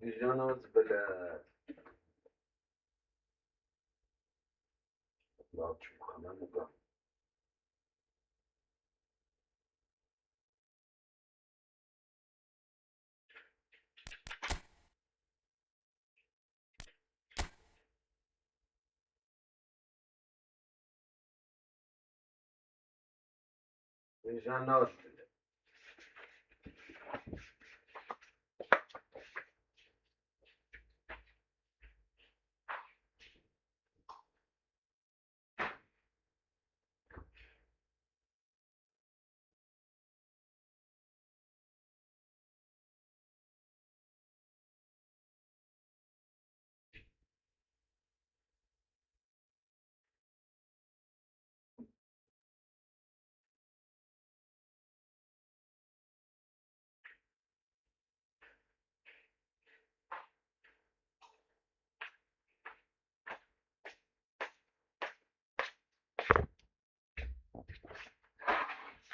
Divizione bile Lalçı bu kadar bu da. Divizione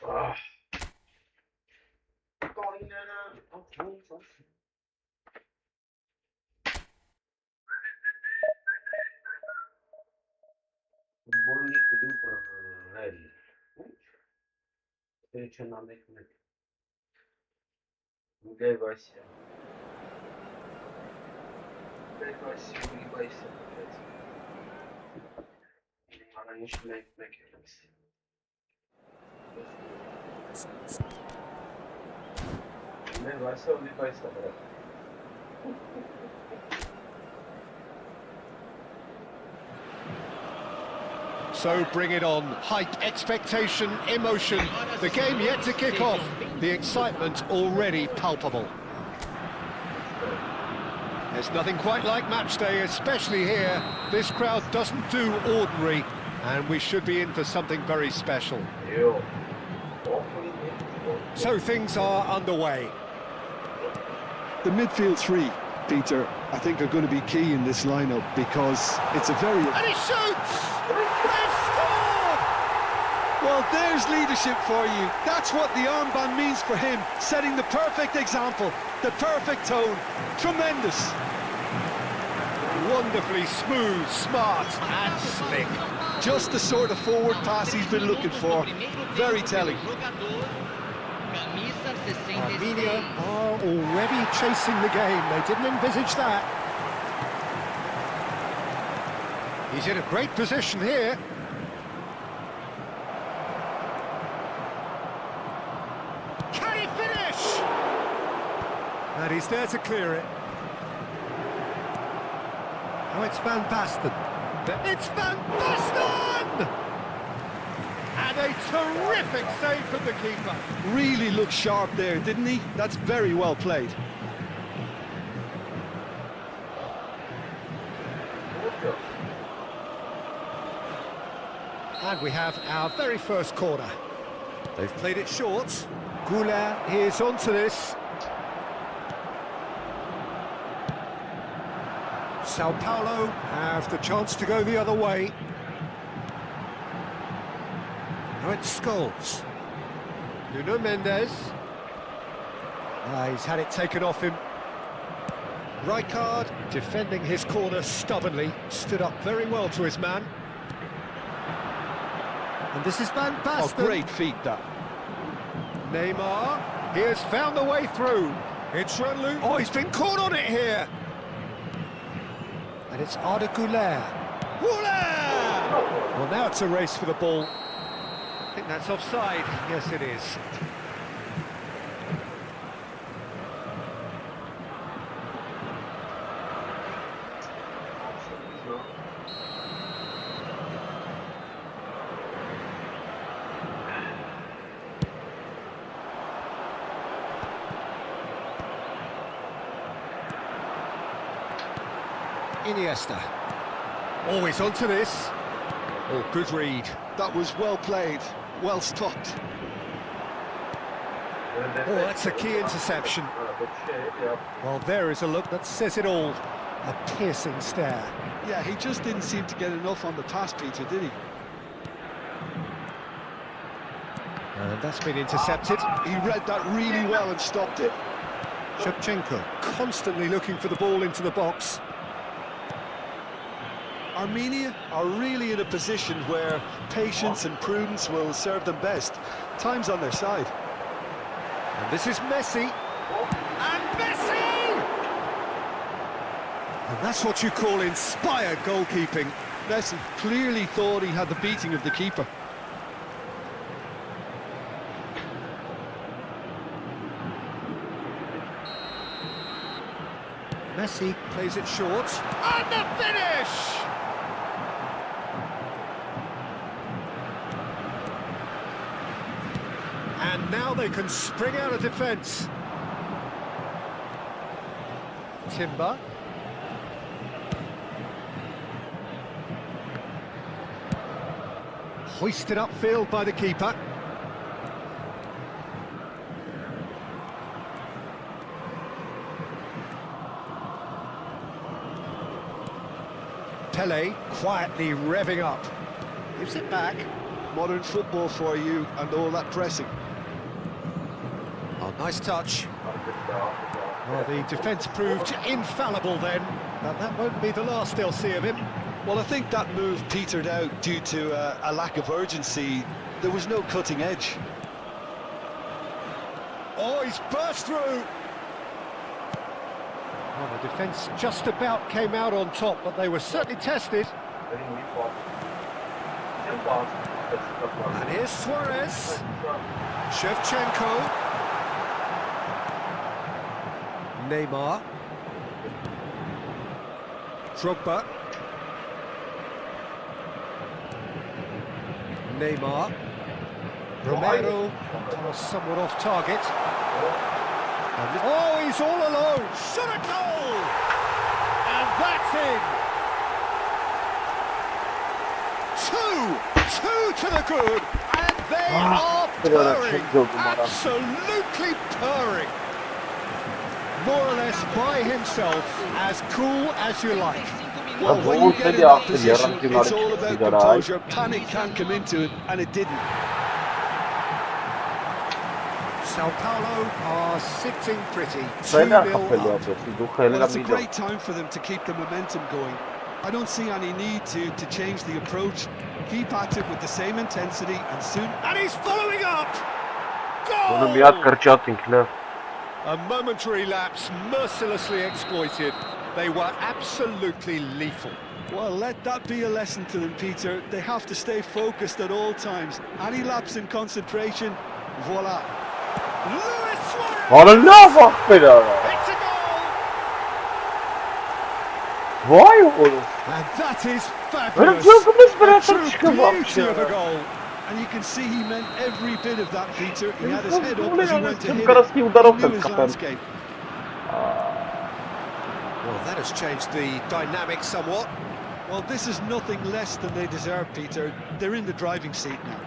Ah. Футбольник иду про Элли. Встреча на Мехмед. Гай Вася. Гай Вася, улыбайся, блядь. Она не шляет Мехмед. Гай Вася, улыбайся, блядь. So bring it on. Hype, expectation, emotion. The game yet to kick off. The excitement already palpable. There's nothing quite like match day, especially here. This crowd doesn't do ordinary, and we should be in for something very special. So things are underway. The midfield three, Peter, I think are going to be key in this lineup because it's a very... And he shoots! They've scored! Well, there's leadership for you. That's what the armband means for him, setting the perfect example, the perfect tone. Tremendous. Wonderfully smooth, smart and slick. Just the sort of forward pass he's been looking for. Very telling. Armenia are already chasing the game. They didn't envisage that. He's in a great position here. Can he finish? And he's there to clear it. Oh, it's Van Basten. It's Van Basten! And a terrific save from the keeper. Really looked sharp there, didn't he? That's very well played. And we have our very first corner. They've played it short. Goulart is onto this. Sao Paulo have the chance to go the other way. Now it's Scholes. Nuno Mendes. He's had it taken off him. Rijkaard defending his corner stubbornly. Stood up very well to his man. And this is Van Basten. Oh, great feat, that. Neymar, he has found the way through. It's Renlu. Oh, he's been caught on it here. And it's Arda Goulart. Well, now it's a race for the ball. I think that's offside. Yes, it is. Iniesta. Always onto this. Oh, good read. That was well played, well stopped. Oh, that's a key interception. Well, there is a look that says it all. A piercing stare. Yeah, he just didn't seem to get enough on the pass, Peter, did he? And that's been intercepted. He read that really well and stopped it. Shevchenko constantly looking for the ball into the box. Armenia are really in a position where patience and prudence will serve them best. Time's on their side. And this is Messi. And Messi! And that's what you call inspired goalkeeping. Messi clearly thought he had the beating of the keeper. Messi plays it short. And the finish! And now they can spring out of defence. Timber. Hoisted upfield by the keeper. Pele quietly revving up. Gives it back. Modern football for you and all that pressing. Oh, nice touch. Well, the defence proved infallible then, but that won't be the last they'll see of him. Well, I think that move petered out due to a lack of urgency. There was no cutting edge. Oh, he's burst through! Well, the defence just about came out on top, but they were certainly tested. And here's Suarez. Shevchenko. Neymar. Drogba. Neymar. Romero. Somewhat off target. Oh, he's all alone. Shot a goal! And that's in. Two to the good. And they are purring. Absolutely purring. More or less by himself, as cool as you like. Well, when you get in that position, it's all about composure. Panic can't come into it, and it didn't. Sao Paulo are sitting pretty. 2-0 up. Well, it's a great time for them to keep the momentum going. I don't see any need to change the approach. Keep at it with the same intensity, and soon... And he's following up! Goal! A momentary lapse mercilessly exploited. They were absolutely lethal. Well, let that be a lesson to them, Peter. They have to stay focused at all times. Any lapse in concentration, voila. Luis Suarez! It's a goal! And that is fabulous. A true beauty of a goal. And you can see he meant every bit of that, Peter. He had his head up as he went to hit it. He knew his landscape. Well, that has changed the dynamic somewhat. Well, this is nothing less than they deserve, Peter. They're in the driving seat now.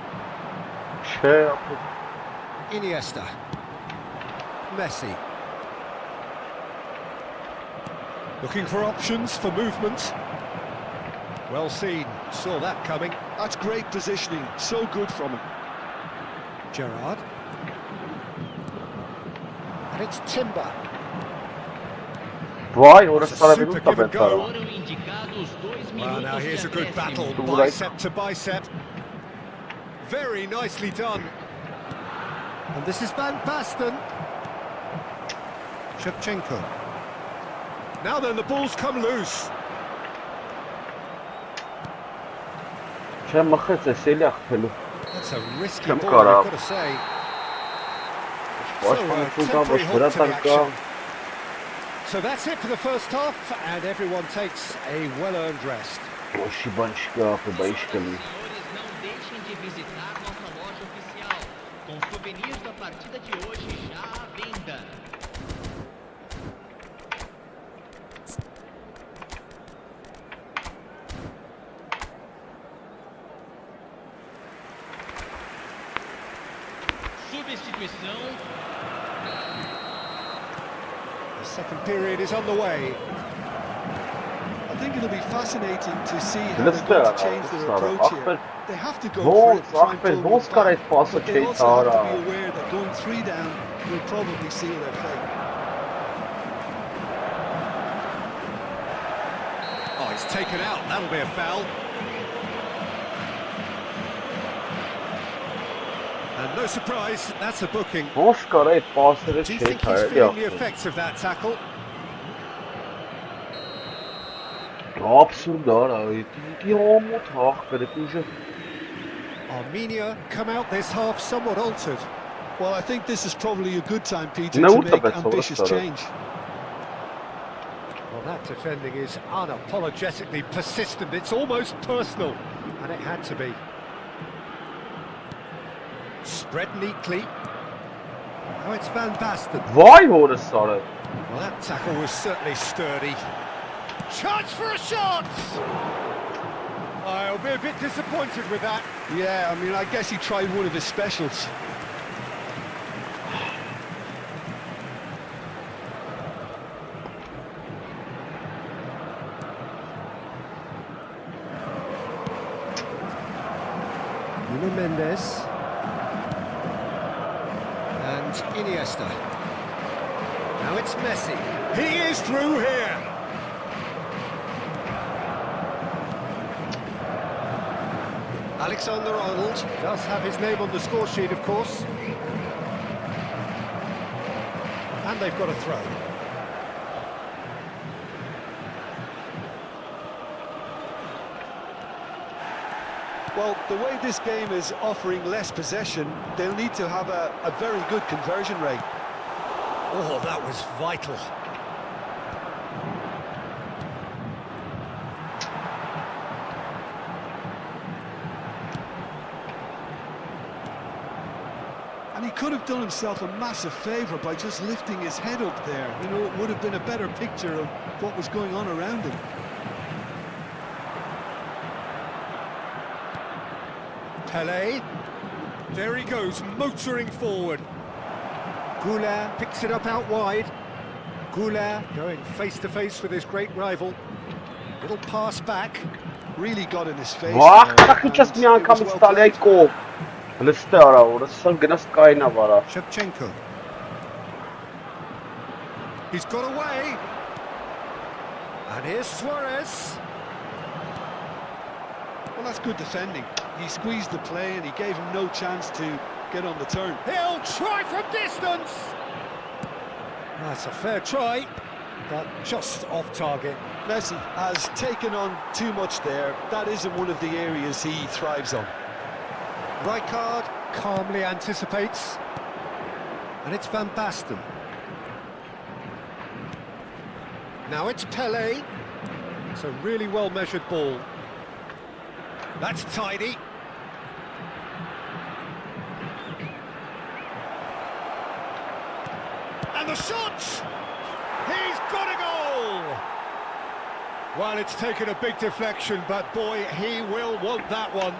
Iniesta. Messi. Looking for options for movement. Well seen, saw that coming. That's great positioning, so good from him. Gerrard. And it's Timber. Super give and go. Well, now here's a good battle, bicep to bicep. Very nicely done. And this is Van Basten. Shevchenko. Now then, the ball's come loose. That's a risky ball, I've got to say. So that's it for the first half, and everyone takes a well-earned rest. The second period is on the way. I think it'll be fascinating to see how they're going to change their approach here. They have to go for it, try and pull it back, but they also have to be aware that going 3 down will probably seal their fate. It's taken out, that'll be a foul. And no surprise, that's a booking. Boş karayı pasları Do you şey think he's kaydı feeling the yaptı. effects of that tackle? Absurd abi. Diamond hak kırıklıcı. Armenia come out this half somewhat altered. Well, I think this is probably a good time, Peter, Ne to vurdu make be, sonra ambitious sonra. change. Well, that defending is unapologetically persistent. It's almost personal, and it had to be. Spread neatly. Now it's Van Basten. Vay orası sarı. Well, that tackle was certainly sturdy. Chance for a shot! I'll be a bit disappointed with that. Yeah, I mean, I guess he tried one of his specials. Nuno Mendes. And Iniesta. Now it's Messi. He is through here. Alexander-Arnold does have his name on the score sheet, of course. And they've got a throw. Well, the way this game is offering less possession, they'll need to have a very good conversion rate. Oh, that was vital. And he could have done himself a massive favour by just lifting his head up there. You know, it would have been a better picture of what was going on around him. Pele. There he goes, motoring forward. Goulart picks it up out wide. Goulart going face-to-face with his great rival. Little pass back. Really got in his face. Vah there, takacağız and bir it an was kam well staleko. Liste ara orası gnas kayna vara. Shevchenko. He's got away. And here's Suarez. Well, that's good defending. He squeezed the play and he gave him no chance to get on the turn. He'll try from distance. That's a fair try, but just off target. Messi has taken on too much there. That isn't one of the areas he thrives on. Rijkaard calmly anticipates. And it's Van Basten. Now it's Pele. It's a really well-measured ball. That's tidy. And the shot! He's got a goal! Well, it's taken a big deflection, but boy, he will want that one.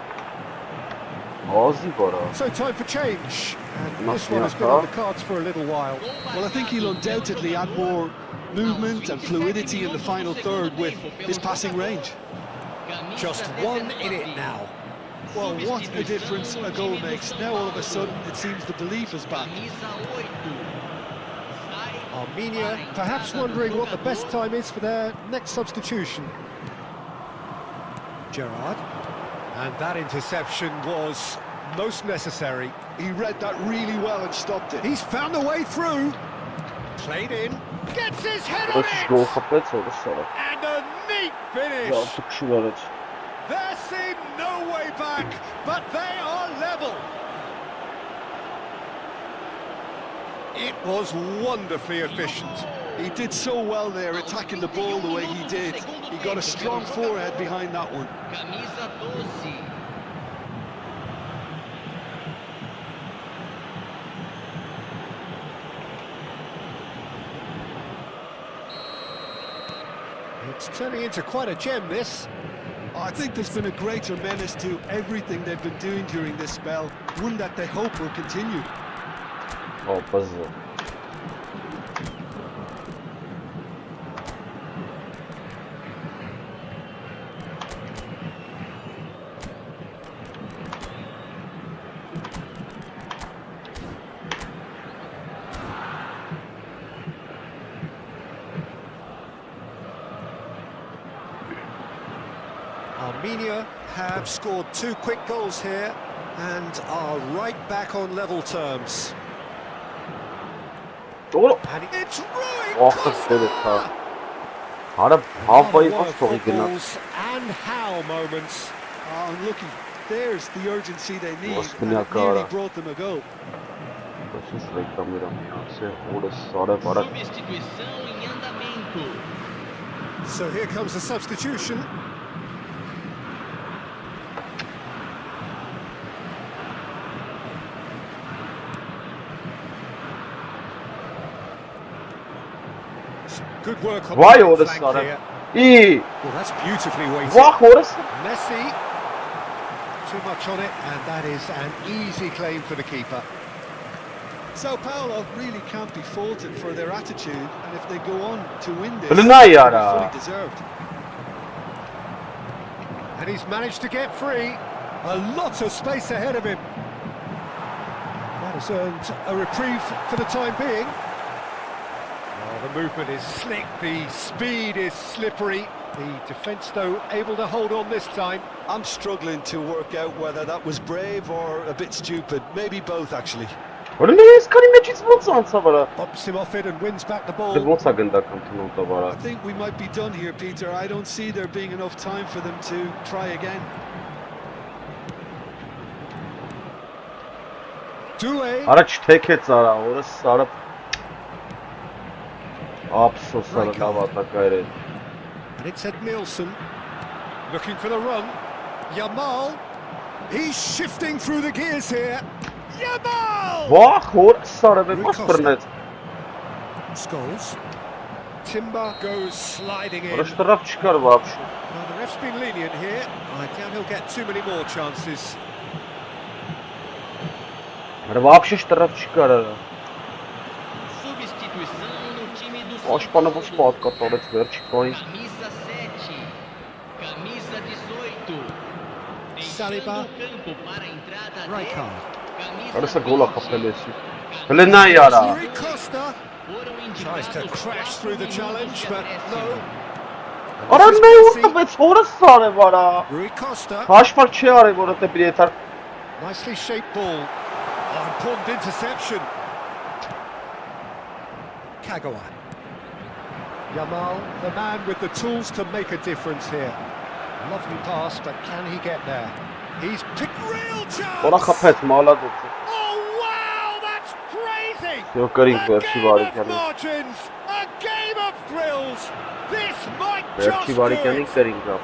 Ağzı vara. So time for change. And this Nasıl one has been ya? on the cards for a little while. Well, I think he'll undoubtedly add more movement and fluidity in the final third with his passing range. Just one in it now. Well, what a difference a goal makes. Now all of a sudden it seems the belief is back. Armenia perhaps wondering what the best time is for their next substitution. Gerrard. And that interception was most necessary. He read that really well and stopped it. He's found a way through. Played in. Gets his head on Orası gol it. kapet orası sarı. And a neat finish. Ya tıkışılar et. There seemed no way back, but they are level. It was wonderfully efficient. He did so well there, attacking the ball the way he did. He got a strong forehead behind that one. It's turning into quite a gem, this. I think there's been a greater menace to everything they've been doing during this spell, one that they hope will continue. O bazı. Armenia have scored 2 quick goals here and are right back on level terms. Doğru. And it's Rui Oh, evet ha. Costa! Hala havayı One bas of soğuk football's and how moments. Oh, and looking, there's the urgency they need, Mostra and minha it nearly cara. brought them a goal. Vocês reclamaram você ora sora para Substituição em andamento. So here comes the substitution. Good work on Vay the orası flank sana. here. İyi. Well, that's beautifully weighted. Vah orası. Messi, too much on it, and that is an easy claim for the keeper. Sao Paulo really can't be faulted for their attitude, and if they go on to win this, Öyle ne it'll be yara? fully deserved. And he's managed to get free. A lot of space ahead of him. That has earned a reprieve for the time being. Oh, the movement is slick, the speed is slippery. The defence, though, able to hold on this time. I'm struggling to work out whether that was brave or a bit stupid. Maybe both, actually. Öyle ne iskani meçiz bulsansa bara. Pops him off it and wins back the De ball. bolsa gânda cantonda bara. I think we might be done here, Peter. I don't see there being enough time for them to try again. Doué. Araç tek et zara orası sarıp. Apso sarı lavata gayret. And it's Ed Nielsen looking for the run. Yamal. He's shifting through the gears here. Yamal! Vah orası sarı ve bas birnet. Scholes. Timber goes sliding in. Orası taraf çıkar vapşu. Well, the ref's been lenient here. I doubt he'll get too many more chances. Ara vapşu taraf çıkar ara. Substituição no time do Acho para não spot который твердый point. Camisa 7. Camisa 18. Saliba. Deixando o campo para a entrada de Rijkaard. camisa Orası gola 20. kapelesi. Öyle ne yara? Rui Costa Foram tries to indicados crash through the 4 challenge, minutos de but acréscimo. no. Ara This is ne Messi. orada ve orası sarı bara. Rui Costa. Kaç parça arayı orada bir yeter. Nicely shaped ball. Oh, important interception. Kagawa. Yamal, the man with the tools to make a difference here. Lovely pass, but can he get there? He's picked real chance. Ona kapet maladı. Oh wow, that's crazy! Yok garing A versi game var of yani. margins, a game of thrills. This might Versi just var do yani it. garing yap.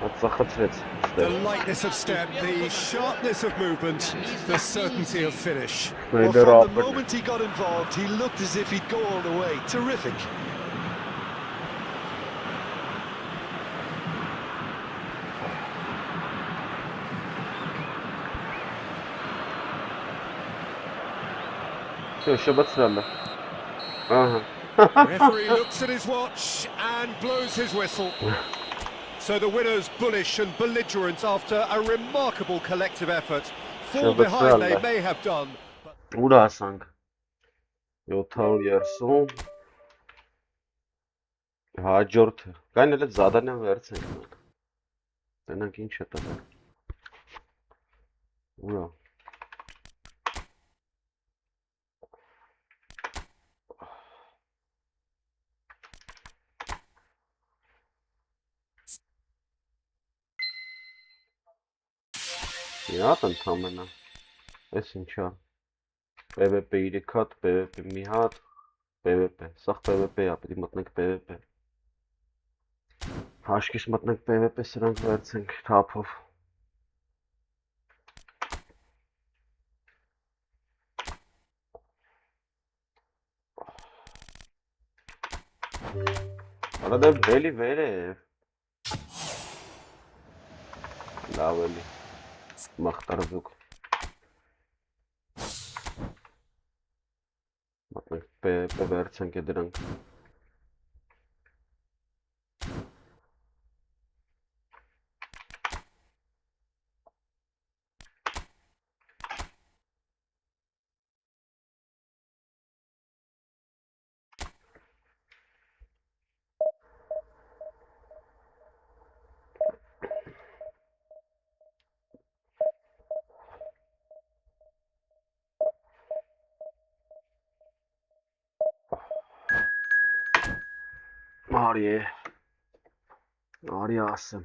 Atsaxıt. The lightness of step, the sharpness of movement, the certainty of finish. Well, Böyle from the rahat. moment he got involved, he looked as if he'd go all the way. Terrific. Şu batıralım. Aha. Referee looks at his watch and blows his whistle. So the winners bullish and belligerent after a remarkable collective effort. Fall Şöyle behind they sırayla. may have done. Ուրասանք 730 հաջորդը կային էլ զադանյան վերցենք տենանք ինչ է տվել ուրա Իատ ընդամենը ես ինչա PvP 3 հատ, PvP մի հատ, PvP, սաղ PvP-ա, պիտի մտնենք PvP Հաշկիս մտնենք PvP սրանք վերցենք թափով Արա դեմ վելի վեր է լավ էլի մախտարզուկ Մտնենք PvP վերցենք է դրանք Արի ասեմ։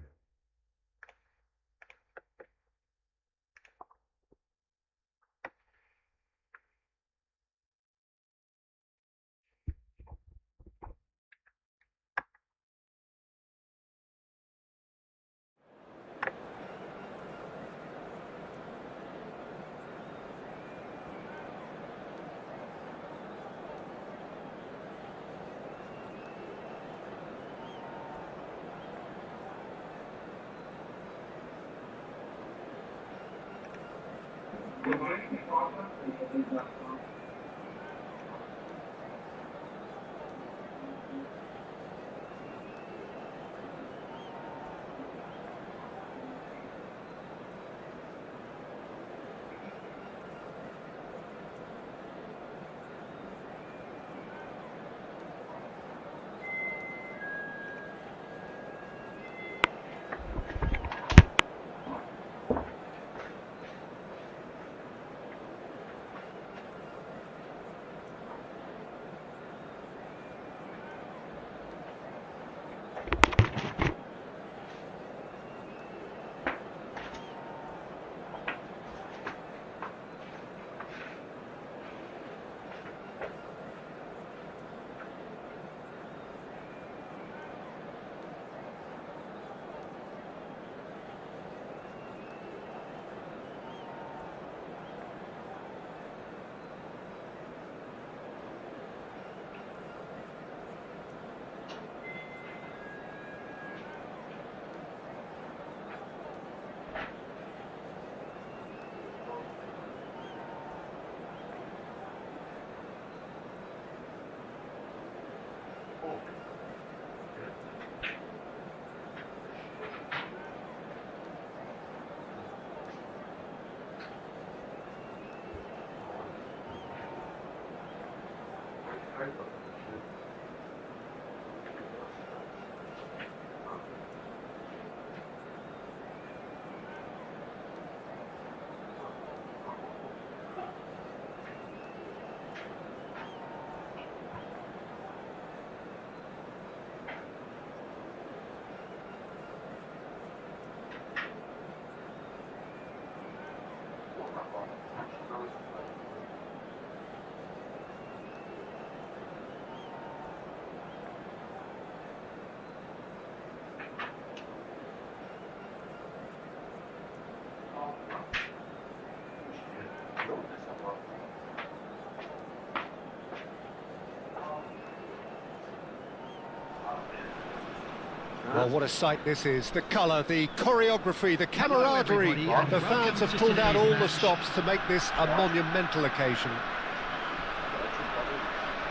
Well, what a sight this is. The colour, the choreography, the camaraderie. The fans have pulled out all the stops to make this a monumental occasion.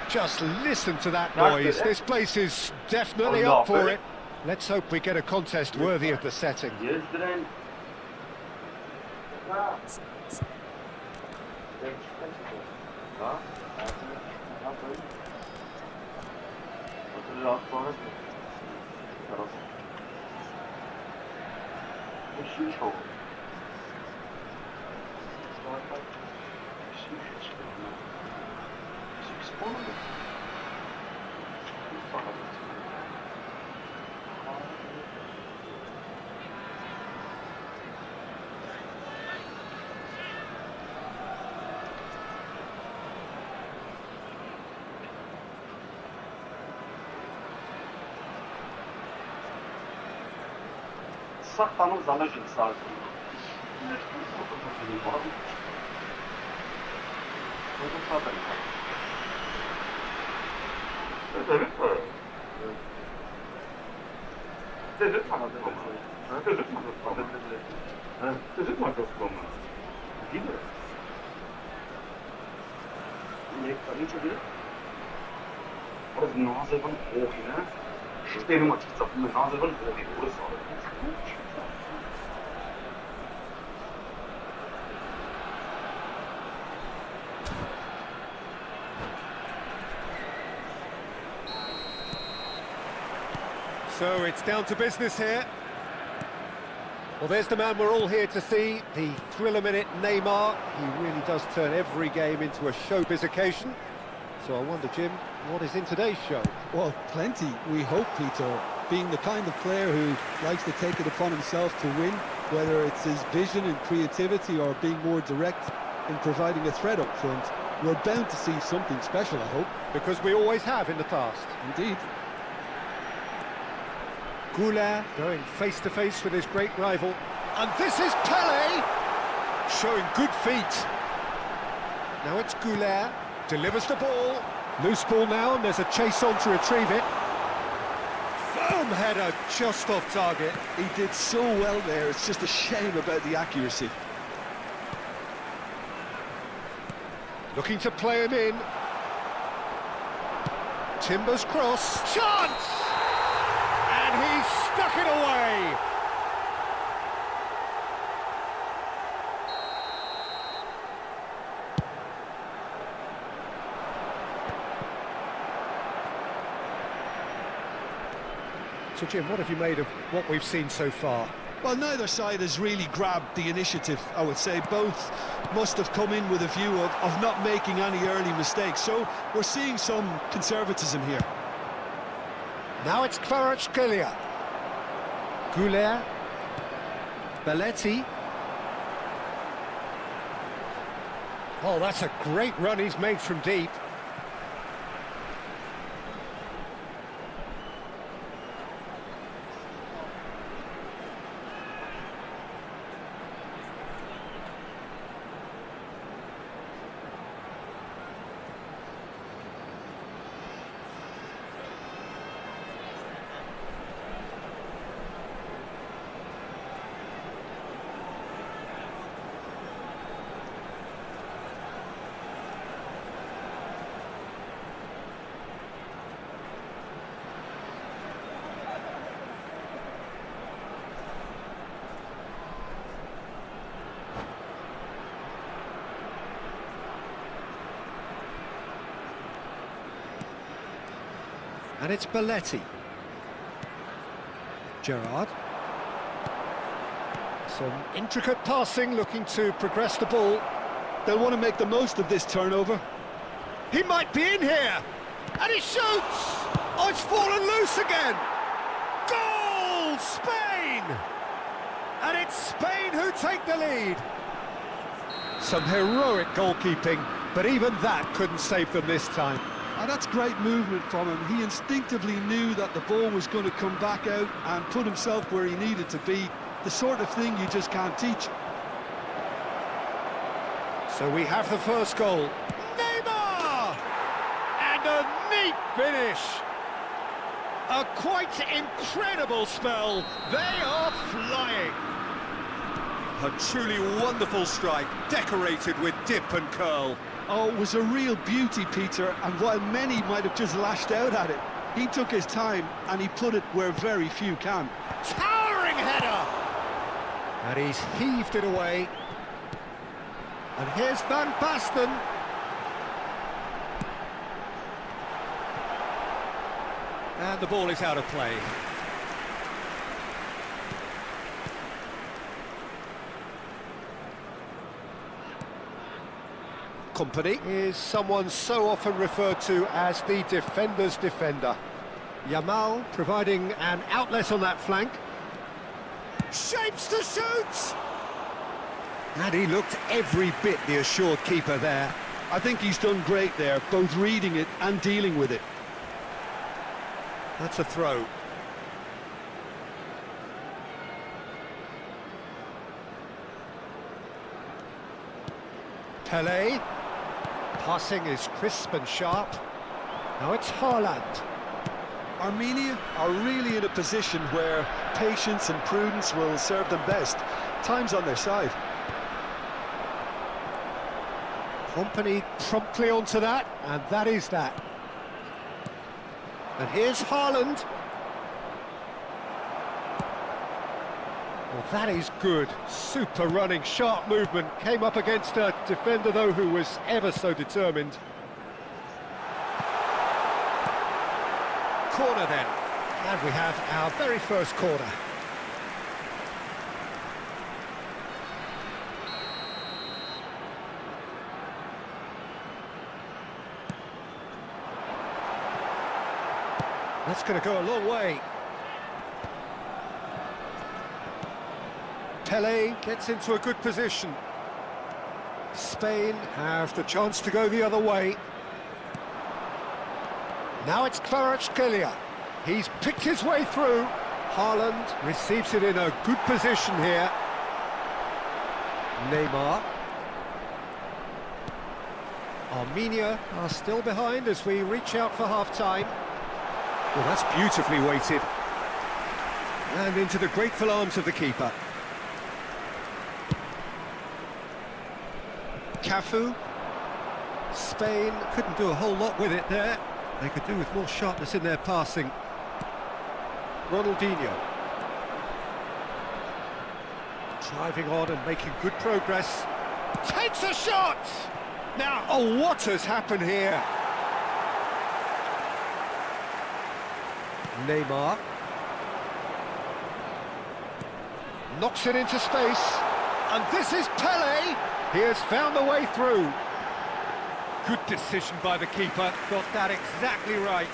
Just listen to that noise. This place is definitely up for it. Let's hope we get a contest worthy of the setting. Saklanıp zalacak sadece. So it's down to business here. Well, there's the man we're all here to see, the thriller-minute Neymar. He really does turn every game into a showbiz occasion. So I wonder, Jim, what is in today's show? Well, plenty, we hope, Peter. Being the kind of player who likes to take it upon himself to win, whether it's his vision and creativity or being more direct in providing a threat up front, we're bound to see something special, I hope. Because we always have in the past. Indeed. Goulart going face-to-face with his great rival. And this is Pelé, showing good feet. Now it's Goulart, delivers the ball. Loose ball now, and there's a chase on to retrieve it. Firm header, just off target. He did so well there, it's just a shame about the accuracy. Looking to play him in. Timbers cross. Chance! And he stuck it away. So Jim, what have you made of what we've seen so far? Well, neither side has really grabbed the initiative, I would say. Both must have come in with a view of not making any early mistakes. So we're seeing some conservatism here. Now it's Kvaratskhelia. Goulart. Belletti. Oh, that's a great run he's made from deep. And it's Belletti. Gerrard. Some intricate passing, looking to progress the ball. They'll want to make the most of this turnover. He might be in here! And he shoots! Oh, it's fallen loose again! Goal! Spain! And it's Spain who take the lead. Some heroic goalkeeping, but even that couldn't save them this time. And that's great movement from him. He instinctively knew that the ball was going to come back out and put himself where he needed to be. The sort of thing you just can't teach. So we have the first goal. Neymar! And a neat finish. A quite incredible spell. They are flying. A truly wonderful strike, decorated with dip and curl. Oh, it was a real beauty, Peter, and while many might have just lashed out at it, he took his time and he put it where very few can. Towering header! And he's heaved it away. And here's Van Basten. And the ball is out of play. Company is someone so often referred to as the defender's defender. Yamal providing an outlet on that flank. Shapes to shoot! And he looked every bit the assured keeper there. I think he's done great there, both reading it and dealing with it. That's a throw. Pelé. Passing is crisp and sharp. Now it's Haaland. Armenia are really in a position where patience and prudence will serve them best. Time's on their side. Company promptly onto that, and that is that. And here's Haaland. Well, that is good. Super running, sharp movement. Came up against a defender, though, who was ever so determined. Corner then. And we have our very first corner. That's going to go a long way. Pele gets into a good position. Spain have the chance to go the other way. Now it's Kvaratskhelia. He's picked his way through. Haaland receives it in a good position here. Neymar. Armenia are still behind as we reach out for half-time. Well, that's beautifully weighted. And into the grateful arms of the keeper. Cafu. Spain couldn't do a whole lot with it there. They could do with more sharpness in their passing. Ronaldinho. Driving on and making good progress. Takes a shot! Now, oh, what has happened here? Neymar. Knocks it into space. And this is Pele! He has found the way through. Good decision by the keeper. Got that exactly right.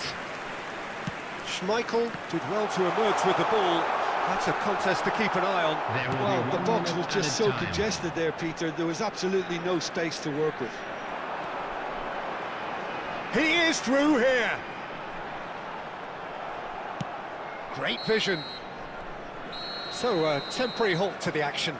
Schmeichel did well to emerge with the ball. That's a contest to keep an eye on. Well, the box was just so congested there, Peter. There was absolutely no space to work with. He is through here. Great vision. So, a temporary halt to the action.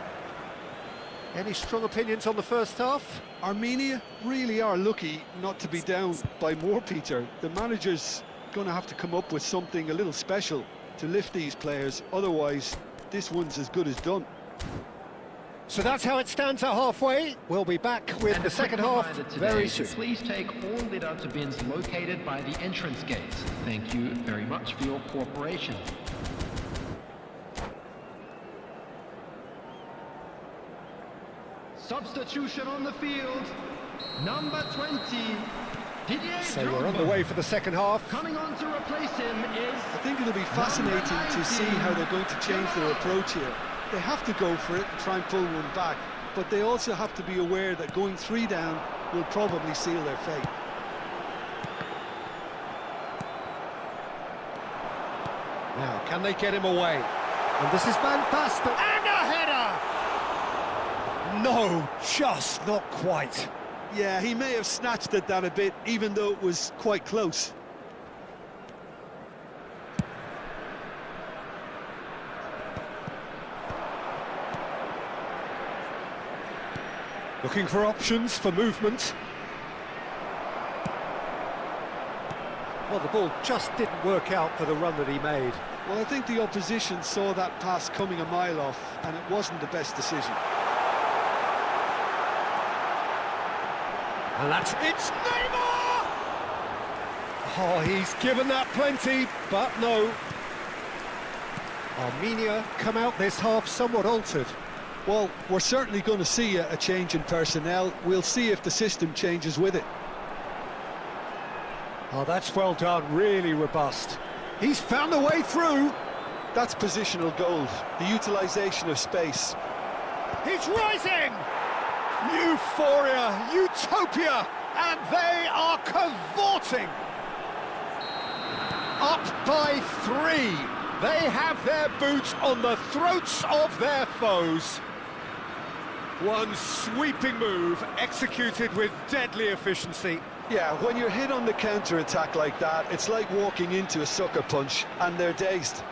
Any strong opinions on the first half? Armenia really are lucky not to be down by more, Peter. The manager's going to have to come up with something a little special to lift these players. Otherwise, this one's as good as done. So that's how it stands at halfway. We'll be back with the second half very soon. Please take all lit-out bins located by the entrance gates. Thank you very much for your cooperation. Substitution on the field, number 20, Didier So we're on the way for the second half. Coming on to replace him is... I think it'll be fascinating to see how they're going to change their approach here. They have to go for it and try and pull one back, but they also have to be aware that going 3 down will probably seal their fate. Now, can they get him away? And this is Van Basten. And a header! No, just not quite. Yeah, he may have snatched it down a bit, even though it was quite close. Looking for options for movement. Well, the ball just didn't work out for the run that he made. Well, I think the opposition saw that pass coming a mile off, and it wasn't the best decision. And it's Neymar! Oh, he's given that plenty, but no. Armenia come out this half somewhat altered. Well, we're certainly going to see a change in personnel. We'll see if the system changes with it. Oh, that's well done, really robust. He's found a way through. That's positional gold, the utilisation of space. He's rising! Euphoria, utopia, and they are cavorting. Up by 3. They have their boots on the throats of their foes. One sweeping move executed with deadly efficiency. Yeah, when you're hit on the counter-attack like that, it's like walking into a sucker punch, and they're dazed.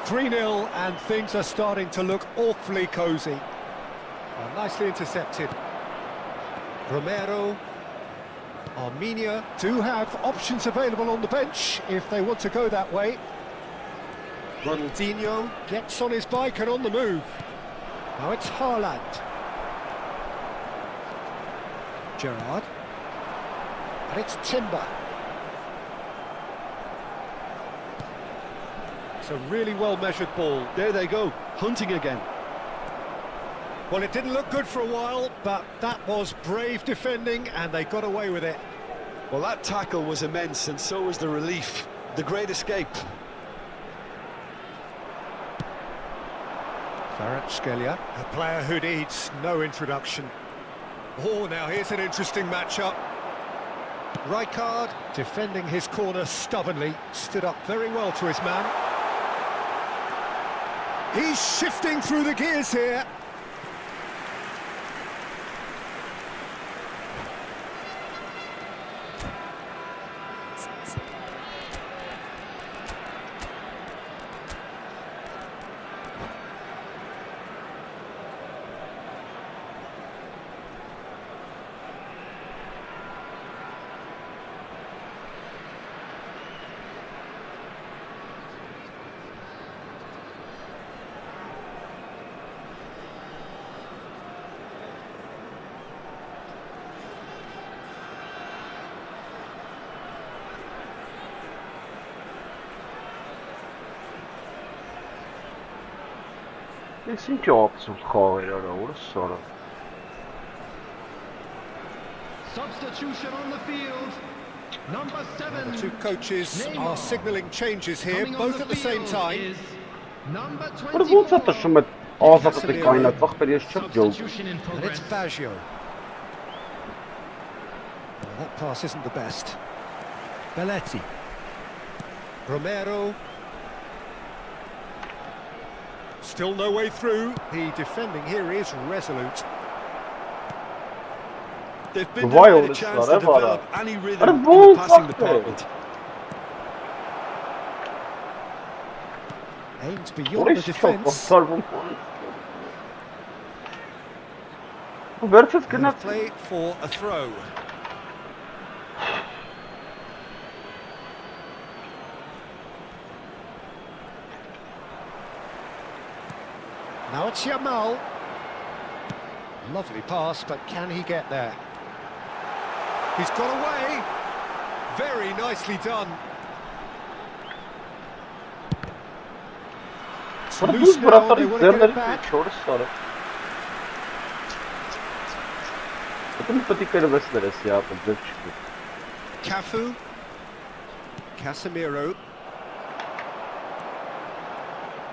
3-0, and things are starting to look awfully cosy. Well, nicely intercepted. Romero. Armenia do have options available on the bench if they want to go that way. Ronaldinho gets on his bike and on the move. Now it's Haaland. Gerrard. And it's Timber. It's a really well-measured ball. There they go, hunting again. Well, it didn't look good for a while, but that was brave defending, and they got away with it. Well, that tackle was immense, and so was the relief. The great escape. Kvaratskhelia, a player who needs no introduction. Oh, now here's an interesting matchup. Rijkaard, defending his corner stubbornly, stood up very well to his man. He's shifting through the gears here. It's in jobs of calling or what sort of. Substitution on the field. Number 7. The two coaches are signalling changes here, both at the same time. Number What about that? 24. Met azat op de kleine toch per eerst job. Substitution in And it's progress. Baggio. That pass isn't the best. Belletti. Romero. Still no way through. The defending here is resolute. They've been Why denied all a this chance stuff? to develop any rhythm in ball the passing fuck department. Aims What beyond the is job of defence. servant point? Hoe werkt het And knap? play for a throw. Now it's Yamal. Lovely pass, but can he get there? He's got away. Very nicely done. It's What loose is now, brother they is want to there get it that back. is short sorry. Het moet die kunnen wisselen is ja, op dit. Cafu. Casemiro.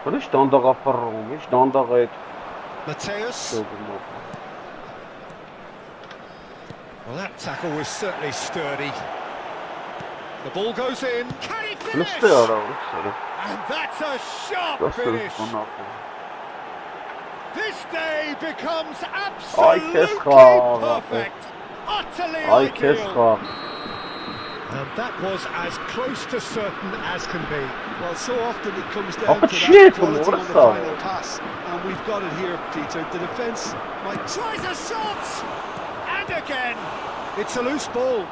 Wat is dan daar af waarom? Is dan daar uit? Mateus. Zo genoeg. Well, that tackle was certainly sturdy. The ball goes in. Can he finish? Lustig hoor, sorry. And that's a sharp Dat is finish. vanaf. This day becomes Ay, qué absolutely suave. perfect. Utterly Ay, qué ideal. schaap. And that was as close to certain as can be. Well, so often it comes down Oh, to shit, that quality on the what a final pass, and we've got it here, Peter. The defence might Tries a shot! And again! It's a loose ball.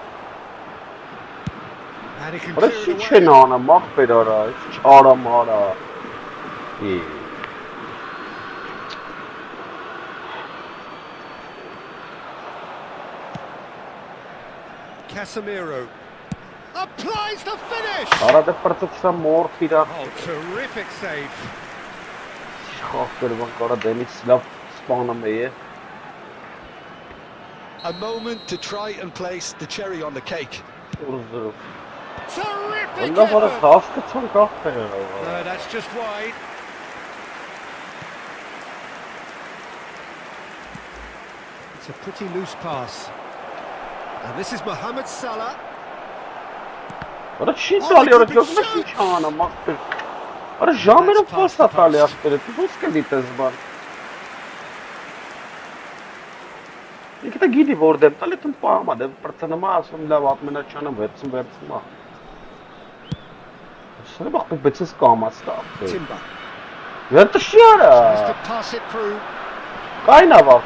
And he can Wat clear is it die away. chinana? Mag bij daar? Mara. Yeah. Casemiro applies the finish! Ara de partit some more Peter. Oh, terrific save. Schaffer van Kara Dennis slap spannen mee. a moment to try and place the cherry on the cake. Terrific Wonder what a effort! basket van Kaffer. No, that's just wide. It's a pretty loose pass. And this is Mohamed Salah. Wat een shit al je dat met die chana mag. Wat een jammer op was dat al je spelen. Het was niet eens man. Ik heb het niet worden. Dat is een paar maar de persoon maar som la wat met chana werd maar. Ze mag op beetje skama stap. Timber Werd te tries shara. to pass it through. Kaina wacht.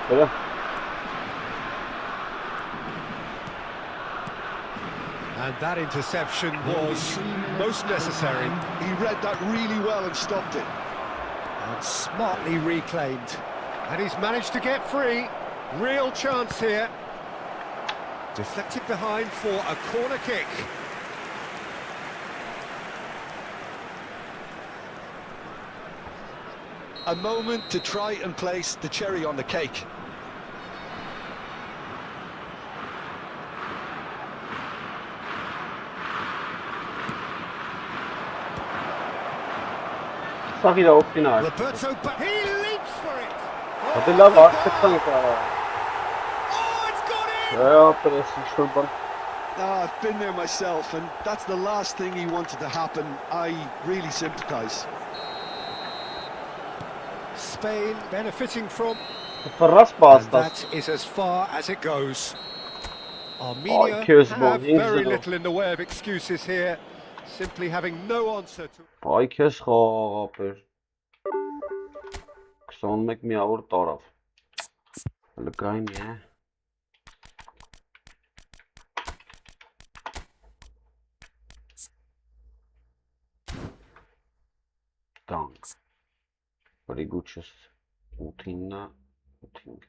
And that interception was most necessary He read that really well and stopped it. and smartly reclaimed. And he's managed to get free. Real chance here. Deflected behind for a corner kick. A moment to try and place the cherry on the cake. Zag je dat op die naast? Roberto, but he leaps for it. Wat is dat wacht? Het kan ik Oh, it's got in! ja, precies, Schulban. I've been there myself, and that's the last thing he wanted to happen. I really sympathise. Spain benefiting from... Fırras And bastı. that is as far as it goes. Armenia Köz have bu, very yüzde little in the way of excuses here, simply having no answer to... Ay kes xapır. 21 միավոր տարավ. Լգայմ է։ Tank. Very good just 8-ին, 8-ին։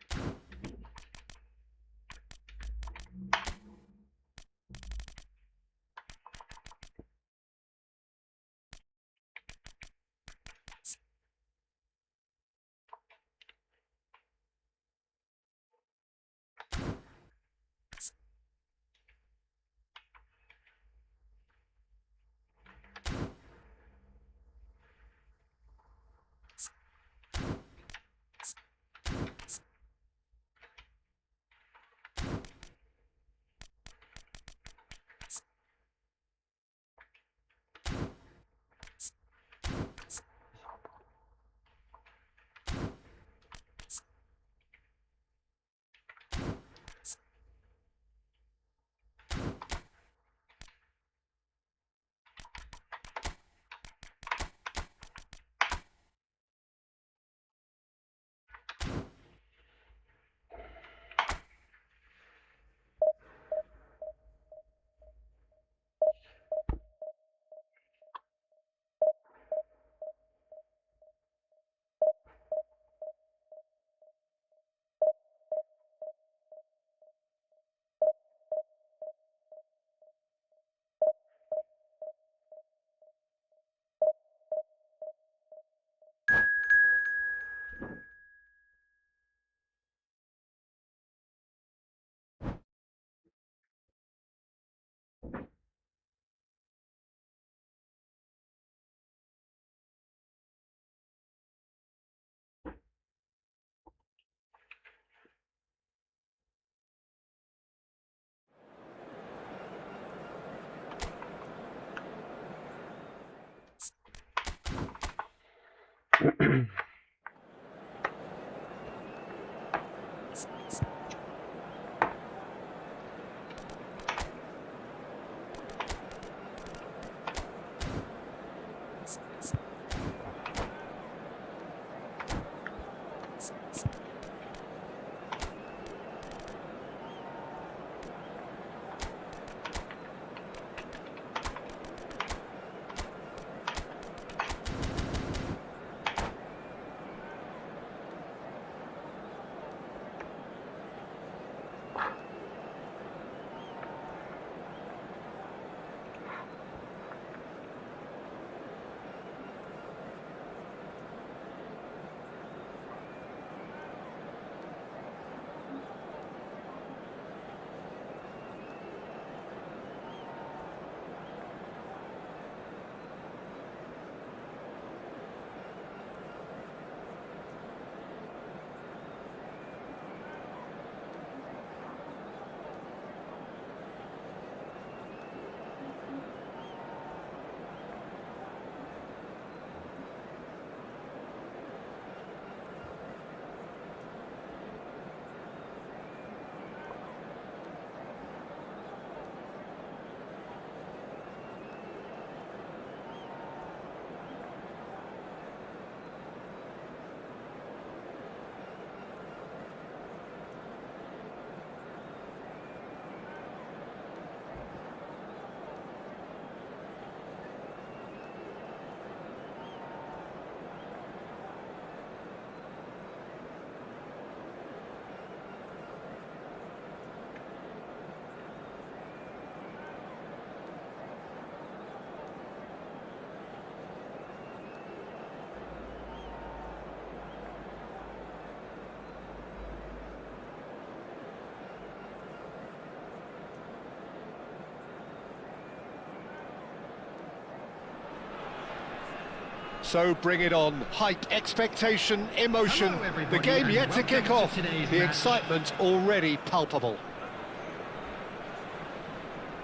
So bring it on. Hype, expectation, emotion. Hello, everybody, The game and yet to welcome kick to off. today's The match. excitement already palpable.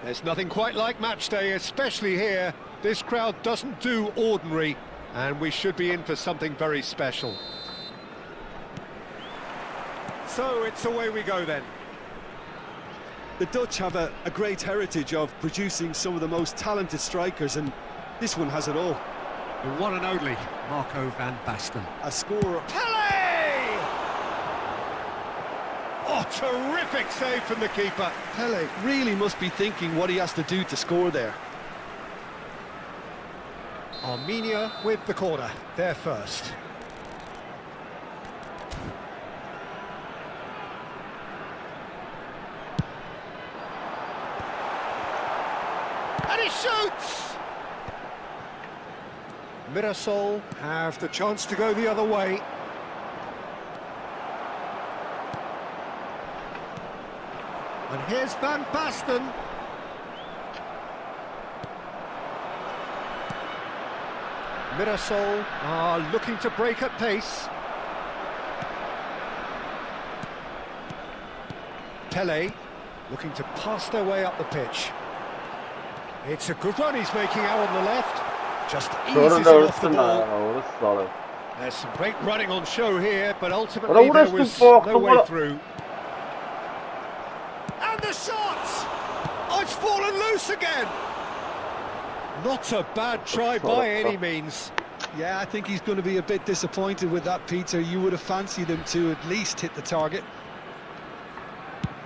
There's nothing quite like match day, especially here. This crowd doesn't do ordinary, and we should be in for something very special. So it's away we go then. The Dutch have a great heritage of producing some of the most talented strikers, and this one has it all. The one and only Marco van Basten. A score. Pele! Oh, terrific save from the keeper. Pele really must be thinking what he has to do to score there. Armenia with the corner, they're first. And he shoots! Mirasol have the chance to go the other way. And here's Van Basten. Mirasol are looking to break at pace. Pele looking to pass their way up the pitch. It's a good run he's making out on the left. Just eases him off the ball. There's some great running on show here, but ultimately there was no way through. And the shot! Oh, it's fallen loose again! Not a bad try by any means. Yeah, I think he's going to be a bit disappointed with that, Peter. You would have fancied him to at least hit the target.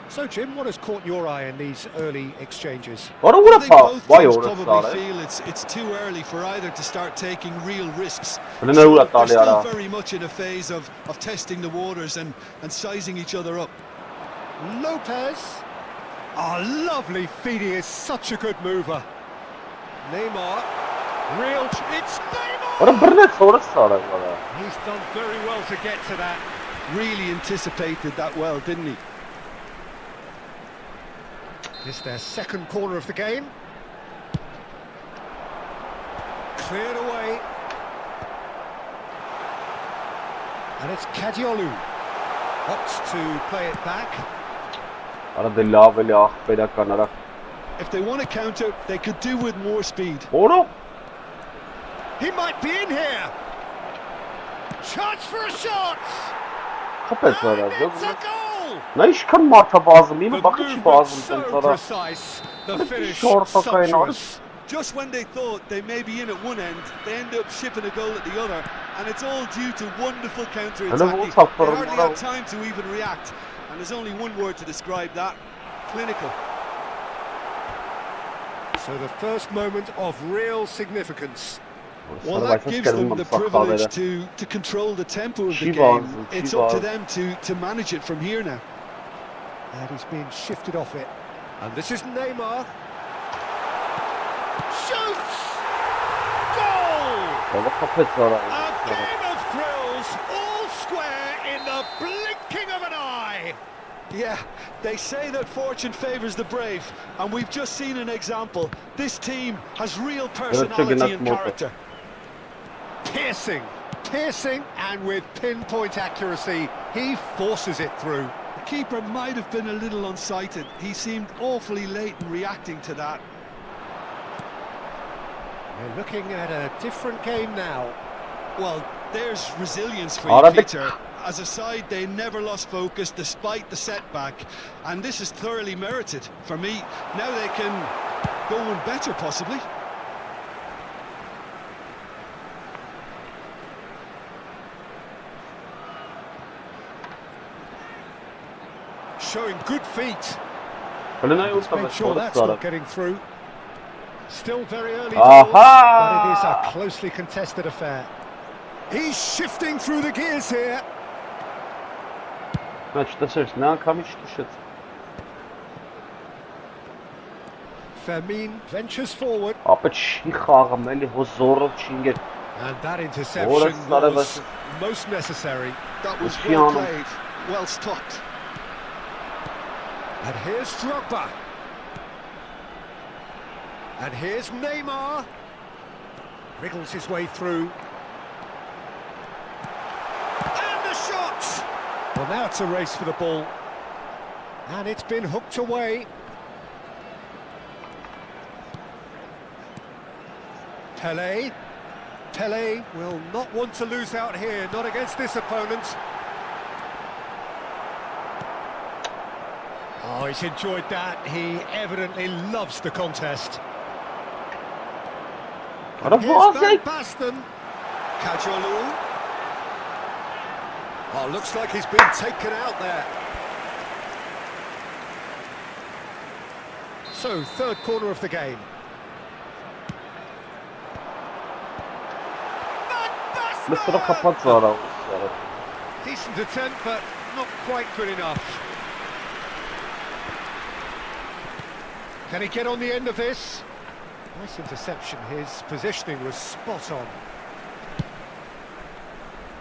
So, Jim, what has caught your eye in these early exchanges? I think both teams probably feel it's too early for either to start taking real risks. They're still very much in a phase of testing the waters and sizing each other up. Lopez. Oh, lovely feed. He is such a good mover. Neymar. It's Neymar! He's done very well to get to that. Really anticipated that well, didn't he? It's their second corner of the game. Cleared away. And it's Kadiolu. Opts to play it back. If they want to counter, they could do with more speed. He might be in here. Chance for a shot. And it's a goal. so precise. The finish sumptuous. Just when they thought they may be in at one end, they end up shipping a goal at the other, and it's all due to wonderful counter-attacking. They hardly had time to even react, and there's only one word to describe that: clinical. So the first moment of real significance. Well, that gives them the privilege to control the tempo of the game. It's up to them to manage it from here now. And he's being shifted off it. And this is Neymar. Shoots! Goal! A game of thrills, all square in the blinking of an eye. Yeah, they say that fortune favours the brave, and we've just seen an example. This team has real personality and character. Piercing, and with pinpoint accuracy, he forces it through. The keeper might have been a little unsighted. He seemed awfully late in reacting to that. We're looking at a different game now. Well, there's resilience for you, Peter. As a side, they never lost focus despite the setback, and this is thoroughly merited. For me, now they can go on better, possibly. Showing good feet. Let's make sure that's not getting through. Still very early doors, but it is a closely contested affair. He's shifting through the gears here. Fermin ventures forward. And that interception was most necessary. That was well played, well stopped. And here's Drogba. And here's Neymar. Wriggles his way through. And the shot! Well, now it's a race for the ball. And it's been hooked away. Pele. Pele will not want to lose out here, not against this opponent. Oh, he's enjoyed that. He evidently loves the contest. Here's Van Basten. Kajolu. Oh, looks like he's been taken out there. So, third corner of the game. Decent attempt, but not quite good enough. Can he get on the end of this? Nice interception. His positioning was spot on.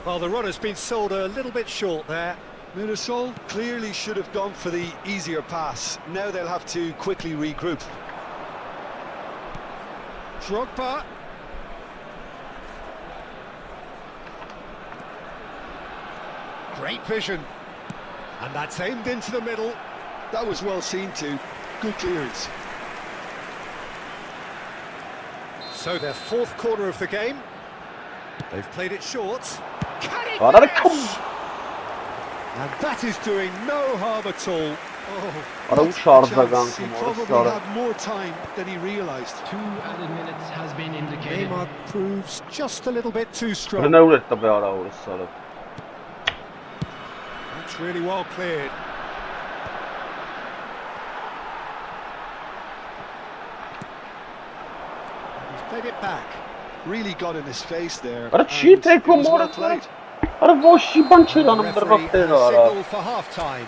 Well, the runner's been sold a little bit short there. Mirasol clearly should have gone for the easier pass. Now they'll have to quickly regroup. Drogba. Great vision. And that's aimed into the middle. That was well seen too. Good clearance. So their fourth corner of the game. They've played it short. Can he Ara finish? kom. And that is doing no harm at all. Oh, Ara bu şarja Chance. He kanka. probably Orası had more time than he realised. 2 added minutes has been indicated. Neymar proves just a little bit too strong. Ne üretti be ara orası. That's really well cleared. He's played it back. Really got in his face there. Ara and çiğ it tek was well morë. played. Ara boşi ban The çelanım referee dırbatte has ara. signalled for half-time.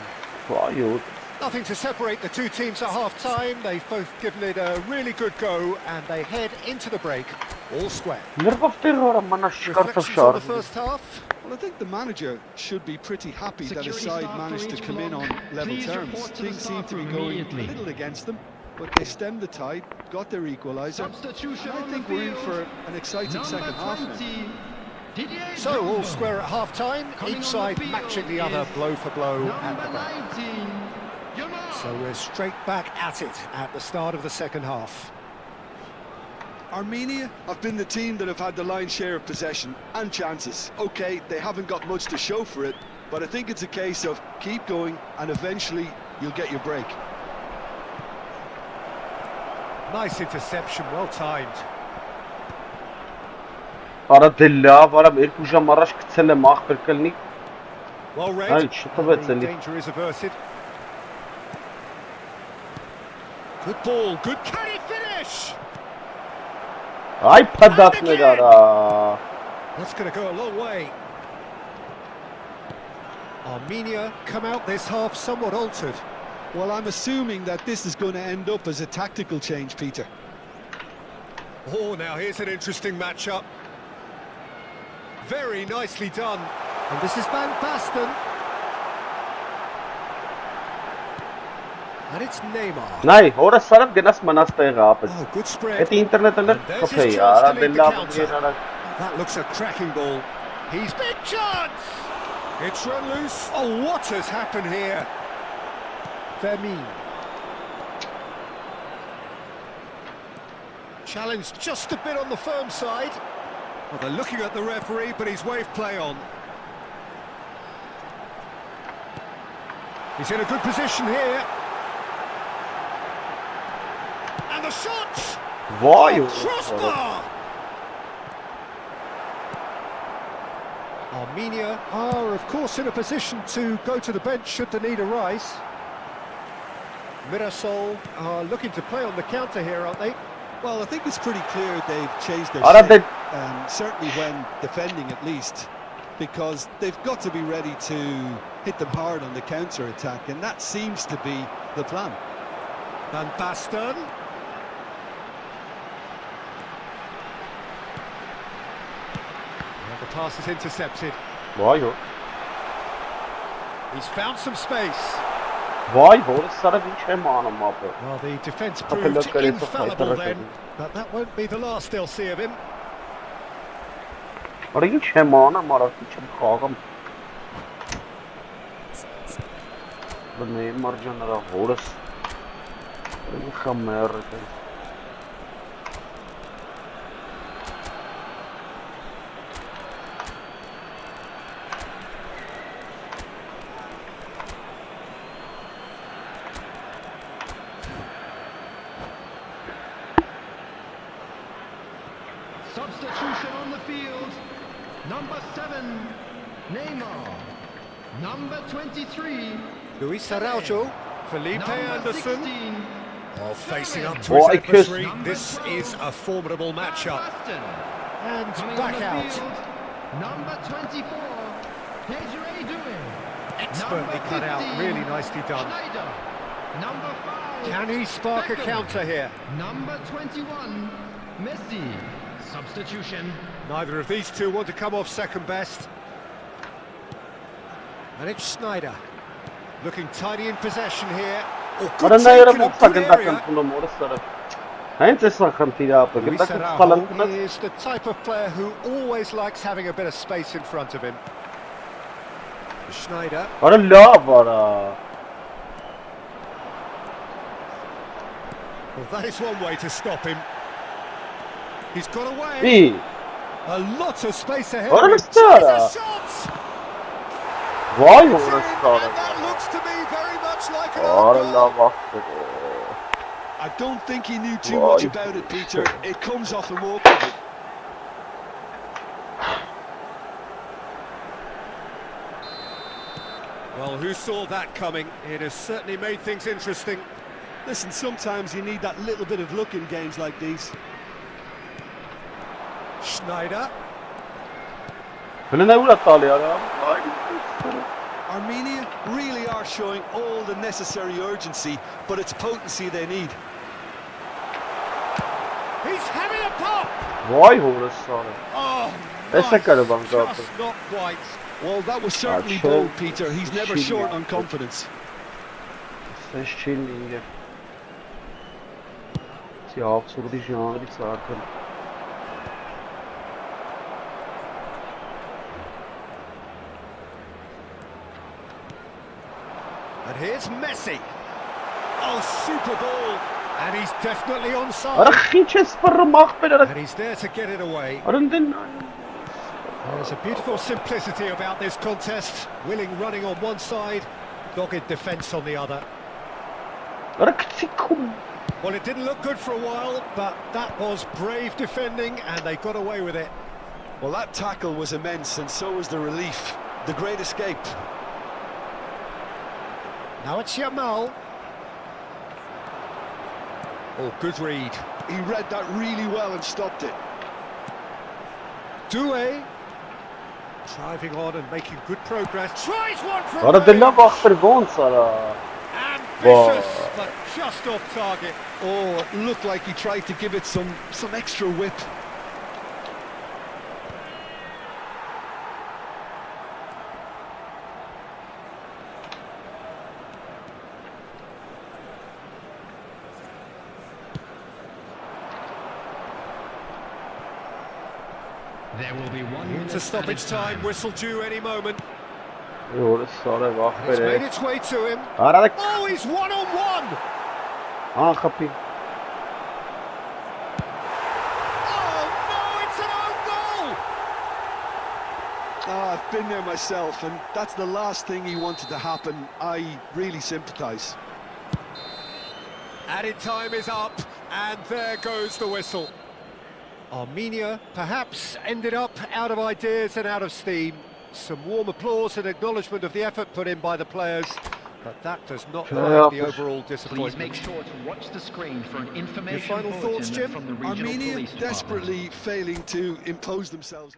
Vay. Nothing to separate the two teams at half-time. They've both given it a really good go, and they head into the break all square. Dırbatte ara bana çıkartıp Reflections on the şarj. first half. Well, I think the manager should be pretty happy that his Security side staff managed for to each come in block. on level Please terms. report to the Things seem to be staff going immediately. a little against them, but they stemmed the tide, got their equaliser. Substitution I on think the we're in field. for an exciting second half now. So all square at half-time, each side matching the other blow for blow at the back. So we're straight back at it at the start of the second half. Armenia have been the team that have had the lion's share of possession and chances. Okay, they haven't got much to show for it, but I think it's a case of keep going and eventually you'll get your break. Nice interception, well timed. Ara della, ara երկու ժամ առաջ գցել եմ ախպեր կլնի։ Well read, Ay, and şıtıvet the eli. danger is averted. Good ball, good, can he finish? Ay padatներ ara. That's going to go a long way. Armenia come out this half somewhat altered. Well, I'm assuming that this is going to end up as a tactical change, Peter. Oh, now here's an interesting matchup. Very nicely done. And this is Van Basten. And it's Neymar. Նայ, օրը սարավ գնաս մնաս տեղը ապես։ Oh, good spread. Այդ ինտերնետը լեր And there's his կոփեի, chance արա to lead the դella counter. գերարա։ That looks a cracking ball. He's big chance. It's run loose. Oh, what has happened here? Vermeer. Challenged just a bit on the firm side. Well, they're looking at the referee, but he's waved play on. He's in a good position here. And the shot! Vay. Oh, crossbar! Armenia are, of course, in a position to go to the bench should the need arise. Mirasol are looking to play on the counter here, aren't they? Well, I think it's pretty clear they've changed their Ara shape, de certainly when defending at least, because they've got to be ready to hit them hard on the counter-attack, and that seems to be the plan. Van Basten. And the pass is intercepted. Vay o. He's found some space. Vay, որը սարավ ինչ եմ անում ապը։ Well, the defence Couple proved of goals of infallible fighter then, record. but that won't be the last they'll see of him. Արա ինչ եմ անում, արա ինչ եմ խաղում։ Բնե մարջանարա հորս։ Ինչ խմեր է։ Substitution on the field. Number 7, Neymar. Number 23, Luis Araujo, Felipe number Anderson. 16, Oh, facing up to Oh, his I kissed. adversary. This is a formidable matchup. Baston. And Coming back on the out. field, number 24, Desiree Doué. Expertly Number cut out, 15, really nicely done. Schneider. Number 5, Can he spark a Beckham. counter here? Number 21, Messi. Substitution. Neither of these two want to come off second best. And it's Schneider. Looking tidy in possession here. Oh, good Ora na take era in a mos good sakın takım area. bunu mor sarı. Hence sakın tira apı. Luis Takım Araujo falan kuna. is the type of player who always likes having a bit of space in front of him. Schneider. Ora la bara. Well, that is one way to stop him. He's got away. İyi. A lot of space ahead Ora of him. nasıl? It's a shot! Vay It's in, orası and sarı. that looks to me very much like an Ora own la goal. baktı. I don't think he knew too Why? much about it, Peter. It comes off him awkwardly. Well, who saw that coming? It has certainly made things interesting. Listen, sometimes you need that little bit of luck in games like these. Schneider. Böyle ne uğrattı ya? Vay. Armenia really are showing all the necessary urgency, but it's potency they need. He's having a pop! Vay orası sarı. Oh, Essa cara bang just zaten. not quite. Well, that was certainly sure. bold, Peter. He's never Sure. short on confidence. Sen chilling. Sì, absolut die genre die zaken. And here's Messi. Oh, super ball. And he's definitely Ara onside. gietjes vermacht bij And dat. he's there to get it away. Arındın. There's a beautiful simplicity about this contest. Willing running on one side, dogged defence on the other. Ara kıtsikum. Well, it didn't look good for a while, but that was brave defending, and they got away with it. Well, that tackle was immense, and so was the relief. The great escape. Now it's Yamal. Oh, good read. He read that really well and stopped it. Doué. Driving on and making good progress. Tries one from Ara de la range. baktır gon sara. Ambitious, but just off target. Oh, it looked like he tried to give it some extra whip. There will be 1 minute Into stoppage added time, whistle due any moment. Orası sarı bak It's made be. its way to him. Ara da. Oh, he's one-on-one! Aa kapı. Oh, no, it's an own goal! Ah, I've been there myself, and that's the last thing he wanted to happen. I really sympathise. Added time is up, and there goes the whistle. Armenia perhaps ended up out of ideas and out of steam. Some warm applause and acknowledgement of the effort put in by the players, but that does not hide the overall Please disappointment. make sure to watch the screen for an information final thoughts, bulletin Jim? from the regional Armenia police department. desperately failing to impose themselves.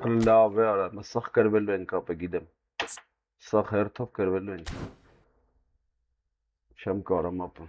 Allah be ara. Masakh karbelwen kapı gidem. Sakh her top karbelwen. Şam karam apı.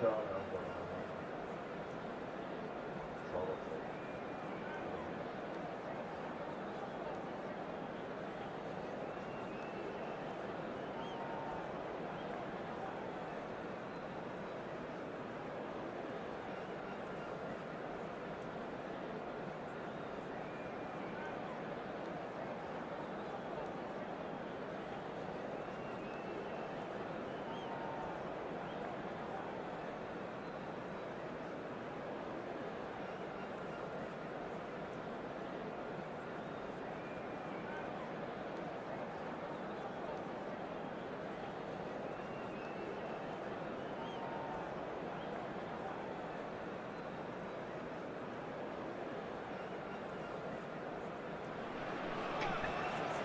No, no, no. Sağ olasın.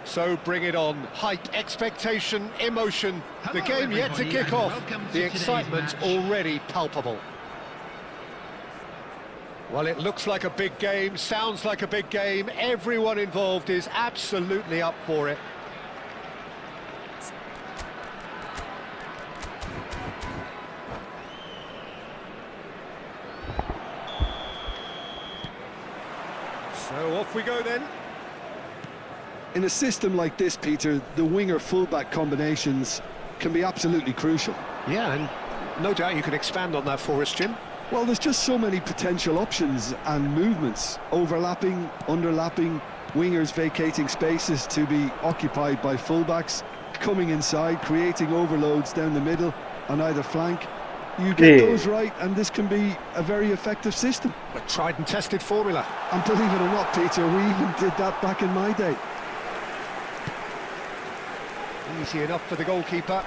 So bring it on. Hype, expectation, emotion. The Hello, game yet to everybody, kick and off. welcome to The today's excitement match. already palpable. Well, it looks like a big game, sounds like a big game. Everyone involved is absolutely up for it. So off we go then. In a system like this, Peter, the winger-fullback combinations can be absolutely crucial. Yeah, and no doubt you can expand on that for us, Jim. Well, there's just so many potential options and movements, overlapping, underlapping, wingers vacating spaces to be occupied by fullbacks, coming inside, creating overloads down the middle on either flank. You get those right, and this can be a very effective system. A tried and tested formula. And believe it or not, Peter, we even did that back in my day. Easy enough for the goalkeeper.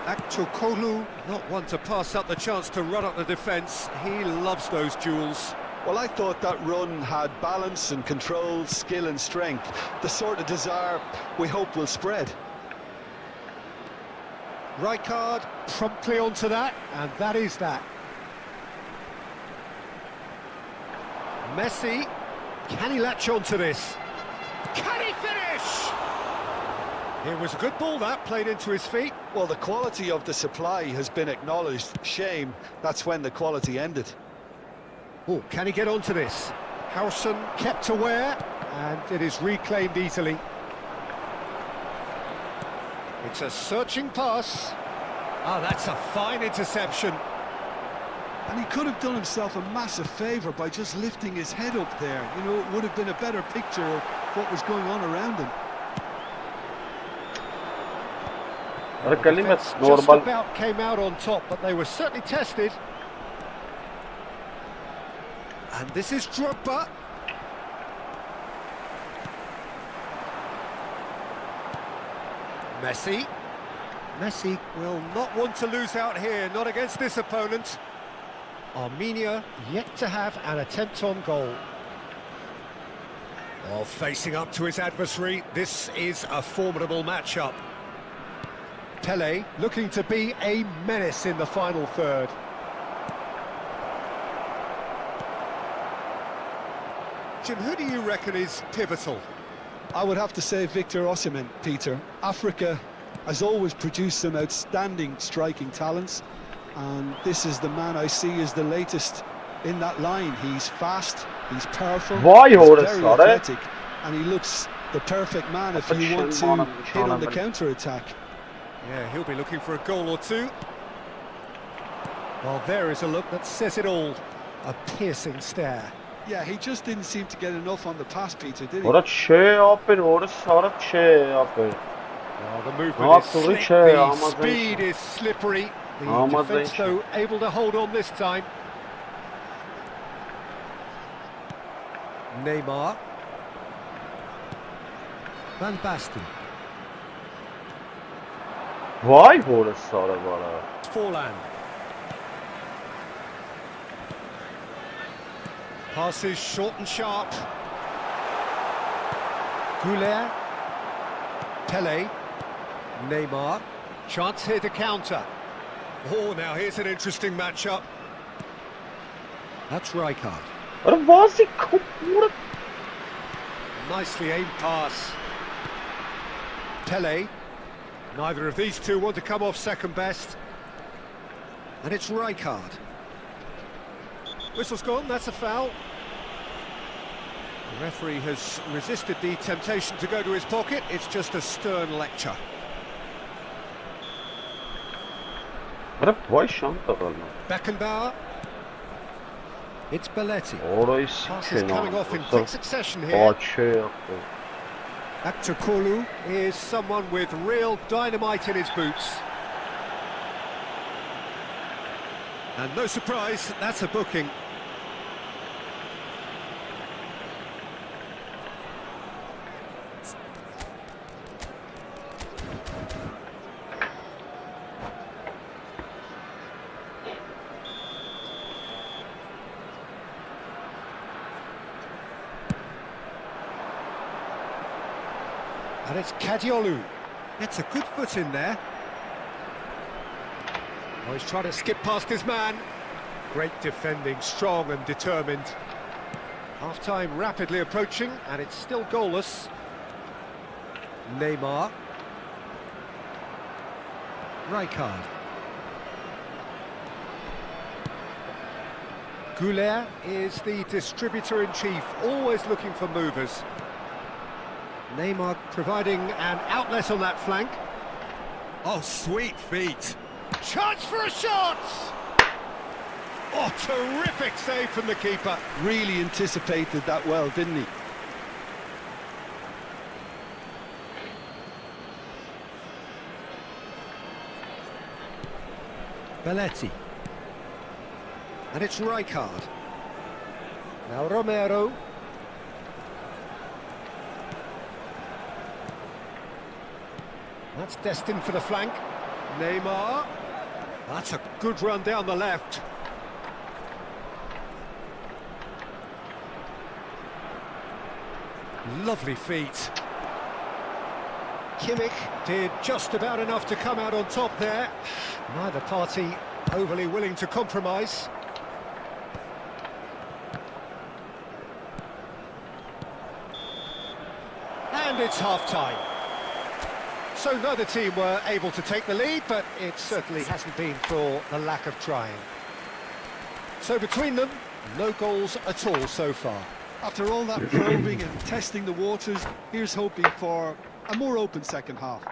Aktokolu, not one to pass up the chance to run up the defence. He loves those duels. Well, I thought that run had balance and control, skill and strength. The sort of desire we hope will spread. Rijkaard promptly onto that, and that is that. Messi, can he latch onto this? Can he finish? It was a good ball that, played into his feet. Well, the quality of the supply has been acknowledged. Shame, that's when the quality ended. Oh, can he get onto this? Howson kept aware, and it is reclaimed easily. It's a searching pass. Oh, that's a fine interception. And he could have done himself a massive favour by just lifting his head up there. You know, it would have been a better picture of what was going on around him. The defence just about came out on top, but they were certainly tested. And this is Drogba. Messi. Messi will not want to lose out here, not against this opponent. Armenia yet to have an attempt on goal. While facing up to his adversary, this is a formidable matchup. Pele looking to be a menace in the final third. Jim, who do you reckon is pivotal? I would have to say Victor Osimhen, Peter. Africa has always produced some outstanding striking talents, and this is the man I see as the latest in that line. He's fast, he's powerful, he's very athletic, and he looks the perfect man if you want to hit on the counter-attack. Yeah, he'll be looking for a goal or two. Well, there is a look that says it all. A piercing stare. Yeah, he just didn't seem to get enough on the pass, Peter, did he? Orada şey yapın, orada şey yapın. Well, the movement is slick, the speed is slippery. The defence, though, able to hold on this time. Neymar. Van Basten. Vay orası sarı bana. Forlan. Passes short and sharp. Goulet. Pele. Neymar. Chance here to counter. Oh, now here's an interesting matchup. That's Rijkaard. Orada vazi kapı. Nicely aimed pass. Pele. Neither of these two want to come off second best. And it's Rijkaard. Whistle's gone, that's a foul. The referee has resisted the temptation to go to his pocket. It's just a stern lecture. Beckenbauer. It's Belletti. Pass is coming off in quick succession here. Aktürkoğlu is someone with real dynamite in his boots. And no surprise, that's a booking. And it's Kadiolu. It's a good foot in there. Oh, he's trying to skip past his man. Great defending, strong and determined. Half-time rapidly approaching, and it's still goalless. Neymar. Rijkaard. Goulet is the distributor-in-chief, always looking for movers. Neymar providing an outlet on that flank. Oh, sweet feet. Chance for a shot! Oh, terrific save from the keeper. Really anticipated that well, didn't he? Belletti. And it's Rijkaard. Now Romero. That's destined for the flank. Neymar. That's a good run down the left. Lovely feet. Kimmich did just about enough to come out on top there. Neither party overly willing to compromise. And it's half-time. So neither team were able to take the lead, but it certainly hasn't been for the lack of trying. So between them, no goals at all so far. After all that probing and testing the waters, here's hoping for a more open second half.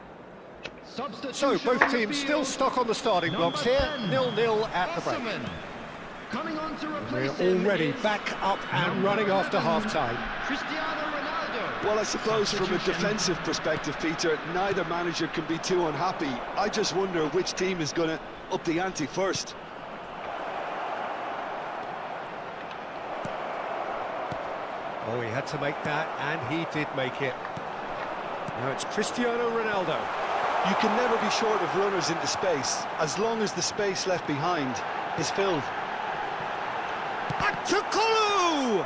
So both teams still stuck on the starting blocks here, 0-0 at the break. We're already back up and running after half-time. Well, I suppose from a defensive perspective, Peter, neither manager can be too unhappy. I just wonder which team is going to up the ante first. Oh, he had to make that, and he did make it. Now it's Cristiano Ronaldo. You can never be short of runners into space, as long as the space left behind is filled. Aktürkoğlu!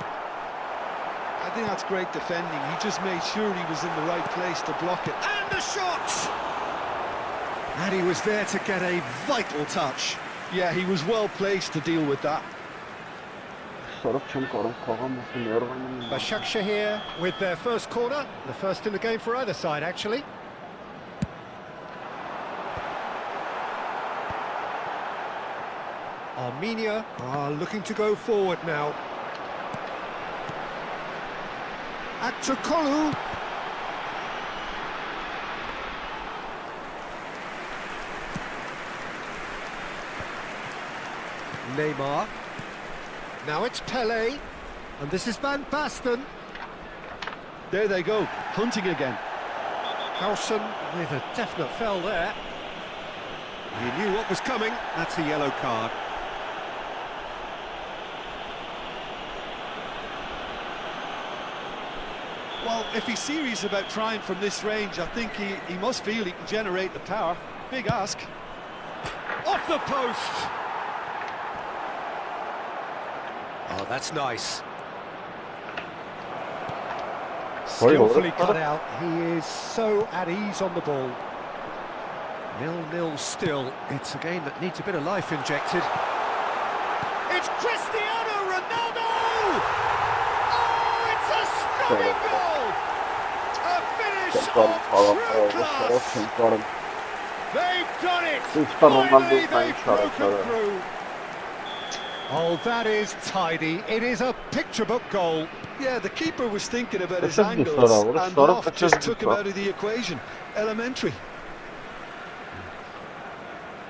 I think that's great defending. He just made sure he was in the right place to block it. And a shot! And he was there to get a vital touch. Yeah, he was well placed to deal with that. Başakşehir here with their first corner, the first in the game for either side, actually. Armenia are looking to go forward now. Aktürkoğlu. Neymar. Now it's Pelé. And this is Van Basten. There they go, hunting again. Howson with a definite foul there. He knew what was coming. That's a yellow card. Well, if he's serious about trying from this range, I think he must feel he can generate the power. Big ask. Off the post! Oh, that's nice. Skillfully cut out. He is so at ease on the ball. 0-0 still. It's a game that needs a bit of life injected. It's Cristiano Ronaldo! Oh, it's a stunning goal! A finish of true class! They've done it! Lütfen Finally, Ronaldo'yu they've broken çağırın. through. Oh, that is tidy. It is a picture book goal. Yeah, the keeper was thinking about his Kaçırdı angles, sonra, and sonra Loft just kaçırdı took him sonra. out of the equation. Elementary.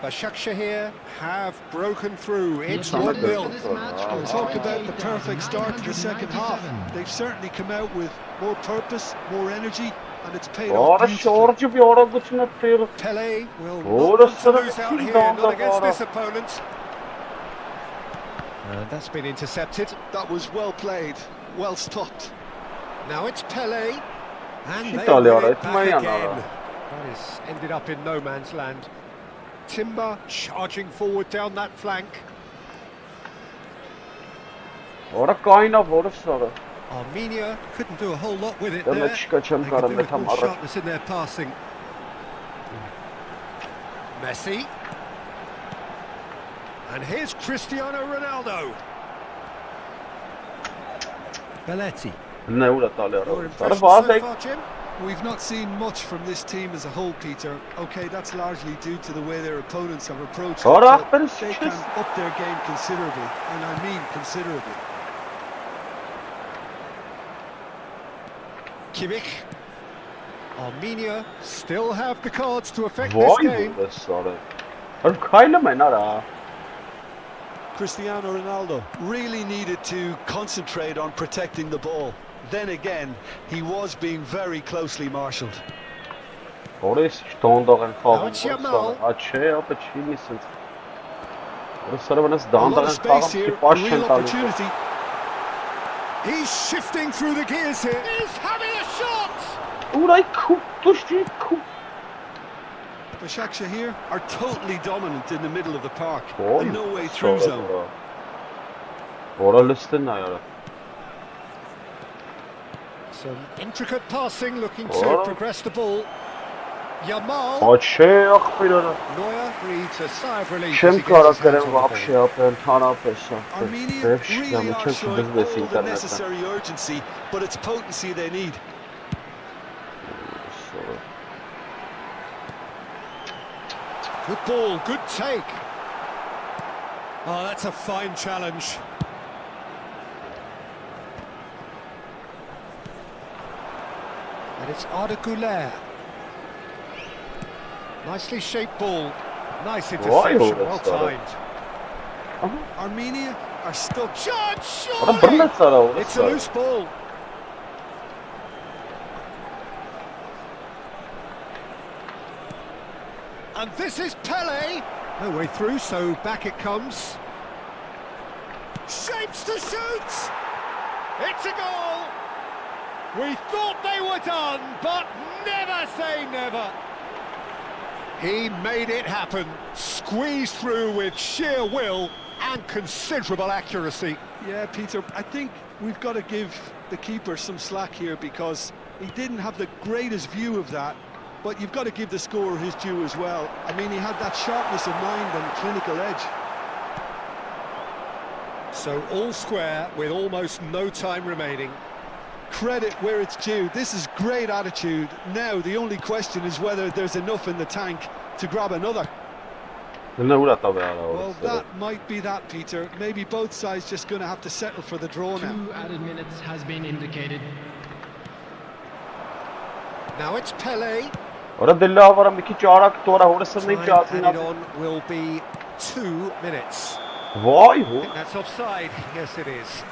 Başakşehir have broken through. It's The 1-0. attendance for this match We'll was talk about the perfect start to the second half. 28,997. They've certainly come out with more purpose, more energy, and it's paid off Orası beautifully. orcu bir ara gücünü atıyor. Pele will not Orası want to da lose out kim here, dalga not against var? this opponent. And that's been intercepted. That was well played, well stopped. Now it's Pele. And Shit they win alıyor, it back etmeyin again. ara. That is ended up in no man's land. Timber charging forward down that flank. Orada kaynağı orası orada. Armenia couldn't do a whole lot with it Ben there. de çıkacağım They could do karımda with tam more ara. sharpness in their passing. Messi. And here's Cristiano Ronaldo. Belletti. Ne uğradı alıyor Your orada. impressions Sarı so bazı far, Jim? We've not seen much from this team as a whole, Peter. Okay, that's largely due to the way their opponents have approached it, Ora, but ben they sıçrız. can up their game considerably, and I mean considerably. Kimmich. Armenia still have the cards to affect this Vay game. burası orada. Oğlum kaynamayın ara. Cristiano Ronaldo really needed to concentrate on protecting the ball. Then again, he was being very closely marshalled. Oraya sıçtığın dağın falan. Now it's Yamal. Açı yap açıymışsın. Orası sarı bana A dağın lot dağın of space here, ki a başın real kalıyor. opportunity. He's shifting through the gears here. He's having a shot! Orayı düştü. Başakşehir are totally dominant in the middle of the park. Oy. And no way through zone. Orada listın ayarı. Some intricate passing, looking to Oh. progress the ball. Yamal. Açı yak bir ara. Neuer breathes a sigh of relief as he Чем gets his hands karakterim on the вообще ball. yapın tarafısa. Armenia really are showing all the necessary urgency, but it's potency they need. Good ball, good take. Oh, that's a fine challenge. And it's Arda Güler. Nicely shaped ball. Nice interception, well timed. Armenia are stuck. Shot, Orada bir surely! net ara It's a orası. loose ball. And this is Pele. No way through, so back it comes. Shapes to shoot! It's a goal! We thought they were done, but never say never. He made it happen, squeezed through with sheer will and considerable accuracy. Yeah, Peter, I think we've got to give the keeper some slack here because he didn't have the greatest view of that, but you've got to give the scorer his due as well. I mean, he had that sharpness of mind and clinical edge. So all square with almost no time remaining. Credit where it's due. This is great attitude. Now, the only question is whether there's enough in the tank to grab another. Ne uğradı be ara Well, orası. that might be that, Peter. Maybe both sides just going to have to settle for the draw now. 2 added minutes has been indicated. Now it's Pele. Orada deli avaram iki çağırak tora orası ne Time çağırsın added abi. on will be 2 minutes. Vay I bu. think that's offside. Yes, it is.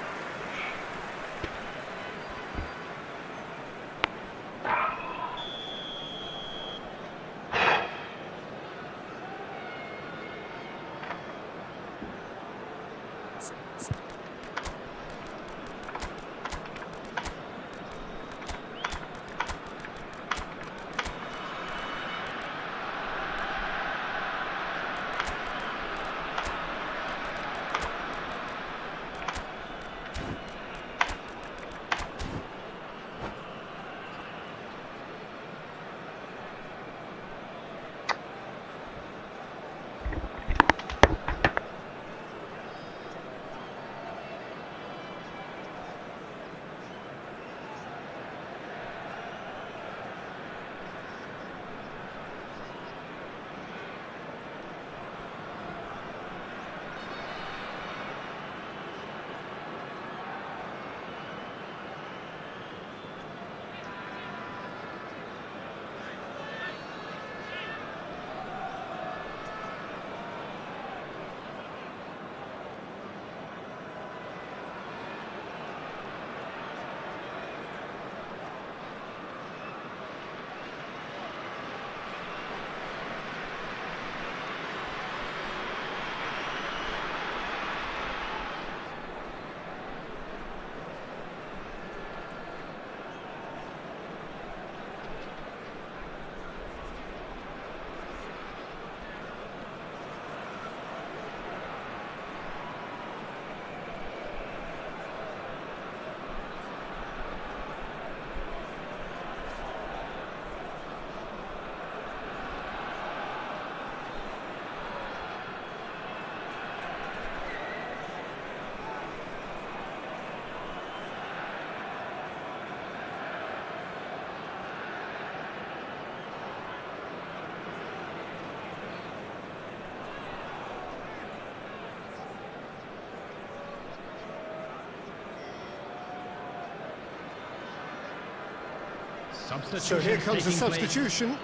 So here comes the substitution.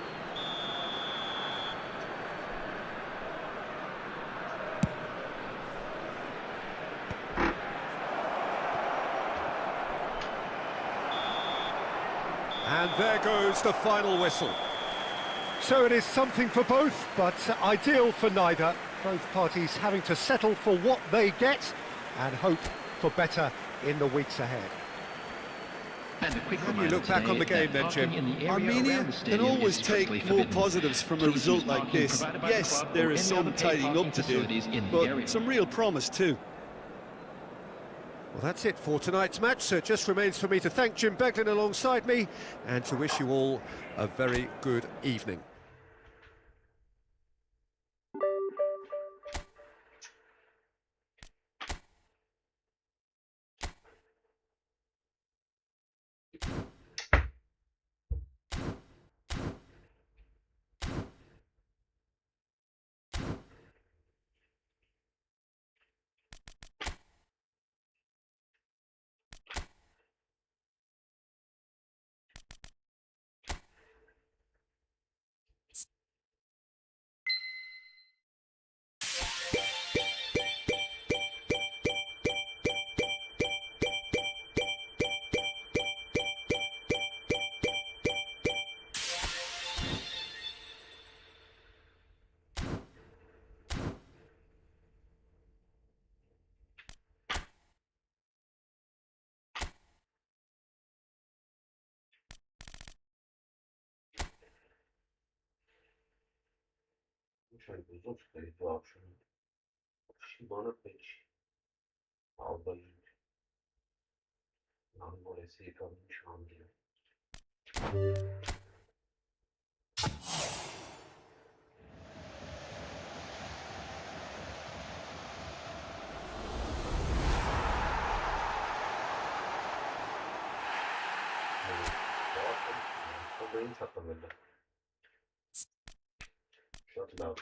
And there goes the final whistle. So it is something for both, but ideal for neither. Both parties having to settle for what they get and hope for better in the weeks ahead. How do you look back on the game then, Jim? Armenia can always take more positives from a result like this. Yes, there is some tidying up to do, but some real promise too. Well, that's it for tonight's match, so it just remains for me to thank Jim Beglin alongside me and to wish you all a very good evening. Muszę wyrzucić tutaj to option. Może być albo i albo jest i to ciągnie. Obejęcia to będę. Shutdown.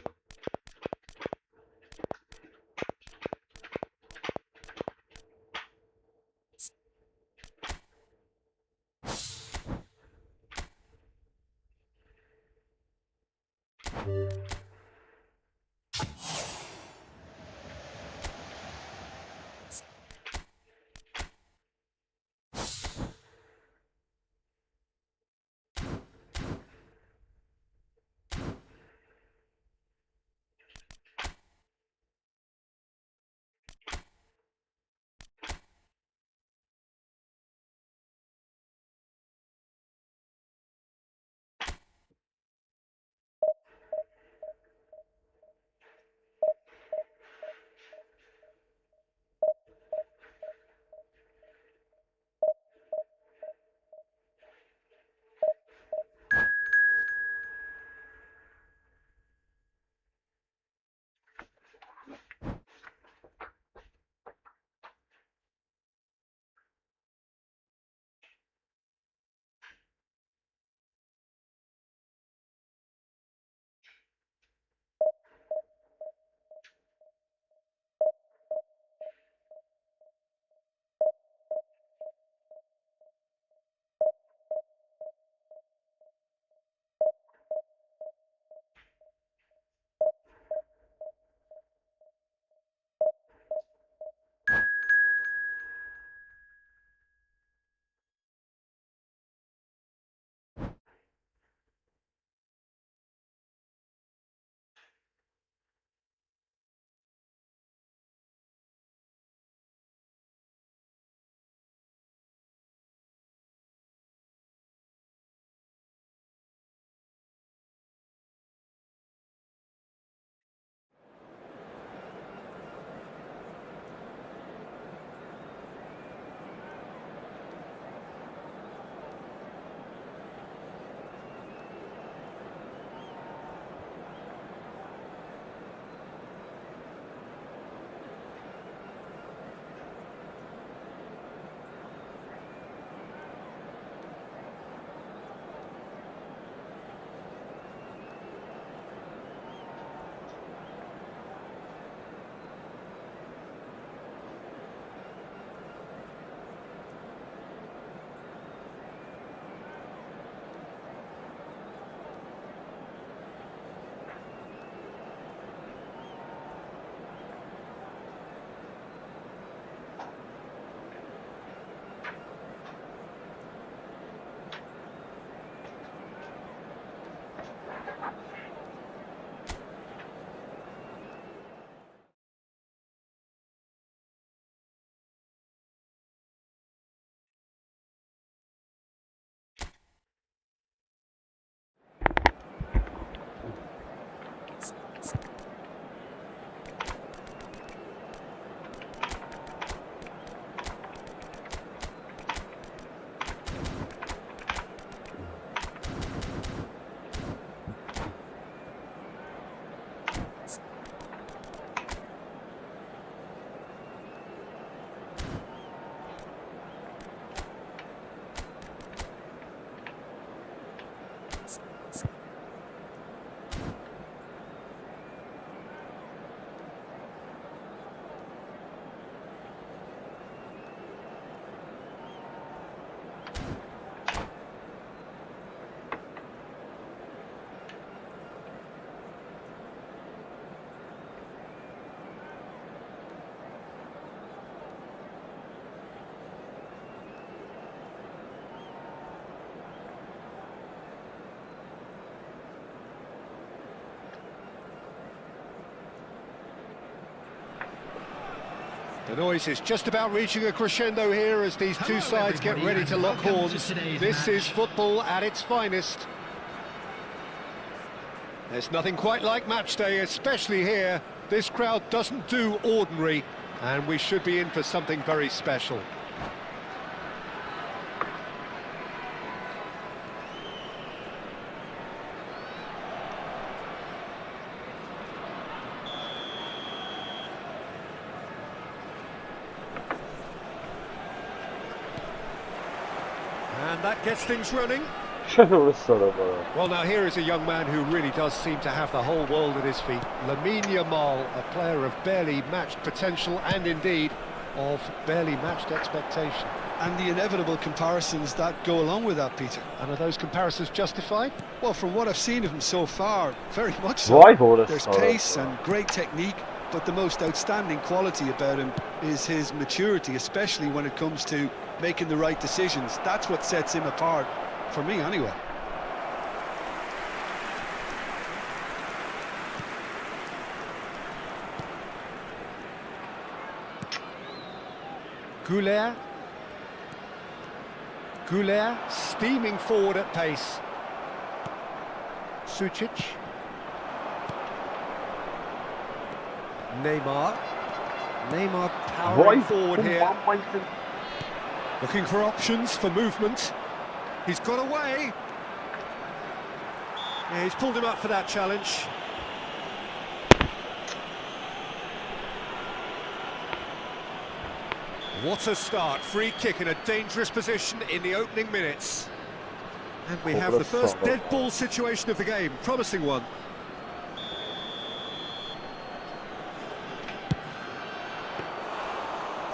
The noise is just about reaching a crescendo here as these two sides get ready to lock horns. This is football at its finest. There's nothing quite like match day, especially here. This crowd doesn't do ordinary, and we should be in for something very special. And that gets things running. Well, now here is a young man who really does seem to have the whole world at his feet. Lamine Yamal, a player of barely matched potential and indeed of barely matched expectation. And the inevitable comparisons that go along with that, Peter. And are those comparisons justified? Well, from what I've seen of him so far, very much so. There's pace and great technique, but the most outstanding quality about him is his maturity, especially when it comes to making the right decisions. That's what sets him apart, for me anyway. Goulet steaming forward at pace. Sucic. Neymar powering forward here. Looking for options for movement. He's got away. Yeah, he's pulled him up for that challenge. What a start. Free kick in a dangerous position in the opening minutes. And we have the first dead ball situation of the game. Promising one.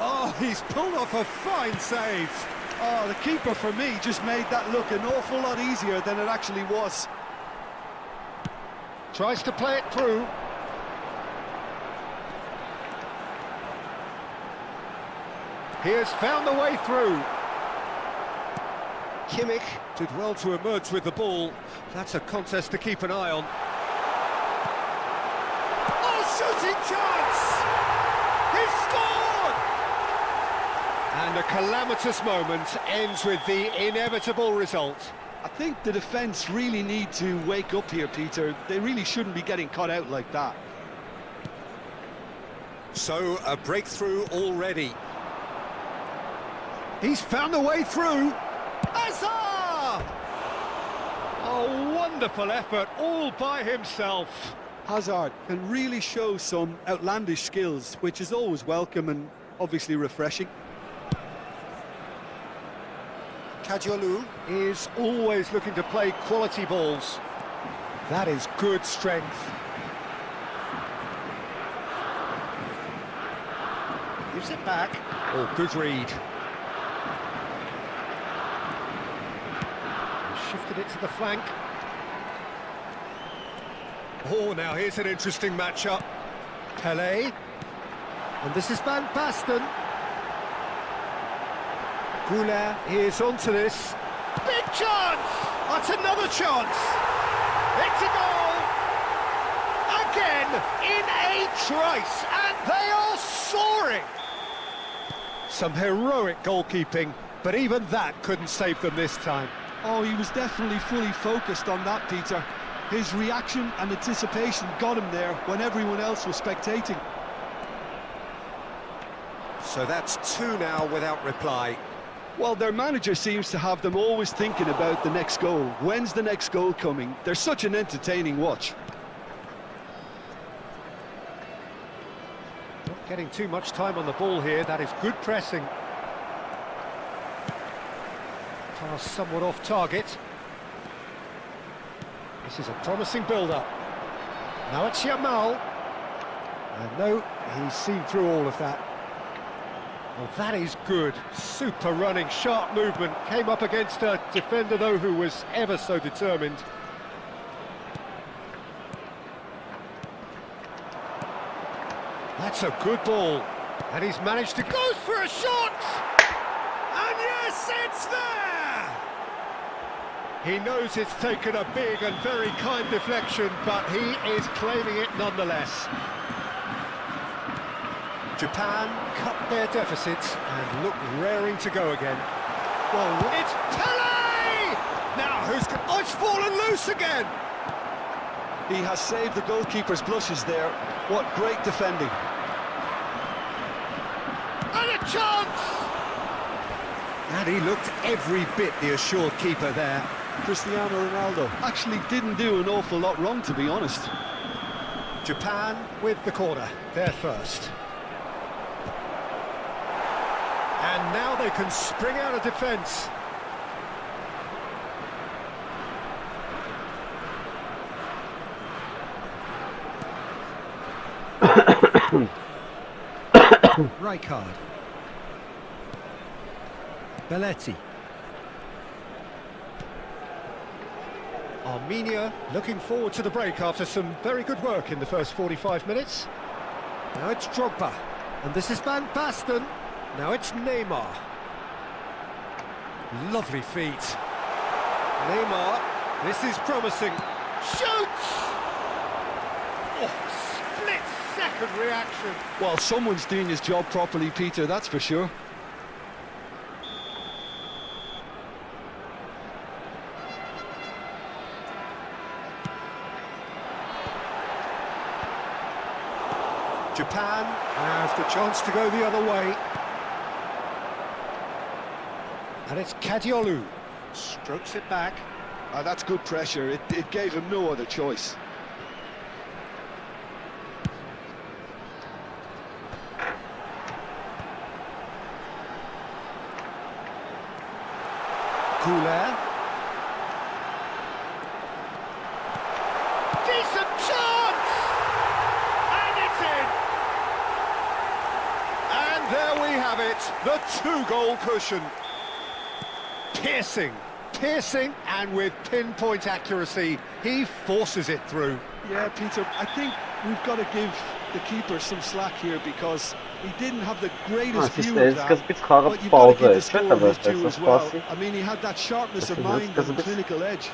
Oh, he's pulled off a fine save. Oh, the keeper, for me, just made that look an awful lot easier than it actually was. Tries to play it through. He has found the way through. Kimmich did well to emerge with the ball. That's a contest to keep an eye on. Oh, shooting chance! He's scored! And a calamitous moment ends with the inevitable result. I think the defence really need to wake up here, Peter. They really shouldn't be getting caught out like that. So, a breakthrough already. He's found a way through. Hazard! A wonderful effort all by himself. Hazard can really show some outlandish skills, which is always welcome and obviously refreshing. Kajolu is always looking to play quality balls. That is good strength. Gives it back. Oh, good read. Shifted it to the flank. Oh, now here's an interesting matchup. Pelé. And this is Van Basten. Goulet is onto this. Big chance! That's another chance! It's a goal! Again, in a trice, and they are soaring! Some heroic goalkeeping, but even that couldn't save them this time. Oh, he was definitely fully focused on that, Peter. His reaction and anticipation got him there when everyone else was spectating. So that's two now without reply. Well, their manager seems to have them always thinking about the next goal. When's the next goal coming? They're such an entertaining watch. Not getting too much time on the ball here. That is good pressing. Pass somewhat off target. This is a promising build-up. Now it's Yamal. And no, he's seen through all of that. Well, that is good. Super running, sharp movement. Came up against a defender, though, who was ever so determined. That's a good ball. And he's managed to go for a shot! And yes, it's there! He knows it's taken a big and very kind deflection, but he is claiming it nonetheless. Japan cut their deficits and look raring to go again. Well, it's Pele! Now who's... Oh, it's fallen loose again! He has saved the goalkeeper's blushes there. What great defending. And a chance! And he looked every bit the assured keeper there. Cristiano Ronaldo actually didn't do an awful lot wrong, to be honest. Japan with the corner, they're first. And now they can spring out of defence. Rijkaard. Belletti. Armenia looking forward to the break after some very good work in the first 45 minutes. Now it's Drogba, and this is Van Basten. Now it's Neymar. Lovely feet. Neymar, this is promising. Shoots! Oh, split-second reaction. Well, someone's doing his job properly, Peter, that's for sure. Japan have the chance to go the other way. And it's Kadiolu. Strokes it back. That's good pressure. It gave him no other choice. Couler. Decent chance! And it's in! And there we have it, the two-goal cushion. Piercing, and with pinpoint accuracy, he forces it through. Yeah, Peter, I think we've got to give the keeper some slack here because he didn't have the greatest view of that, but you've got to give the scorer his due as well. I mean, he had that sharpness of mind and clinical edge.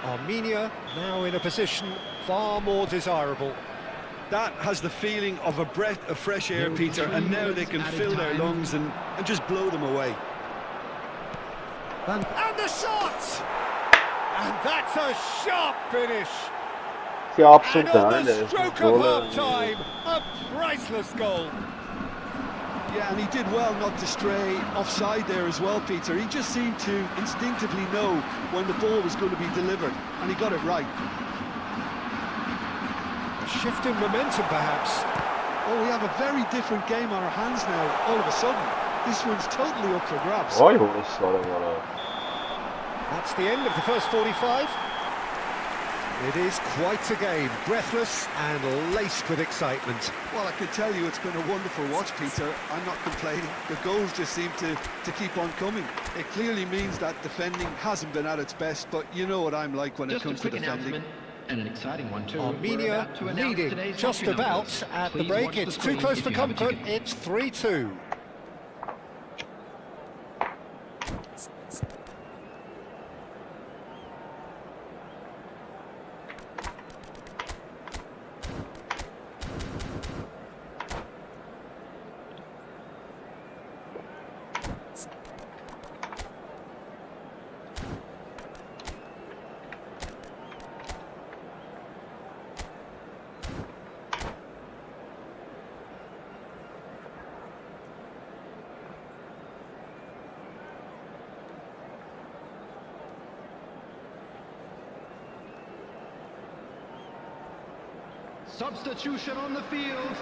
Armenia now in a position far more desirable. That has the feeling of a breath of fresh air, Peter, and now they can fill their lungs and just blow them away. And the shot! And that's a sharp finish! And on the stroke of half-time, a priceless goal! Yeah, and he did well not to stray offside there as well, Peter. He just seemed to instinctively know when the ball was going to be delivered, and he got it right. A shift in momentum, perhaps. Oh, we have a very different game on our hands now, all of a sudden. This one's totally up for grabs. That's the end of the first 45. It is quite a game, breathless and laced with excitement. Well, I can tell you it's been a wonderful watch, Peter. I'm not complaining. The goals just seem to keep on coming. It clearly means that defending hasn't been at its best, but you know what I'm like when it comes to defending. And an exciting one too. Armenia leading just about at the break. It's too close for comfort. It's 3-2. Substitution on the field,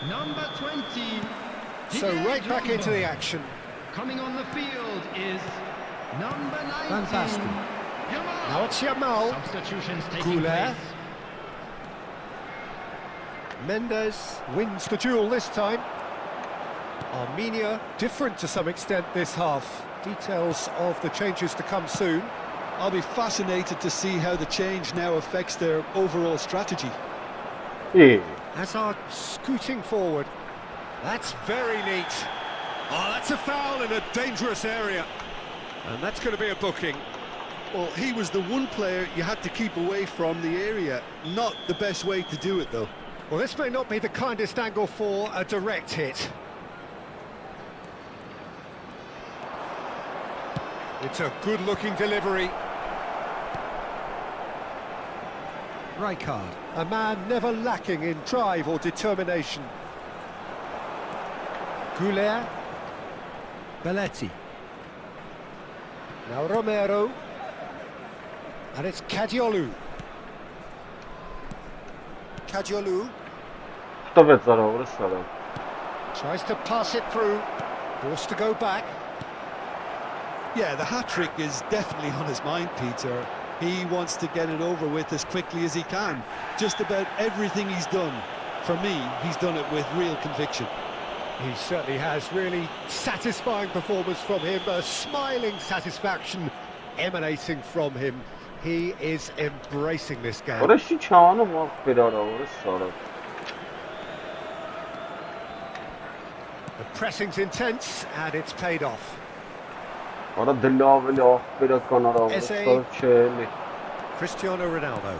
number 20. So right back into the action. Coming on the field is number 19. Van Basten. Now it's Yamal. Substitutions taking Couler. place. Mendes wins the duel this time. Armenia different to some extent this half. Details of the changes to come soon. I'll be fascinated to see how the change now affects their overall strategy. Hazard scooting forward. That's very neat. Oh, that's a foul in a dangerous area. And that's going to be a booking. Well, he was the one player you had to keep away from the area. Not the best way to do it, though. Well, this may not be the kindest angle for a direct hit. It's a good-looking delivery. Rijkaard, a man never lacking in drive or determination. Goulet. Belletti. Now Romero. And it's Kadiolu. Kadiolu Kto wie co robił, sorry. tries to pass it through. Forced to go back. Yeah, the hat-trick is definitely on his mind, Peter. He wants to get it over with as quickly as he can. Just about everything he's done, for me, he's done it with real conviction. He certainly has. Really satisfying performance from him. A smiling satisfaction emanating from him. He is embracing this game. Orası çağını mı bir ara orası sorry. The pressing's intense and it's paid off. Orada dilavli bir kanara orası çeyli. Cristiano Ronaldo.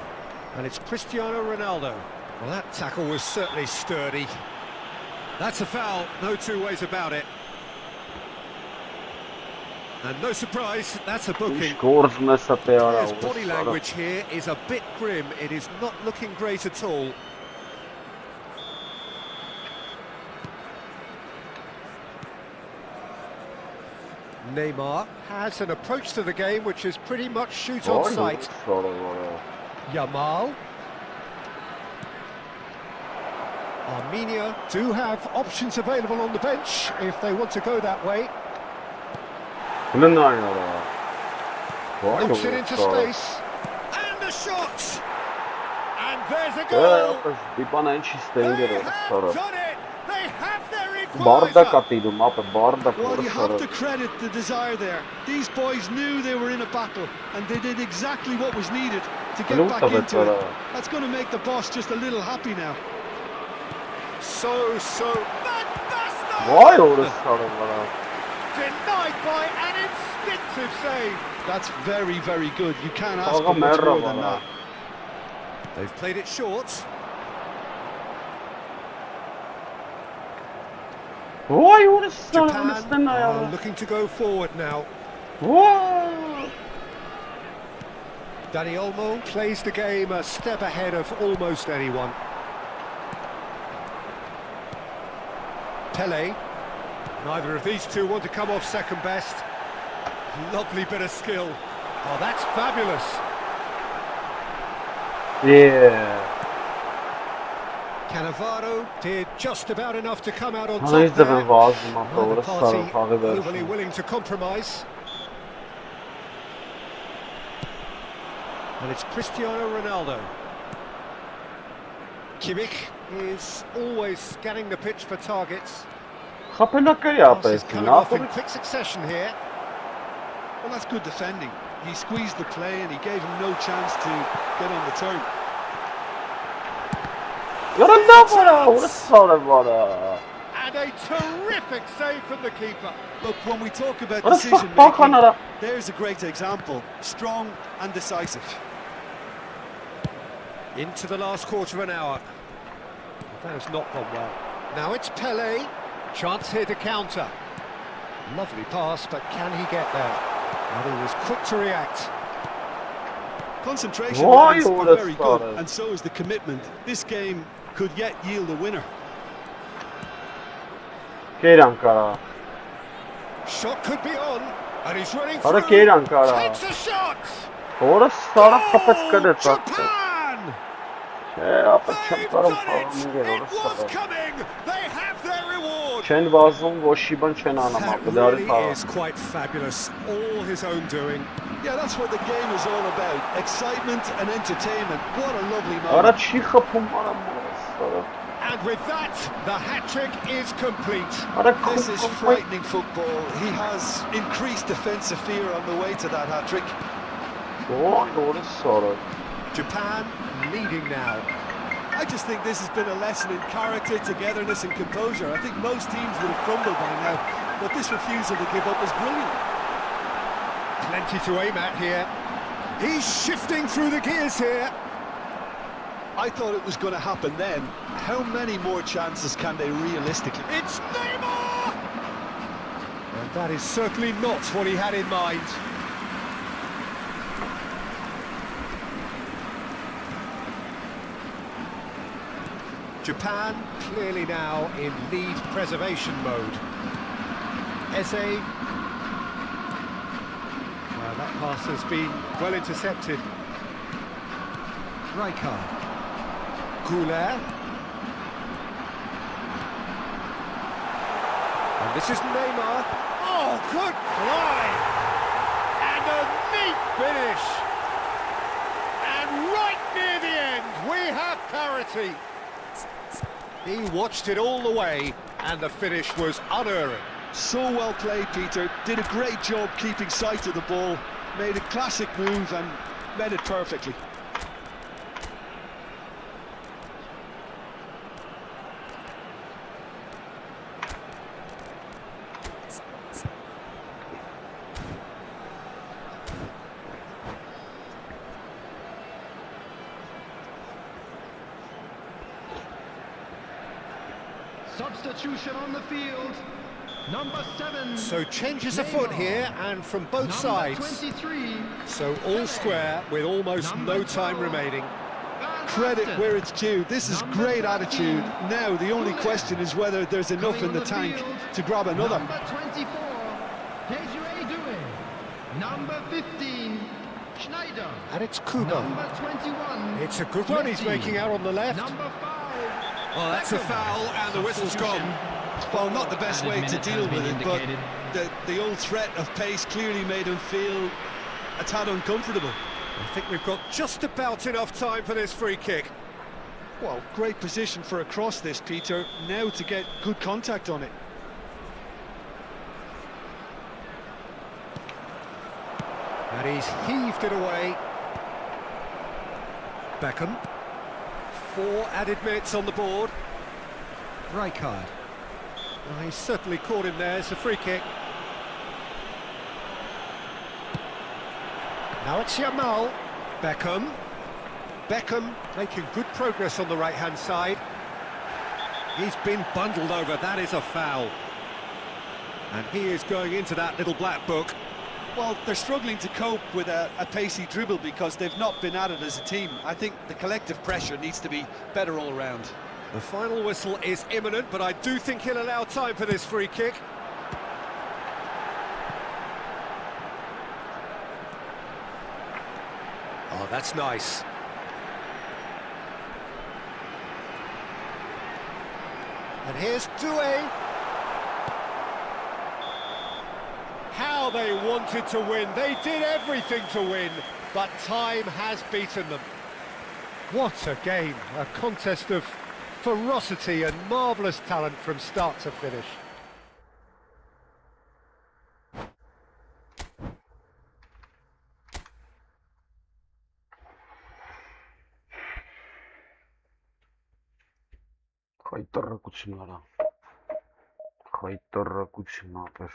And it's Cristiano Ronaldo. Well, that tackle was certainly sturdy. That's a foul, no two ways about it. And no surprise, that's a booking. His body language here is a bit grim. It is not looking great at all. Neymar has an approach to the game which is pretty much shoot on sight. Yamal. Armenia do have options available on the bench if they want to go that way. Knocks it into space. And the shot! And there's a goal! They have done it! They have their equaliser! Well, you have to credit the desire there. These boys knew they were in a battle, and they did exactly what was needed to get back into it. That's going to make the boss just a little happy now. So fantastic! Denied by an instinctive save. That's very, very good. You can't ask for much more than that. They've played it short. Japan are looking to go forward now. Dani Olmo plays the game a step ahead of almost anyone. Pele. Neither of these two want to come off second best. Lovely bit of skill. Oh, that's fabulous. Yeah. Cannavaro did just about enough to come out on top there. Neither party overly willing to compromise. And it's Cristiano Ronaldo. Kimmich is always scanning the pitch for targets. Passes coming off in quick succession here. Well, that's good defending. He squeezed the play and he gave him no chance to get on the turn. And a terrific save from the keeper. Look, when we talk about decision making, there's a great example. Strong and decisive. Into the last quarter of an hour. That has not gone well. Now it's Pele. Chance here to counter. Lovely pass, but can he get there? And he was quick to react. Concentration are very good, and so is the commitment. This game could yet yield a winner. Shot could be on, and he's running through. Takes a shot. Japan! It was coming. They have their reward. That really is quite fabulous. All his own doing. Yeah, that's what the game is all about. Excitement and entertainment. What a lovely moment. And with that, the hat-trick is complete. This is frightening football. He has increased defensive fear on the way to that hat-trick. Japan leading now. I just think this has been a lesson in character, togetherness and composure. I think most teams would have crumbled by now, but this refusal to give up is brilliant. Plenty to aim at here. He's shifting through the gears here. I thought it was going to happen then. How many more chances can they realistically? It's Neymar! And that is certainly not what he had in mind. Japan clearly now in lead preservation mode. Eze. That pass has been well intercepted. Rijkaard. Goulet. And this is Neymar. Oh, good fly! And a neat finish! And right near the end, we have parity. He watched it all the way, and the finish was unerring. So well played, Peter. Did a great job keeping sight of the ball. Made a classic move and met it perfectly. Substitution on the field. Number 7. So changes afoot here, and from both sides. 23. So all square with almost no time remaining. Credit where it's due. This is great attitude. Now the only question is whether there's enough in the tank to grab another. Number 24. Desiree Doué. Number 15. Schneider. And it's Kubo. Number 21. It's a good one he's making out on the left. Number 5. Oh, that's a foul, and the whistle's gone. Well, not the best way to deal with it, but the old threat of pace clearly made him feel a tad uncomfortable. I think we've got just about enough time for this free kick. Well, great position for a cross this, Peter. Now to get good contact on it. And he's heaved it away. Beckham. 4 added minutes on the board. Rijkaard. Well, he's certainly caught him there. It's a free kick. Now it's Yamal. Beckham. Beckham making good progress on the right-hand side. He's been bundled over. That is a foul. And he is going into that little black book. Well, they're struggling to cope with a pacey dribble because they've not been at it as a team. I think the collective pressure needs to be better all around. The final whistle is imminent, but I do think he'll allow time for this free kick. Oh, that's nice. And here's Doué. How they wanted to win. They did everything to win, but time has beaten them. What a game. A contest of ferocity and marvellous talent from start to finish. Kayıtlara kuçunlara. Kayıtlara kuçunlara.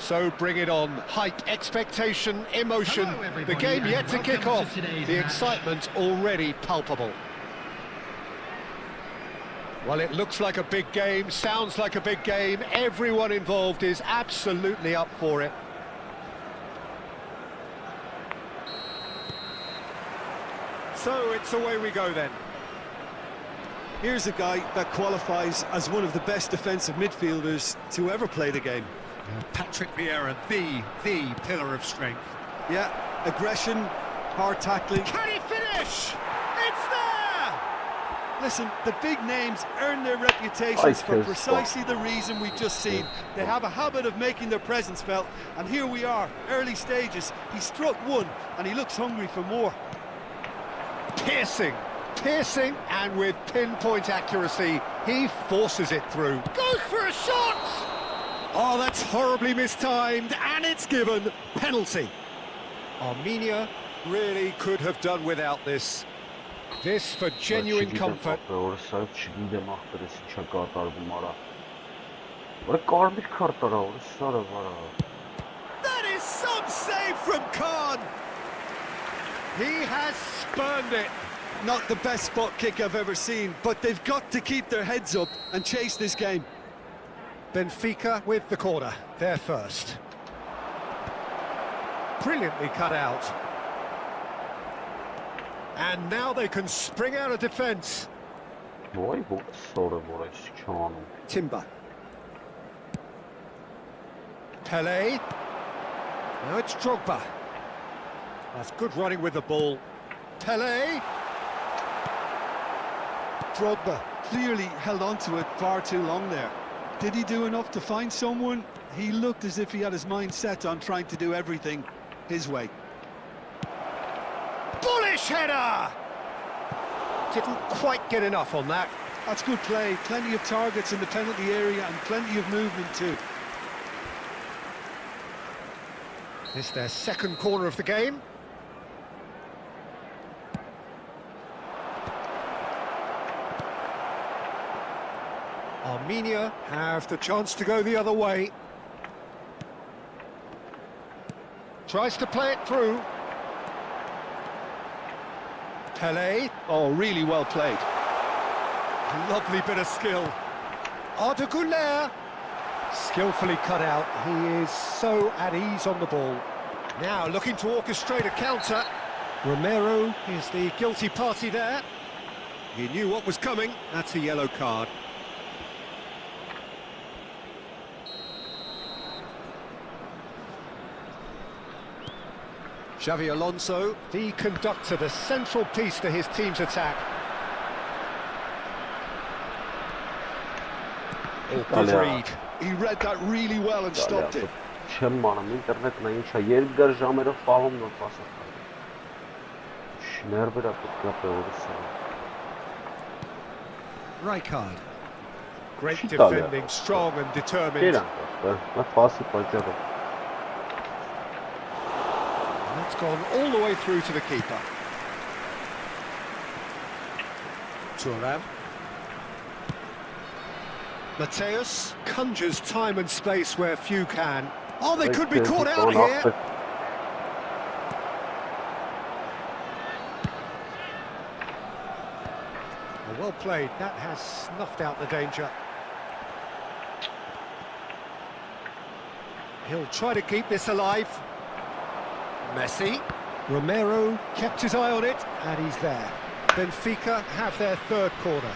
So bring it on. Height, expectation, emotion. Hello, The everybody, game yet and to kick welcome to off. today's The match. excitement already palpable. Well, it looks like a big game, sounds like a big game. Everyone involved is absolutely up for it. So it's away we go then. Here's a guy that qualifies as one of the best defensive midfielders to ever play the game. Patrick Vieira, the pillar of strength. Yeah, aggression, hard tackling. Can he finish? It's there! Listen, the big names earn their reputations Nice for kiss. precisely the reason we've just seen. They have a habit of making their presence felt, and here we are, early stages. He struck one, and he looks hungry for more. Piercing, and with pinpoint accuracy, he forces it through. Goes for a shot! Oh, that's horribly mistimed, and it's given. Penalty. Armenia really could have done without this. This for genuine comfort. That is some save from Khan. He has spurned it. Not the best spot kick I've ever seen, but they've got to keep their heads up and chase this game. Benfica with the corner, they're first. Brilliantly cut out. And now they can spring out of defence. Timber. Pele. Now it's Drogba. That's good running with the ball. Pele. Drogba clearly held on to it far too long there. Did he do enough to find someone? He looked as if he had his mind set on trying to do everything his way. Bullish header! Didn't quite get enough on that. That's good play. Plenty of targets in the penalty area and plenty of movement too. It's their second corner of the game. Armenia have the chance to go the other way. Tries to play it through. Pele. Oh, really well played. Lovely bit of skill. Arda Güler. Skillfully cut out. He is so at ease on the ball. Now looking to orchestrate a counter. Romero is the guilty party there. He knew what was coming. That's a yellow card. Xavi Alonso, the conductor, the central piece to his team's attack. Oh, good read. He read that really well and stopped it. Rijkaard. Great defending, strong and determined. That's gone all the way through to the keeper. Thuram. Mateus conjures time and space where few can. Oh, they could be caught out here. Oh, well played. That has snuffed out the danger. He'll try to keep this alive. Messi. Romero kept his eye on it, and he's there. Benfica have their third corner.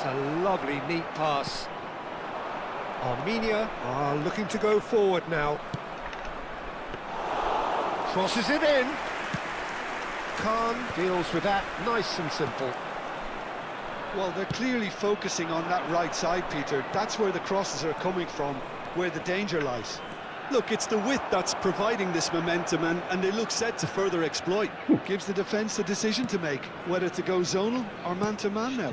a lovely, neat pass. Armenia are looking to go forward now. Crosses it in. Khan deals with that, nice and simple. Well, they're clearly focusing on that right side, Peter. That's where the crosses are coming from, where the danger lies. Look, it's the width that's providing this momentum, and they look set to further exploit. Gives the defence a decision to make, whether to go zonal or man-to-man now.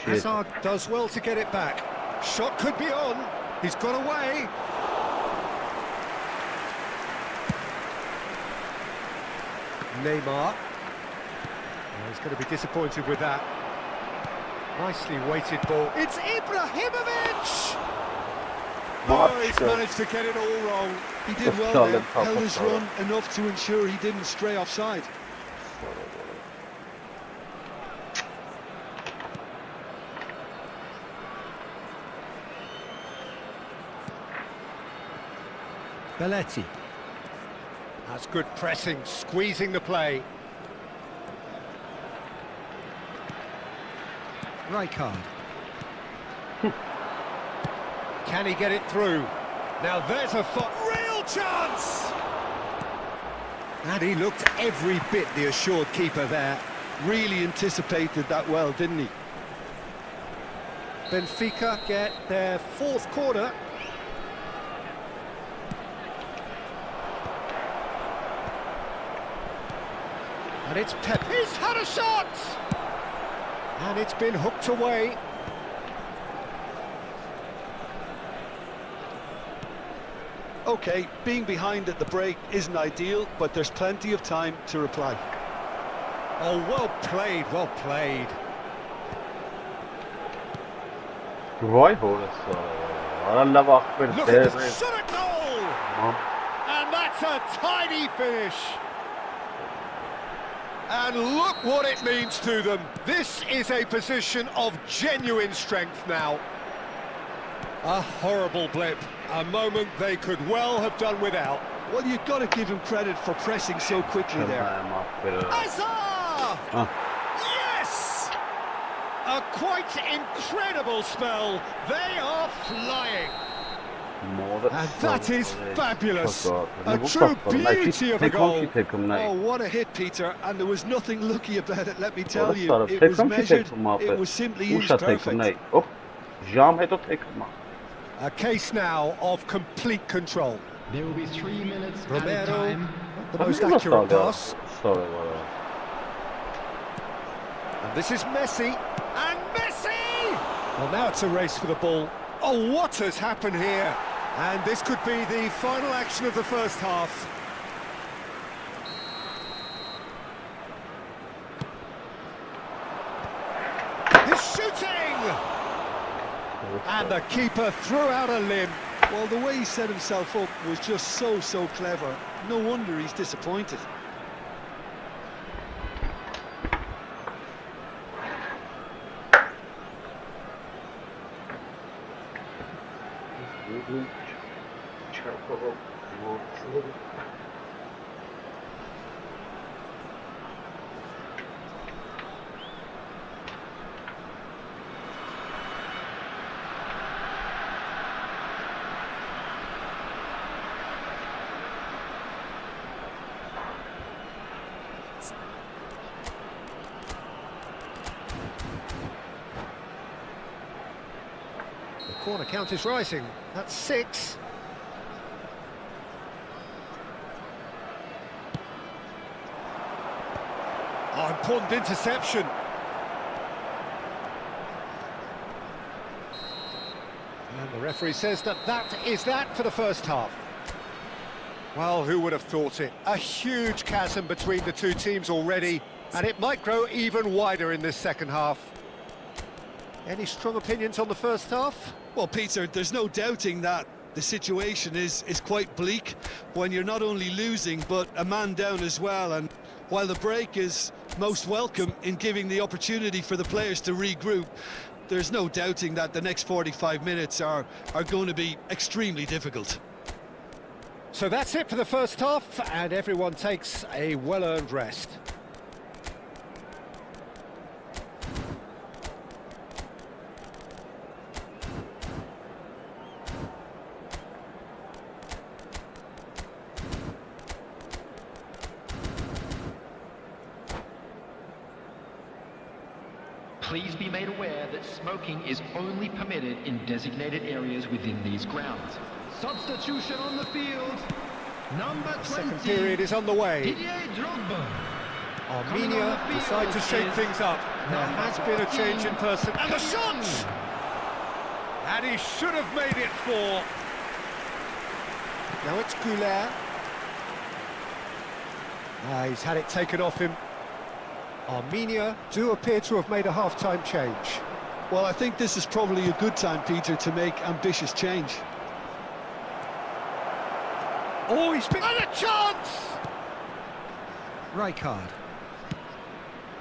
Hazard does well to get it back. Shot could be on. He's got away. Neymar. Oh, he's going to be disappointed with that. Nicely weighted ball. It's Ibrahimovic! Oh, he's managed to get it all wrong. He did well there, held his run enough to ensure he didn't stray offside. Belletti. That's good pressing, squeezing the play. Rijkaard. Can he get it through? Now there's a real chance! And he looked every bit the assured keeper there. Really anticipated that well, didn't he? Benfica get their fourth corner. And it's Pep. He's had a shot! And it's been hooked away. OK, being behind at the break isn't ideal, but there's plenty of time to reply. Oh, well played, well played. Look at the shot at goal! And that's a tidy finish. And look what it means to them. This is a position of genuine strength now. A horrible blip, a moment they could well have done without. Well, you've got to give him credit for pressing so quickly there. Hazard! Yes! A quite incredible spell. They are flying. And that is fabulous. A true beauty of a goal. Oh, what a hit, Peter. And there was nothing lucky about it, let me tell you. It was measured, it was simply inch perfect. A case now of complete control. There will be 3 minutes Romero, at a time. the most accurate pass. And this is Messi. And Messi! Well, now it's a race for the ball. Oh, what has happened here? And this could be the final action of the first half. He's shooting! And the keeper threw out a limb. Well, the way he set himself up was just so clever. No wonder he's disappointed. The corner count is rising. That's 6. Oh, important interception. And the referee says that is that for the first half. Well, who would have thought it? A huge chasm between the two teams already, and it might grow even wider in this second half. Any strong opinions on the first half? Well, Peter, there's no doubting that the situation is quite bleak when you're not only losing, but a man down as well. And while the break is most welcome in giving the opportunity for the players to regroup, there's no doubting that the next 45 minutes are going to be extremely difficult. So that's it for the first half, and everyone takes a well-earned rest. Please be made aware that smoking is only permitted in designated areas within these grounds. Substitution on the field. Number 20. Second period is on the way. Didier Drogba. Armenia decide to shake things up. There has been a change in person. And the shot! And he should have made it 4. Now it's Goulet. He's had it taken off him. Armenia do appear to have made a half-time change. Well, I think this is probably a good time, Peter, to make ambitious change. Oh, he's been... And a chance! Rijkaard.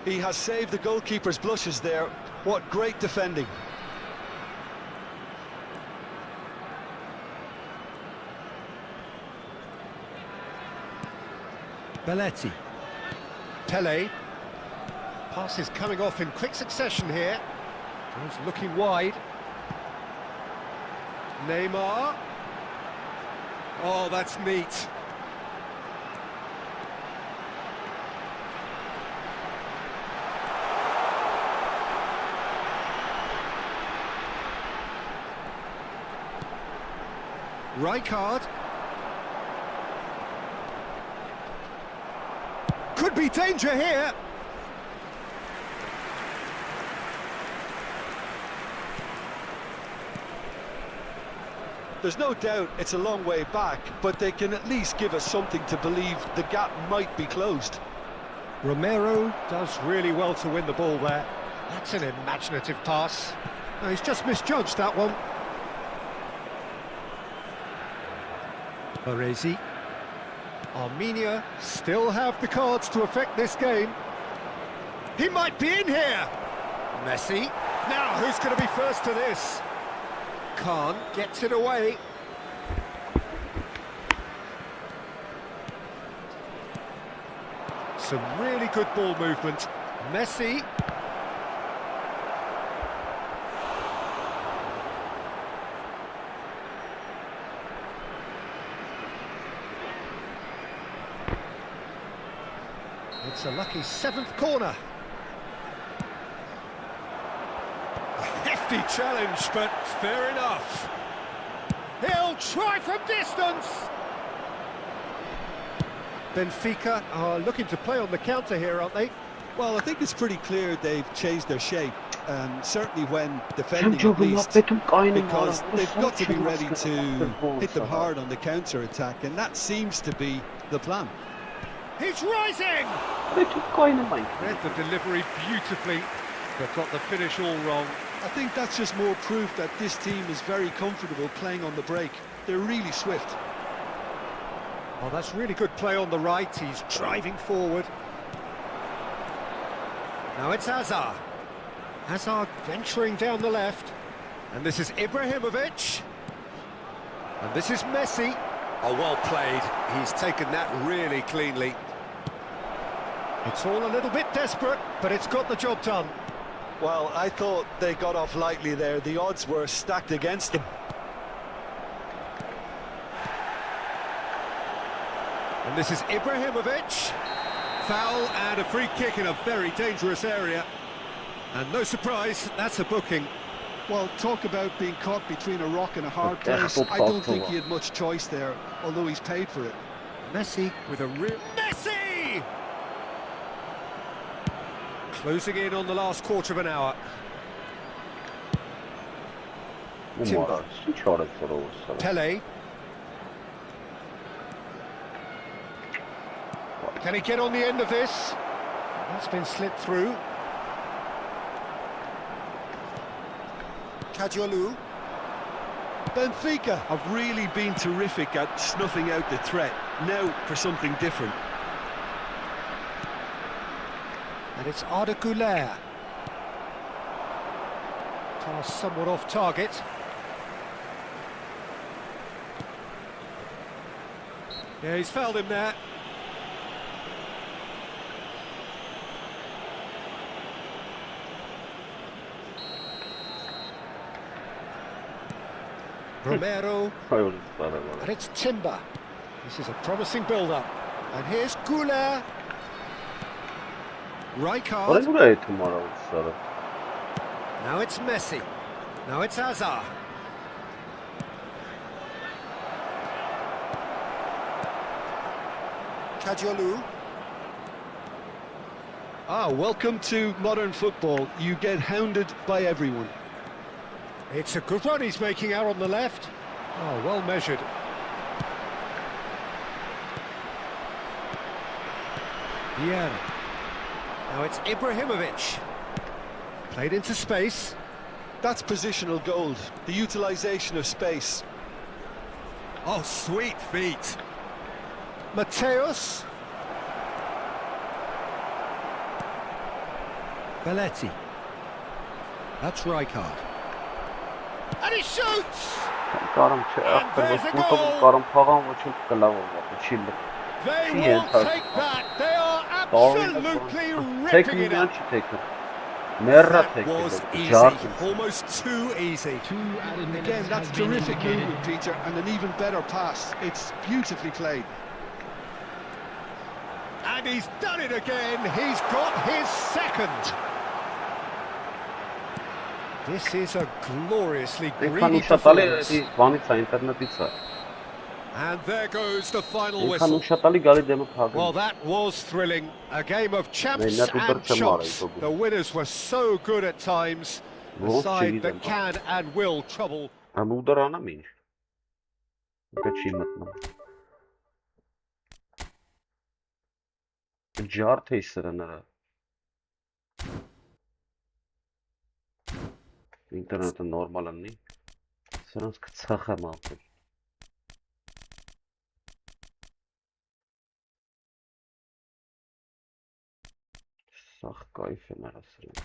He has saved the goalkeeper's blushes there. What great defending. Belletti. Pele. Pass is coming off in quick succession here. He's looking wide. Neymar. Oh, that's neat. Rijkaard. Could be danger here. There's no doubt it's a long way back, but they can at least give us something to believe the gap might be closed. Romero does really well to win the ball there. That's an imaginative pass. No, he's just misjudged that one. Baresi. Armenia still have the cards to affect this game. He might be in here. Messi. Now, who's going to be first to this? Khan gets it away. Some really good ball movement. Messi. It's a lucky 7th corner. Hefty challenge, but fair enough. He'll try from distance. Benfica are looking to play on the counter here, aren't they? Well, I think it's pretty clear they've changed their shape, certainly when defending at least, because they've got to be ready to hit them hard on the counter-attack, and that seems to be the plan. He's rising! Read the delivery beautifully, but got the finish all wrong. I think that's just more proof that this team is very comfortable playing on the break. They're really swift. Oh, that's really good play on the right. He's driving forward. Now it's Hazard. Hazard venturing down the left. And this is Ibrahimovic. And this is Messi. Oh, well played. He's taken that really cleanly. It's all a little bit desperate, but it's got the job done. Well, I thought they got off lightly there. The odds were stacked against them. And this is Ibrahimovic. Foul and a free kick in a very dangerous area. And no surprise, that's a booking. Well, talk about being caught between a rock and a hard place. I don't think he had much choice there, although he's paid for it. Messi with a real... Messi! Closing in on the last quarter of an hour. Timber. Pele. Can he get on the end of this? That's been slipped through. Kadiolu. Benfica have really been terrific at snuffing out the threat. Now for something different. And it's Arda Güler. Pass somewhat off target. Yeah, he's fouled him there. Romero, and it's Timber. This is a promising build-up. And here's Goulet. Rijkaard. Now it's Messi. Now it's Hazard. Kajolu. Welcome to modern football. You get hounded by everyone. It's a good run he's making out on the left. Oh, well measured. Vieira. Now it's Ibrahimovic. Played into space. That's positional gold, the utilisation of space. Oh, sweet feet. Mateus. Belletti. That's Rijkaard. And he shoots! And there's a goal! They won't take that. They are absolutely ripping it up. That was easy, almost too easy. Again, that's terrific movement, Peter, and an even better pass. It's beautifully played. And he's done it again. He's got his second. This is a gloriously greedy performance. And there goes the final whistle. Well, that was thrilling. A game of champs and chumps. The winners were so good at times. A side that can and will trouble. Ինտերնետը նորմալ անի, սրանց կծախ եմ ապել։ Սաղ կայֆ են արասրին։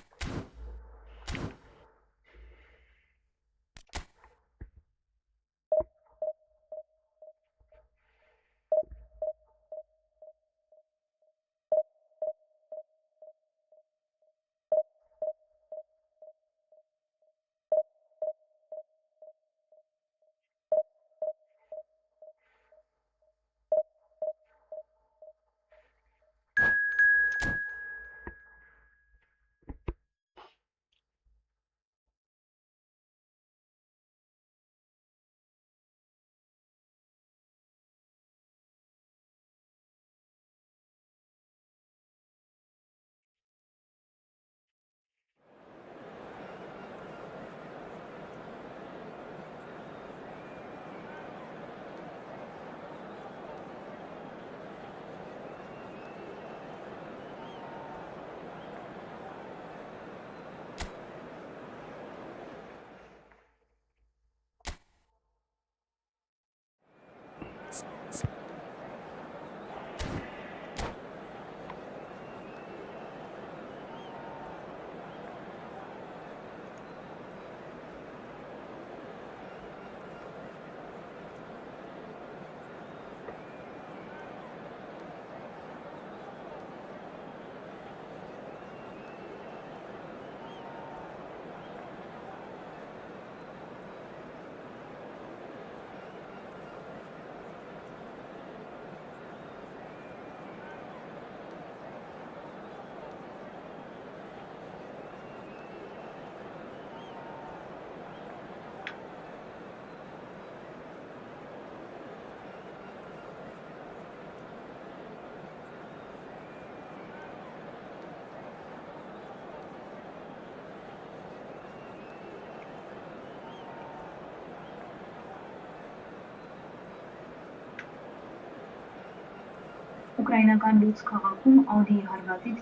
Ուկրաինական լույս քաղաքում Audi հարվածից.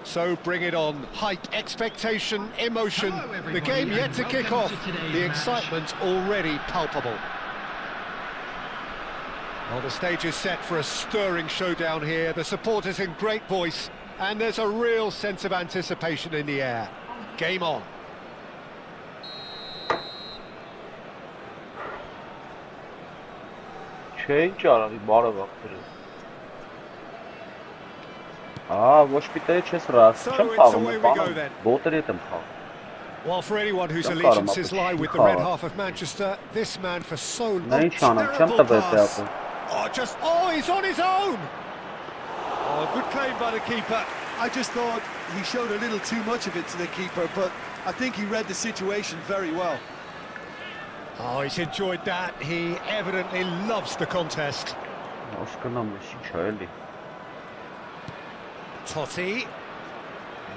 So bring it on. Hype, expectation, emotion. The game yet to kick off. The excitement already palpable. Well, the stage is set for a stirring showdown here. The supporters in great voice, and there's a real sense of anticipation in the air. Game on. Չէ, ինչ արավի բարև ախտերը։ Ոչ պիտե չես ռաս, չեմ խաղում, բոտերի հետ եմ խաղում։ Well, for anyone whose allegiances lie with the red half of Manchester, this man for so long, terrible pass. Oh, he's on his own! Oh, good claim by the keeper. I just thought he showed a little too much of it to the keeper, but I think he read the situation very well. Oh, he's enjoyed that. He evidently loves the contest. Totti.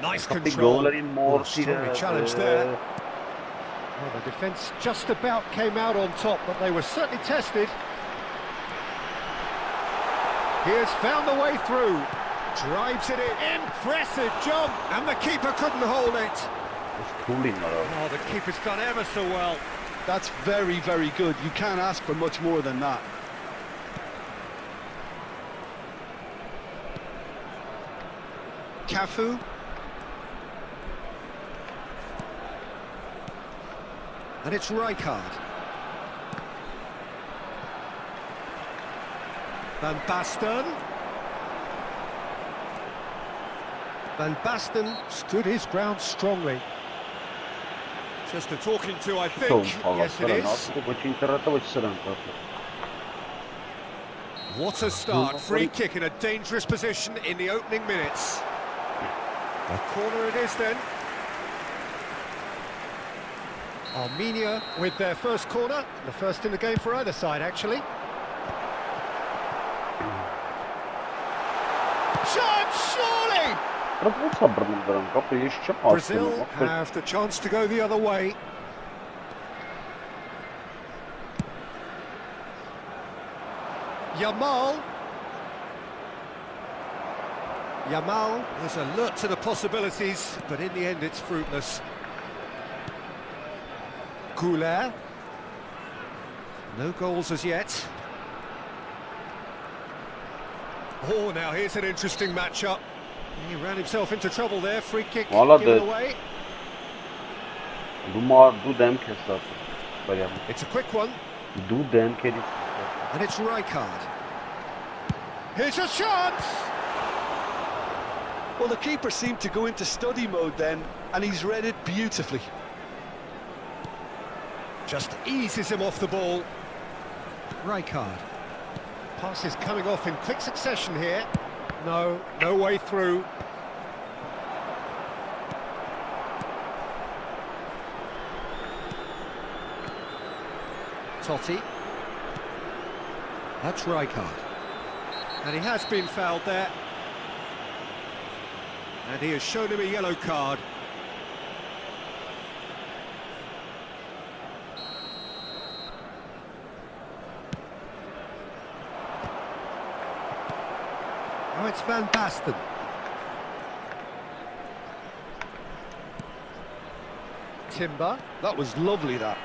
Nice control. Oh, strongly challenged there. Well, the defence just about came out on top, but they were certainly tested. He has found the way through. Drives it in. Impressive job. And the keeper couldn't hold it. Oh, the keeper's done ever so well. That's very, very good. You can't ask for much more than that. Cafu. And it's Rijkaard. Van Basten. Van Basten stood his ground strongly. Just a talking to, I think. Yes, it is. What a start. Free kick in a dangerous position in the opening minutes. A corner it is then. Armenia with their first corner. The first in the game for either side, actually. Shot, surely! Brazil have the chance to go the other way. Yamal is alert to the possibilities, but in the end it's fruitless. Goulet. No goals as yet. Oh, now here's an interesting matchup. He ran himself into trouble there. Free kick given away. It's a quick one. And it's Rijkaard. Here's a chance! Well, the keeper seemed to go into study mode then, and he's read it beautifully. Just eases him off the ball. Rijkaard. Passes coming off in quick succession here. No way through. Totti. That's Rijkaard. And he has been fouled there. And he has shown him a yellow card. Now it's Van Basten. Timber. That was lovely, that.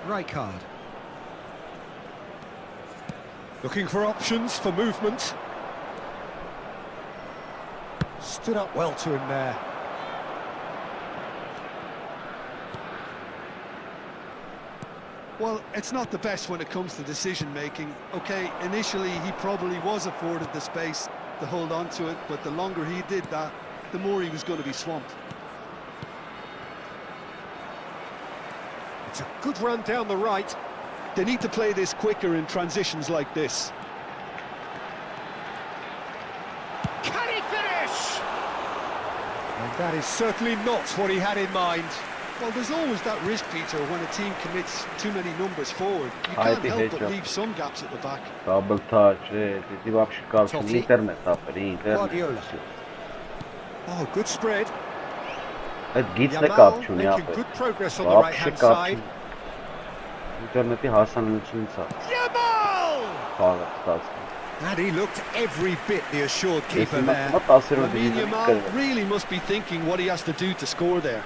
Rijkaard. Looking for options for movement. Stood up well to him there. Well, it's not the best when it comes to decision-making. Okay, initially he probably was afforded the space to hold on to it, but the longer he did that, the more he was going to be swamped. It's a good run down the right. They need to play this quicker in transitions like this. Can he finish? And that is certainly not what he had in mind. Well, there's always that risk, Peter, when a team commits too many numbers forward. You can't help but leave some gaps at the back. Double touch, Guardiola. Oh, good spread. Yamal making good progress on the right-hand side. Yamal! And he looked every bit the assured keeper there. Yamal really must be thinking what he has to do to score there.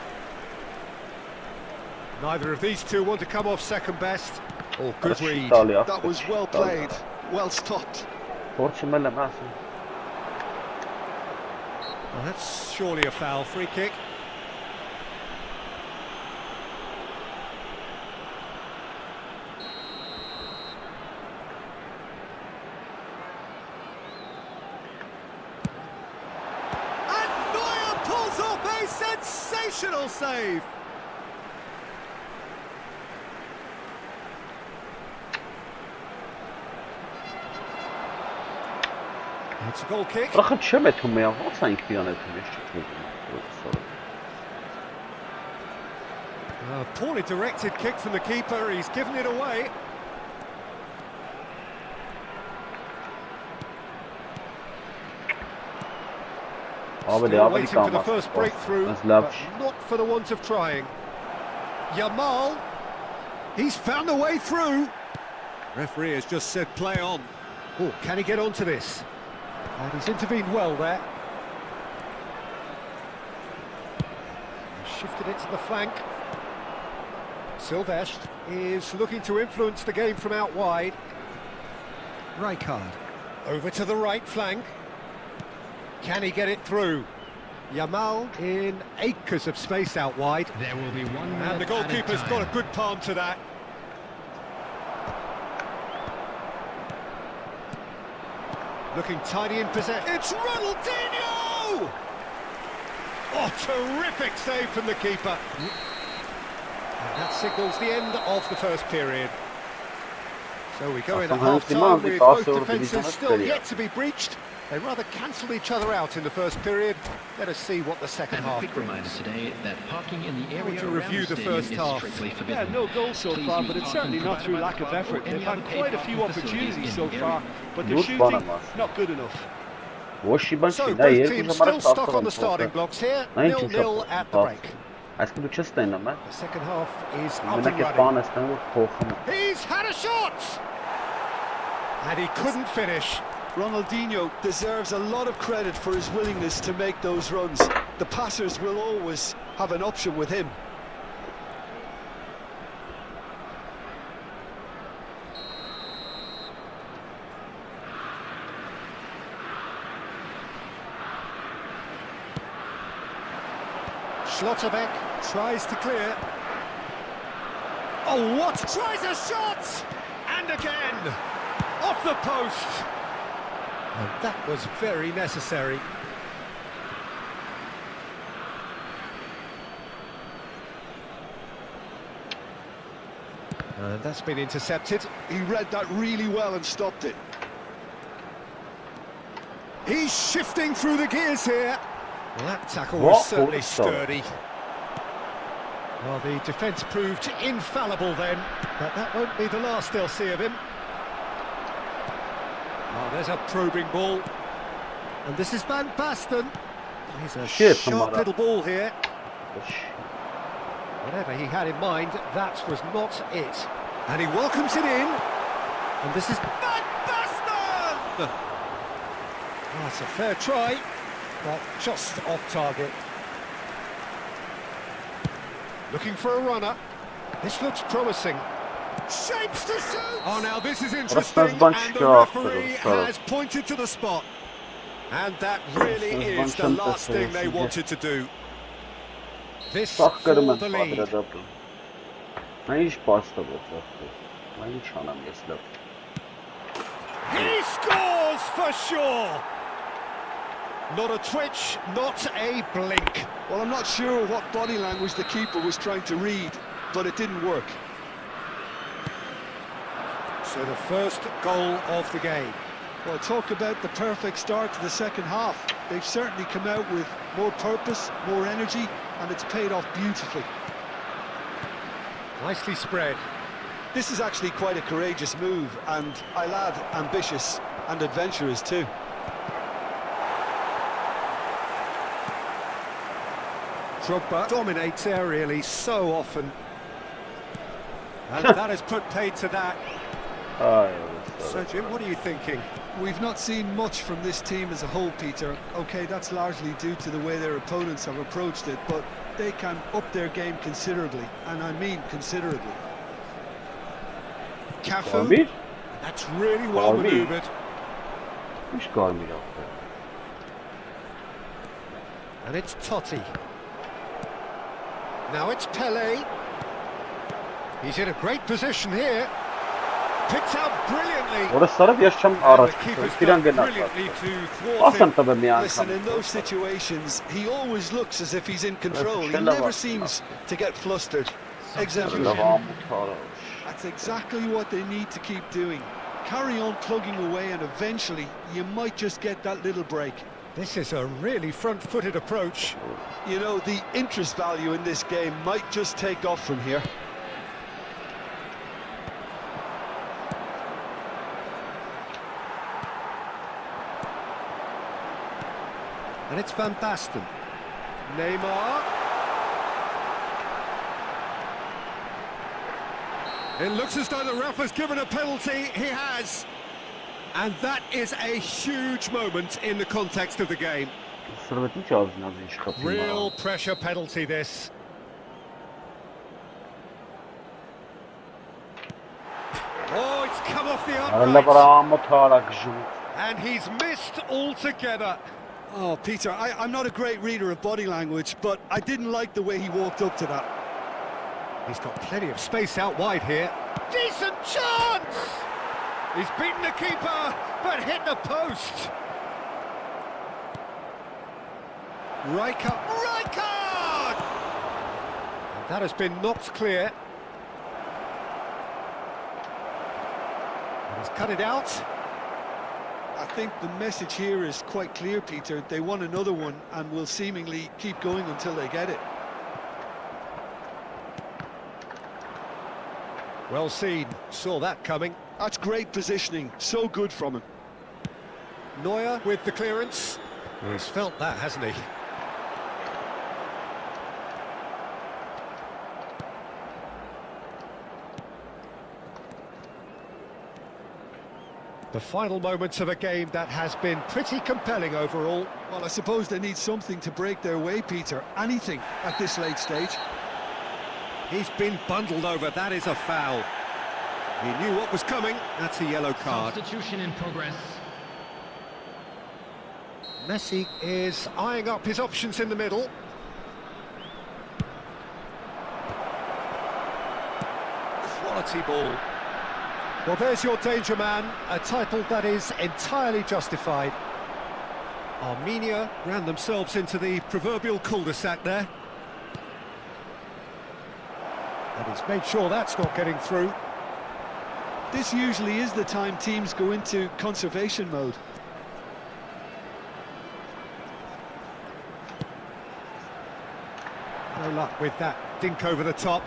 Neither of these two want to come off second best. Oh, good read. That was well played, well stopped. Well, that's surely a foul. Free kick. Sensational save. It's a goal kick. Ախր չեմ էթում միա, ո՞նց է ինքն իրան էթում ես չգիտեմ։ Poorly directed kick from the keeper, he's given it away. Still waiting for the first breakthrough, but not for the want of trying. Yamal, he's found a way through. Referee has just said play on. Oh, can he get onto this? And he's intervened well there. He's shifted it to the flank. Silvestre is looking to influence the game from out wide. Rijkaard over to the right flank. Can he get it through? Yamal in acres of space out wide. There will be 1 minute And the goalkeeper's got a good palm to that. Looking tidy in possession. It's Ronaldinho! Oh, terrific save from the keeper. And that signals the end of the first period. So we go into half-time with both defences still yet to be breached. They rather cancelled each other out in the first period. Let us see what the second And half a quick brings. reminder today that parking in the area to around review the stadium first is half. strictly Yeah, forbidden. no goals so Please far, use but it's parking certainly not provided through by the lack of club effort. or any They've had other quite a paid few parking opportunities facilities so in the far, area. but their Good shooting, bottom, not good enough. Ոչի բան So չի, դա both երկու teams ժամանակ still stuck on the ստացել starting blocks here. Այն 0-0 at the break. Այսինքն դու չես տենում, է։ The second half is up and Մենակ է running. բանը ստանում որ փոխում։ He's had a shot! And he couldn't finish. Ronaldinho deserves a lot of credit for his willingness to make those runs. The passers will always have an option with him. Schlotterbeck tries to clear. Oh, what? Tries a shot! And again! Off the post! And that was very necessary. And that's been intercepted. He read that really well and stopped it. He's shifting through the gears here. Well, that tackle was certainly sturdy. Well, the defence proved infallible then, but that won't be the last they'll see of him. Oh, there's a probing ball. And this is Van Basten. He's a sharp little ball here. Whatever he had in mind, that was not it. And he welcomes it in. And this is Van Basten! Oh, it's a fair try, but just off target. Looking for a runner. This looks promising. Shapes to shoot! Oh, now this is interesting, and the referee has pointed to the spot. And that really is the last thing they wanted to do. This for the lead. He scores for sure! Not a twitch, not a blink. Well, I'm not sure what body language the keeper was trying to read, but it didn't work. So the first goal of the game. Well, talk about the perfect start to the second half. They've certainly come out with more purpose, more energy, and it's paid off beautifully. Nicely spread. This is actually quite a courageous move, and I'll add ambitious and adventurous too. Drogba dominates aerially so often. And that has put paid to that. So, Jim, what are you thinking? We've not seen much from this team as a whole, Peter. OK, that's largely due to the way their opponents have approached it, but they can up their game considerably, and I mean considerably. Cafu, that's really well manoeuvred. And it's Totti. Now it's Pelé. He's in a great position here. Picked out brilliantly. Որը սարավ ես չեմ And the առաջ keeper's իրան done գնաց։ brilliantly to thwart Ասեմ him. տվե մի Listen, անգամ։ in those situations, he always looks as if he's in control. He Shella never var. seems to get flustered. Exemplary. Լավ ամոթարը։ That's exactly what they need to keep doing. Carry on plugging away, and eventually you might just get that little break. This is a really front-footed approach. You know, the interest value in this game might just take off from here. And it's Van Basten. Neymar. It looks as though the ref has given a penalty. He has. And that is a huge moment in the context of the game. Սրվետ ինչ ազնազ ինչ խփի։ Real pressure penalty this. Oh, it's come off the Լավ upright. ամոթարը գժում։ And he's missed altogether. Oh, Peter, I'm not a great reader of body language, but I didn't like the way he walked up to that. He's got plenty of space out wide here. Decent chance! He's beaten the keeper, but hit the post. Rijkaard! And that has been knocked clear. And he's cut it out. I think the message here is quite clear, Peter. They want another one and will seemingly keep going until they get it. Well seen, saw that coming. That's great positioning, so good from him. Neuer with the clearance. He's felt that, hasn't he? The final moments of a game that has been pretty compelling overall. Well, I suppose they need something to break their way, Peter. Anything at this late stage. He's been bundled over, that is a foul. He knew what was coming, that's a yellow card. Substitution in progress. Messi is eyeing up his options in the middle. Quality ball. Well, there's your danger man, a title that is entirely justified. Armenia ran themselves into the proverbial cul-de-sac there. And he's made sure that's not getting through. This usually is the time teams go into conservation mode. No luck with that dink over the top.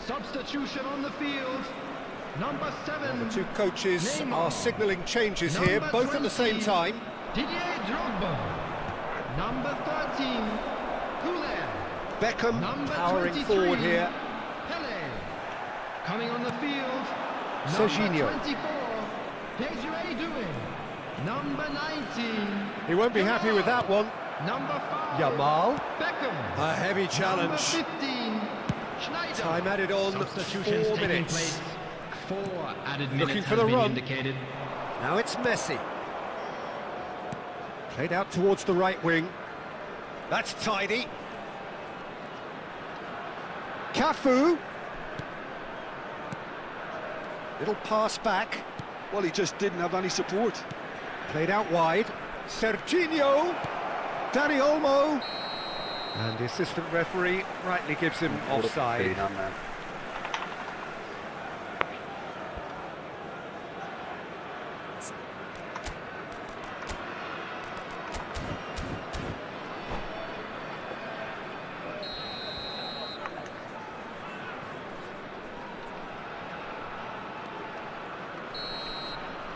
Substitution on the field. Number 7. The two coaches Neymar. are signalling changes here, Number both at the same 20. time. Didier Drogba. Number 13. Goulet. Beckham Number powering 23. forward here. Pele. Coming on the field. Serginho. Number 24. Desiree Doué. Number 19. He won't be happy with that one. Number 5. Yamal. Beckham. A heavy Number challenge. 15. Schneider. Time added on, Substitutions 4 taking minutes. place. 4 added Looking minutes for has the been run. indicated. Now it's Messi. Played out towards the right wing. That's tidy. Cafu. Little pass back. Well, he just didn't have any support. Played out wide. Serginho. Dani Olmo. And the assistant referee rightly gives him offside.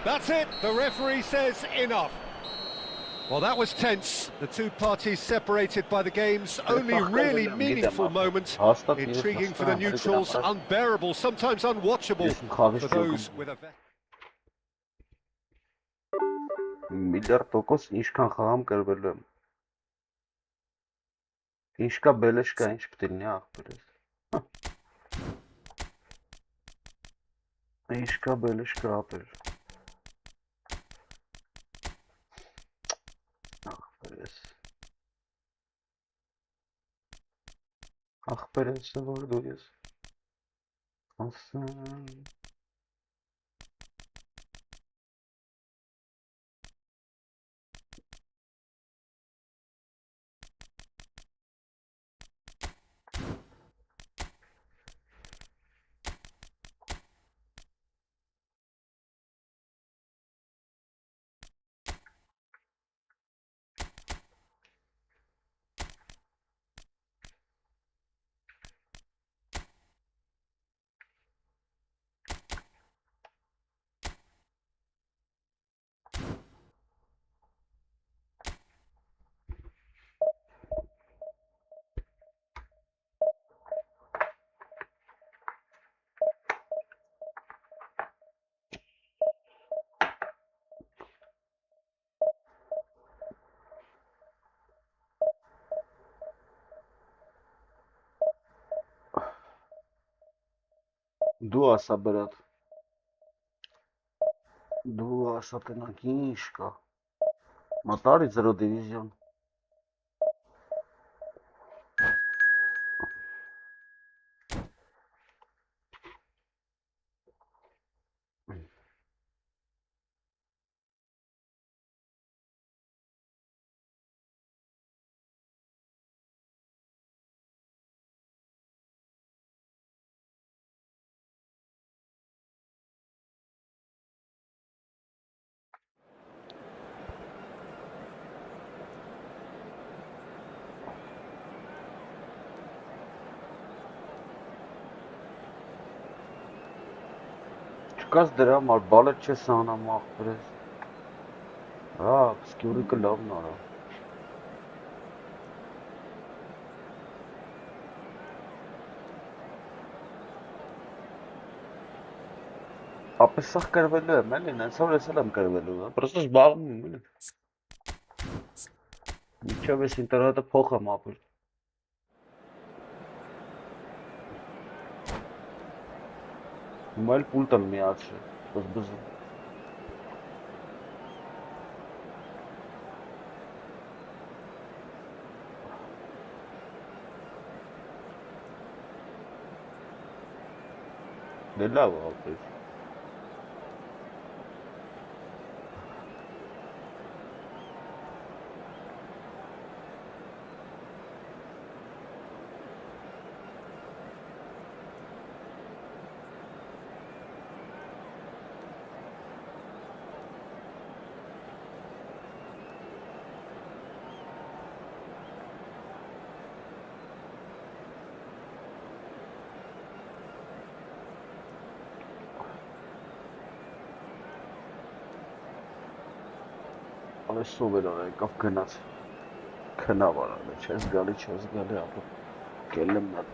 That's it. The referee says enough. Well, that was tense. The two parties separated by the game's only really meaningful moment. Intriguing for the neutrals, unbearable, sometimes unwatchable for those with a... Միլիարդ տոկոս ինչքան խաղամ կրվելու եմ։ Ինչ կա բելեշ կա, ինչ պետք է լինի ախպերս։ Ինչ կա բելեշ կա ախպեր։ Ախպերս։ Ախպերս որ դու ես։ Ասեմ։ Դու ասա բրատ։ Դու ասա տնակ ինչ կա։ Մտարի 0 դիվիզիոն։ Չկաս դրա համար բալը չես անամ ախպերս։ Հա, սկյուրիկը լավն արա։ Ապես սաղ կրվելու եմ, էլի, նենց որ ես էլ եմ կրվելու, պրոստո զբաղվում եմ, էլի։ Միջև ես ինտերնետը փոխ եմ ապել։ Հիմա էլ պուլտ եմ միացրել, բզբզում։ Դե լավ է ապես։ Այս սովերան եկավ գնաց, քնավ արան, չես գալի, ապա կել եմ նա։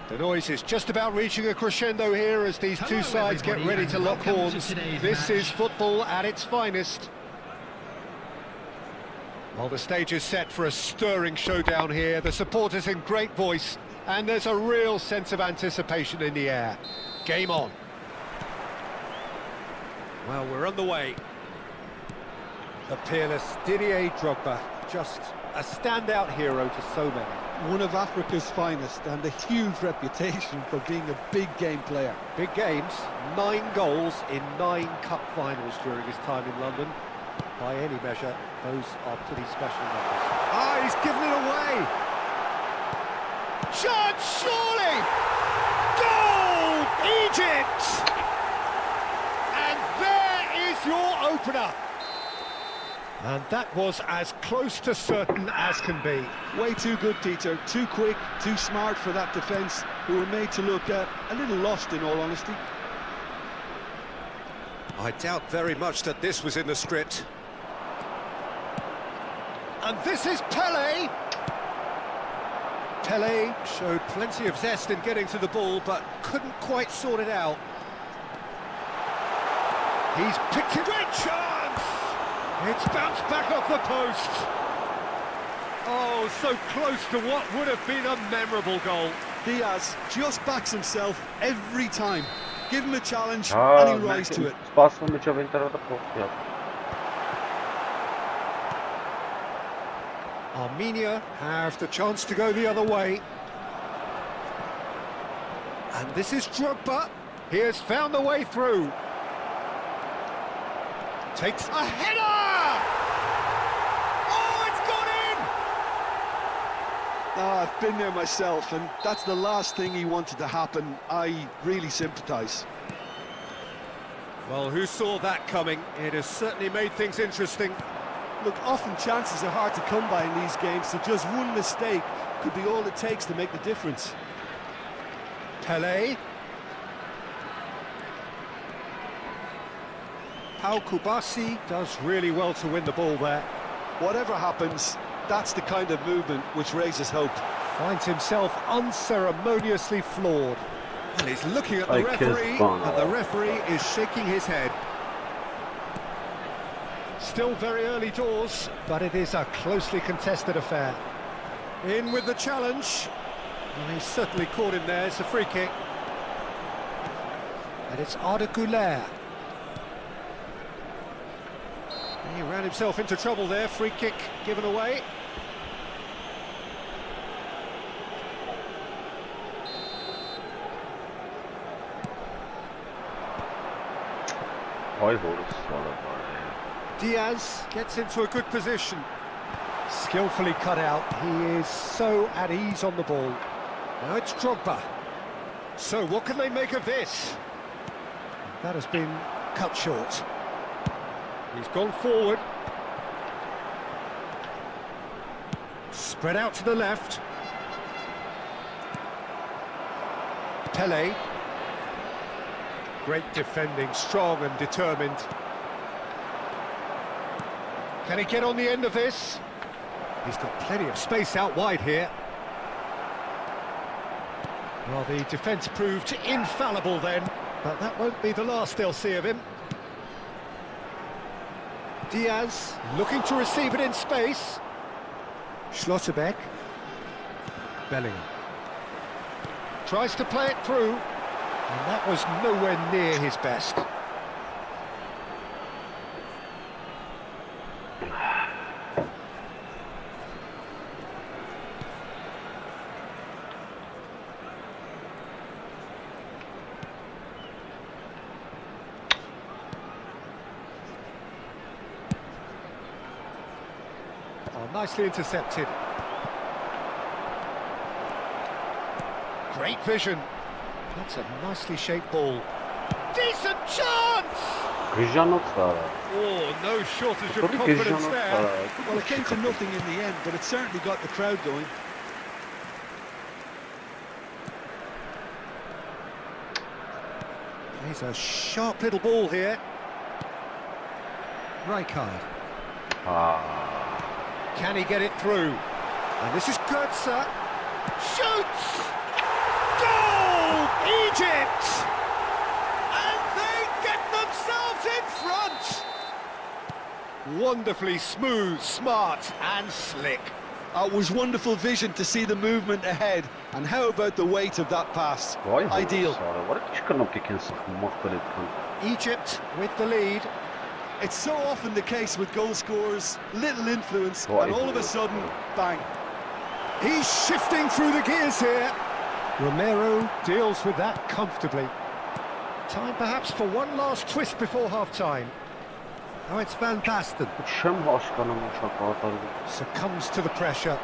The noise is just about reaching a crescendo here as these two sides get ready to lock horns. This is football at its finest. Well, the stage is set for a stirring showdown here. The supporters in great voice, and there's a real sense of anticipation in the air. Game on. Well, we're on the way. The peerless Didier Drogba, just a standout hero to so many. One of Africa's finest and a huge reputation for being a big game player. Big games, 9 goals in 9 cup finals during his time in London. By any measure, those are pretty special numbers. Ah, he's given it away! Chance, surely! Goal! Egypt! And there is your opener! And that was as close to certain as can be. Way too good, Peter. Too quick, too smart for that defence, who were made to look a little lost, in all honesty. I doubt very much that this was in the script. And this is Pelé! Pelé showed plenty of zest in getting to the ball, but couldn't quite sort it out. He's picked it. Great chance! It's bounced back off the post. Oh, so close to what would have been a memorable goal. Diaz just backs himself every time. Give him a challenge and he rises to it. Armenia have the chance to go the other way. And this is Drogba. He has found the way through. Takes a header! Oh, it's gone in! I've been there myself, and that's the last thing he wanted to happen. I really sympathise. Well, who saw that coming? It has certainly made things interesting. Look, often chances are hard to come by in these games, so just one mistake could be all it takes to make the difference. Pelé. Pau Kubasi does really well to win the ball there. Whatever happens, that's the kind of movement which raises hope. Finds himself unceremoniously floored. And he's looking at the referee, and the referee is shaking his head. Still very early doors, but it is a closely contested affair. In with the challenge. Well, he's certainly caught him there. It's a free kick. And it's Arda Güler. He ran himself into trouble there. Free kick given away. Diaz gets into a good position. Skillfully cut out. He is so at ease on the ball. Now it's Drogba. So what can they make of this? That has been cut short. He's gone forward. Spread out to the left. Pelé. Great defending, strong and determined. Can he get on the end of this? He's got plenty of space out wide here. Well, the defence proved infallible then, but that won't be the last they'll see of him. Diaz looking to receive it in space. Schlotterbeck. Bellingham. Tries to play it through, and that was nowhere near his best. Oh, nicely intercepted. Great vision. That's a nicely shaped ball. Decent chance! Oh, no shortage of confidence there. Well, it came to nothing in the end, but it certainly got the crowd going. He's a sharp little ball here. Rijkaard. Can he get it through? And this is Goetze. Shoots! Goal! Egypt! And they get themselves in front! Wonderfully smooth, smart and slick. It was wonderful vision to see the movement ahead. And how about the weight of that pass? Ideal. Egypt with the lead. It's so often the case with goal scorers, little influence, and all of a sudden, bang. He's shifting through the gears here. Romero deals with that comfortably. Time perhaps for one last twist before half-time. Now it's Van Basten. Succumbs to the pressure.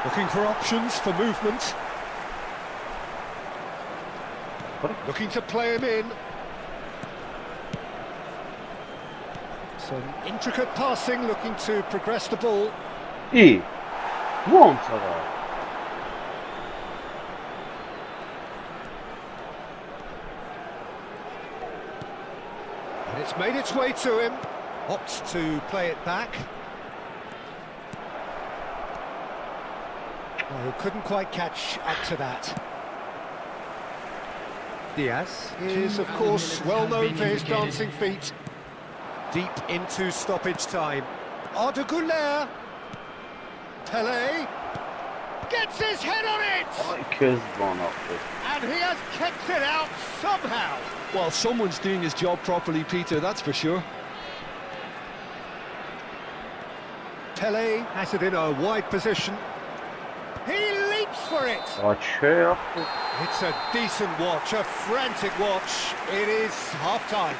Looking for options for movement. Looking to play him in. Some intricate passing, looking to progress the ball. İyi. And it's made its way to him. Opts to play it back. Oh, couldn't quite catch up to that. Diaz is, of course, well known for his dancing feet. Deep into stoppage time. Arda Güler. Pele gets his head on it! And he has kept it out somehow. Well, someone's doing his job properly, Peter, that's for sure. Pele has it in a wide position. He leaps for it! It's a decent watch, a frantic watch. It is half-time.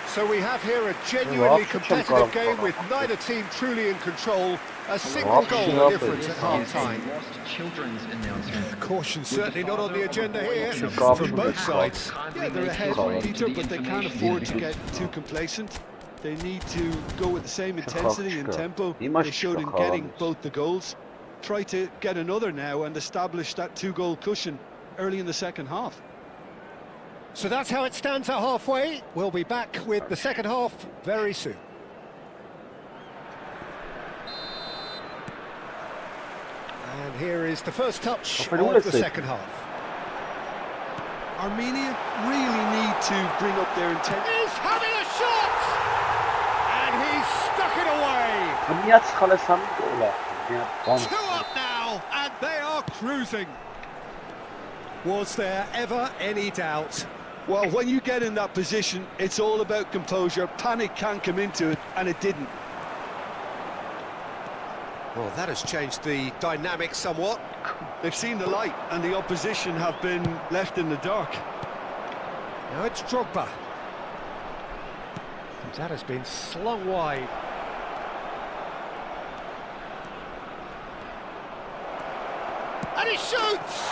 So we have here a genuinely competitive game with neither team truly in control. A single goal difference at half-time. Children's announcement. Caution certainly not on the agenda here from both sides. Yeah, they're ahead, Peter, but they can't afford to get too complacent. They need to go with the same intensity and tempo they showed in getting both the goals. Try to get another now and establish that two-goal cushion early in the second half. So that's how it stands at halfway. We'll be back with the second half very soon. And here is the first touch of the second half. Armenia really need to bring up their intensity. He's having a shot! And he's stuck it away! 2 up now, and they are cruising. Was there ever any doubt? Well, when you get in that position, it's all about composure. Panic can't come into it, and it didn't. Well, that has changed the dynamic somewhat. They've seen the light, and the opposition have been left in the dark. Now it's Drogba. That has been slung wide. And he shoots!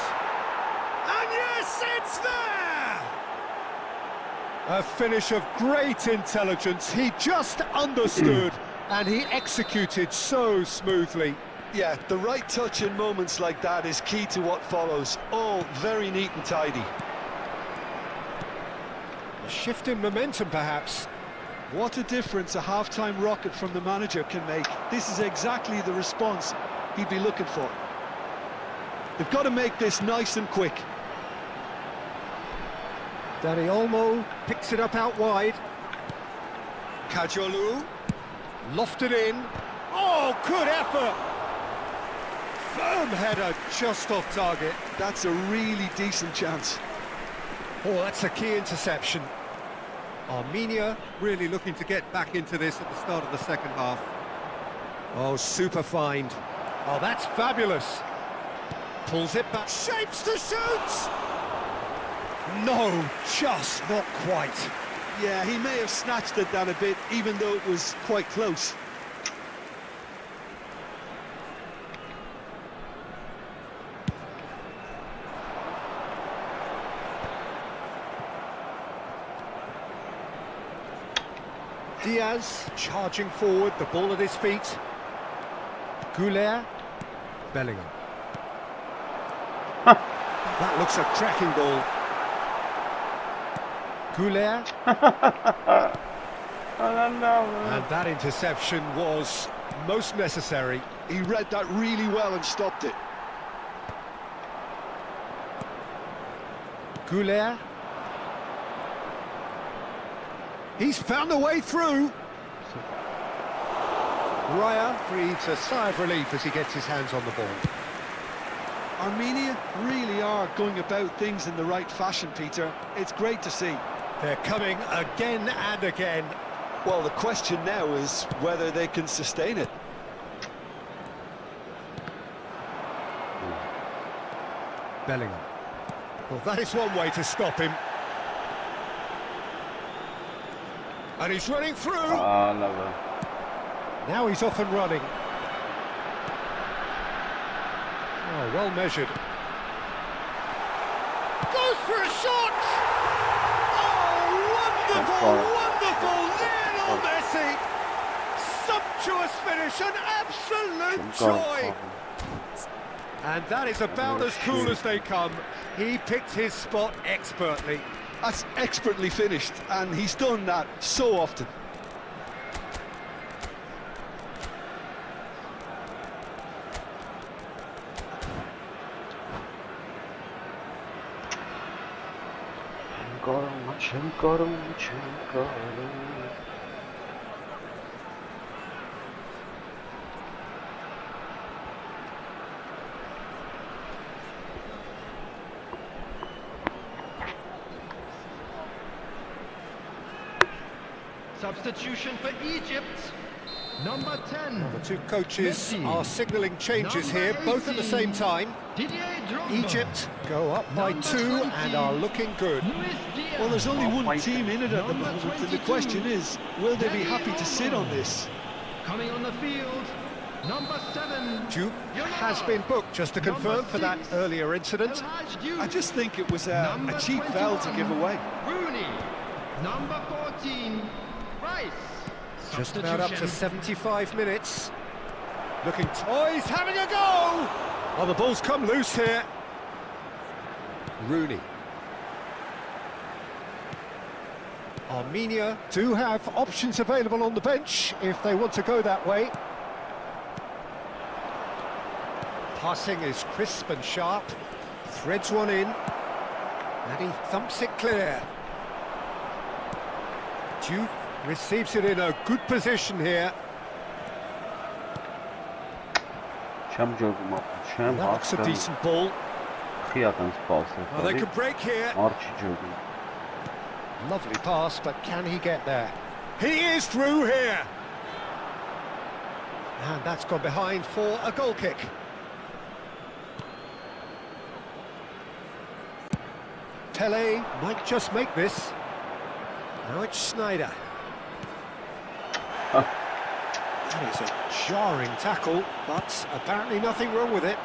And yes, it's there! A finish of great intelligence. He just understood and he executed so smoothly. Yeah, the right touch in moments like that is key to what follows. All very neat and tidy. A shift in momentum, perhaps. What a difference a half-time rocket from the manager can make. This is exactly the response he'd be looking for. They've got to make this nice and quick. Dani Olmo picks it up out wide. Kajolu lofted in. Oh, good effort! Firm header just off target. That's a really decent chance. Oh, that's a key interception. Armenia really looking to get back into this at the start of the second half. Oh, super find. Oh, that's fabulous. Pulls it back, shapes to shoot! No, just not quite. Yeah, he may have snatched it down a bit, even though it was quite close. Diaz charging forward, the ball at his feet. Güler, Bellingham. That looks a cracking ball. Güler. And that interception was most necessary. He read that really well and stopped it. Goulet. He's found a way through. Raya breathes a sigh of relief as he gets his hands on the ball. Armenia really are going about things in the right fashion, Peter. It's great to see. They're coming again and again. Well, the question now is whether they can sustain it. Bellingham. Well, that is one way to stop him. And he's running through. Now he's off and running. Oh, well measured. Goes for a shot! Oh, wonderful, wonderful! Lionel Messi! Sumptuous finish, an absolute joy! And that is about as cool as they come. He picked his spot expertly. That's expertly finished, and he's done that so often. Substitution for Egypt. Number 10. The two coaches Messi. are signalling changes Number here, both at the 18. same time. Didier Drogba. Egypt go up by Number 2 and 20. are looking good. Luis Diaz. Well, there's only one team in it at the Number moment, and the 22. question is, will they be happy to sit on this? Coming on the field, number 7. Duke has been booked, just to confirm, for that earlier incident. I just think it was a cheap foul to give away. Rooney. Number 14. Rice. Just about up to Substitution. 75 minutes. Looking, oh, he's having a go! Oh, the ball's come loose here. Rooney. Armenia do have options available on the bench if they want to go that way. Passing is crisp and sharp. Threads one in. And he thumps it clear. Duke receives it in a good position here. That looks a decent ball. Well, they could break here. Lovely pass, but can he get there? He is through here. And that's gone behind for a goal kick. Pele might just make this. Now it's Snyder. That is a jarring tackle, but apparently nothing wrong with it.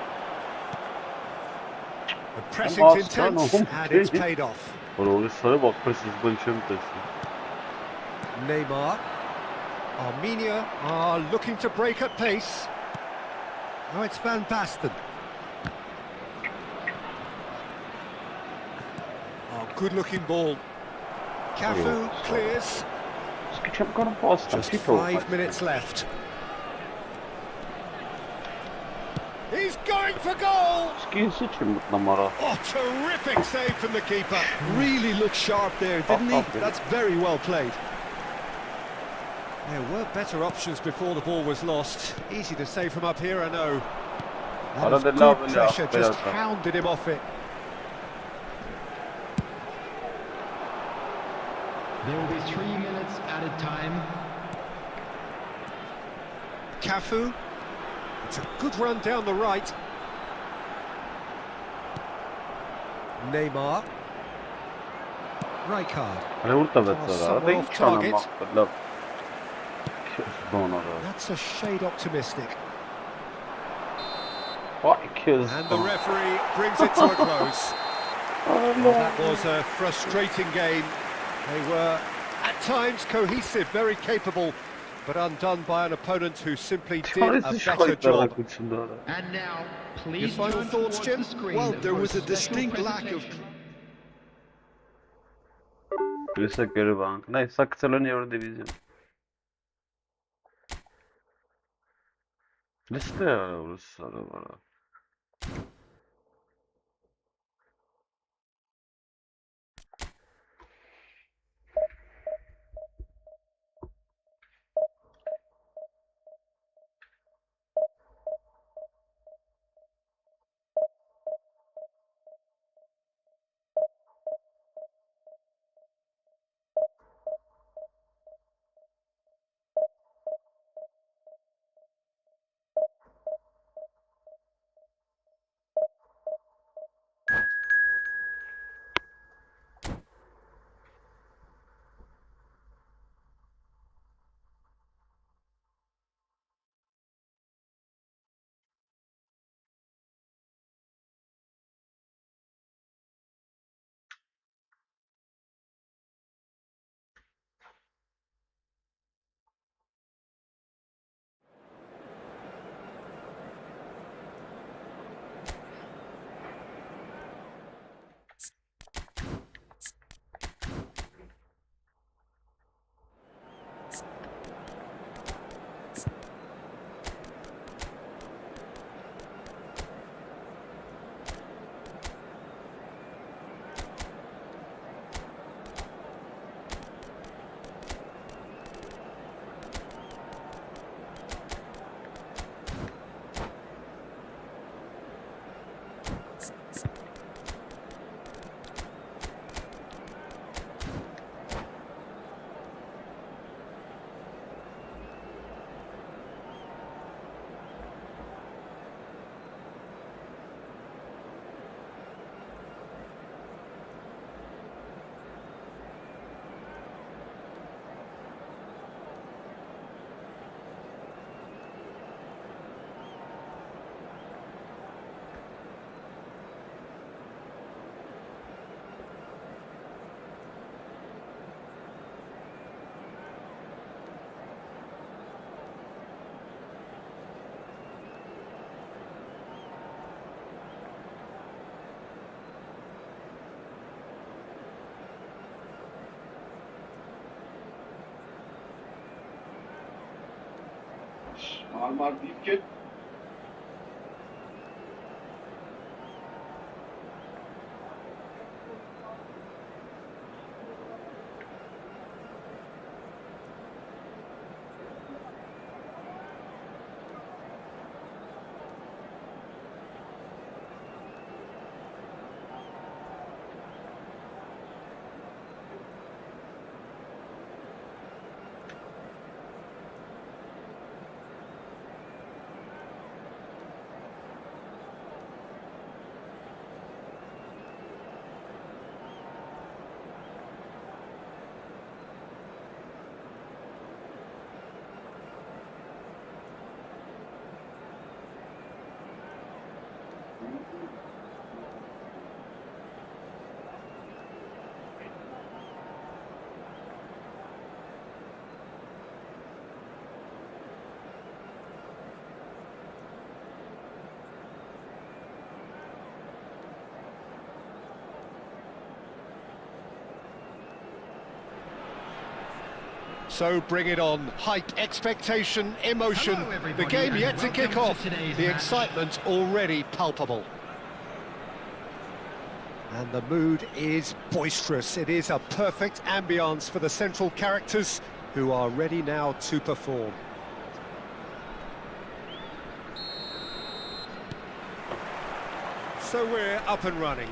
The pressing's intense, and it's paid off. Neymar. Armenia are looking to break at pace. Now it's Van Basten. Oh, good-looking ball. Cafu clears. Just 5 minutes left. He's going for goal! Oh, terrific save from the keeper. Really looked sharp there, didn't he? That's very well played. There were better options before the ball was lost. Easy to say from up here, I know. That was good pressure, just hounded him off it. There will be 3 minutes added time. Cafu. It's a good run down the right. Neymar. Rijkaard. Off target. That's a shade optimistic. And the referee brings it to a close. Well, that was a frustrating game. They were, at times, cohesive, very capable, but undone by an opponent who simply did a better job. And now, Your please final turn thoughts, towards Jim? the screen Well, there for was a special distinct lack of... Divizyon. Liste ya, Ruslara var. Marmar deyip ki So bring it on. Hype, expectation, emotion. Hello, The everybody, game and yet to welcome kick to off. today's The match. excitement already palpable. And the mood is boisterous. It is a perfect ambience for the central characters who are ready now to perform. So we're up and running.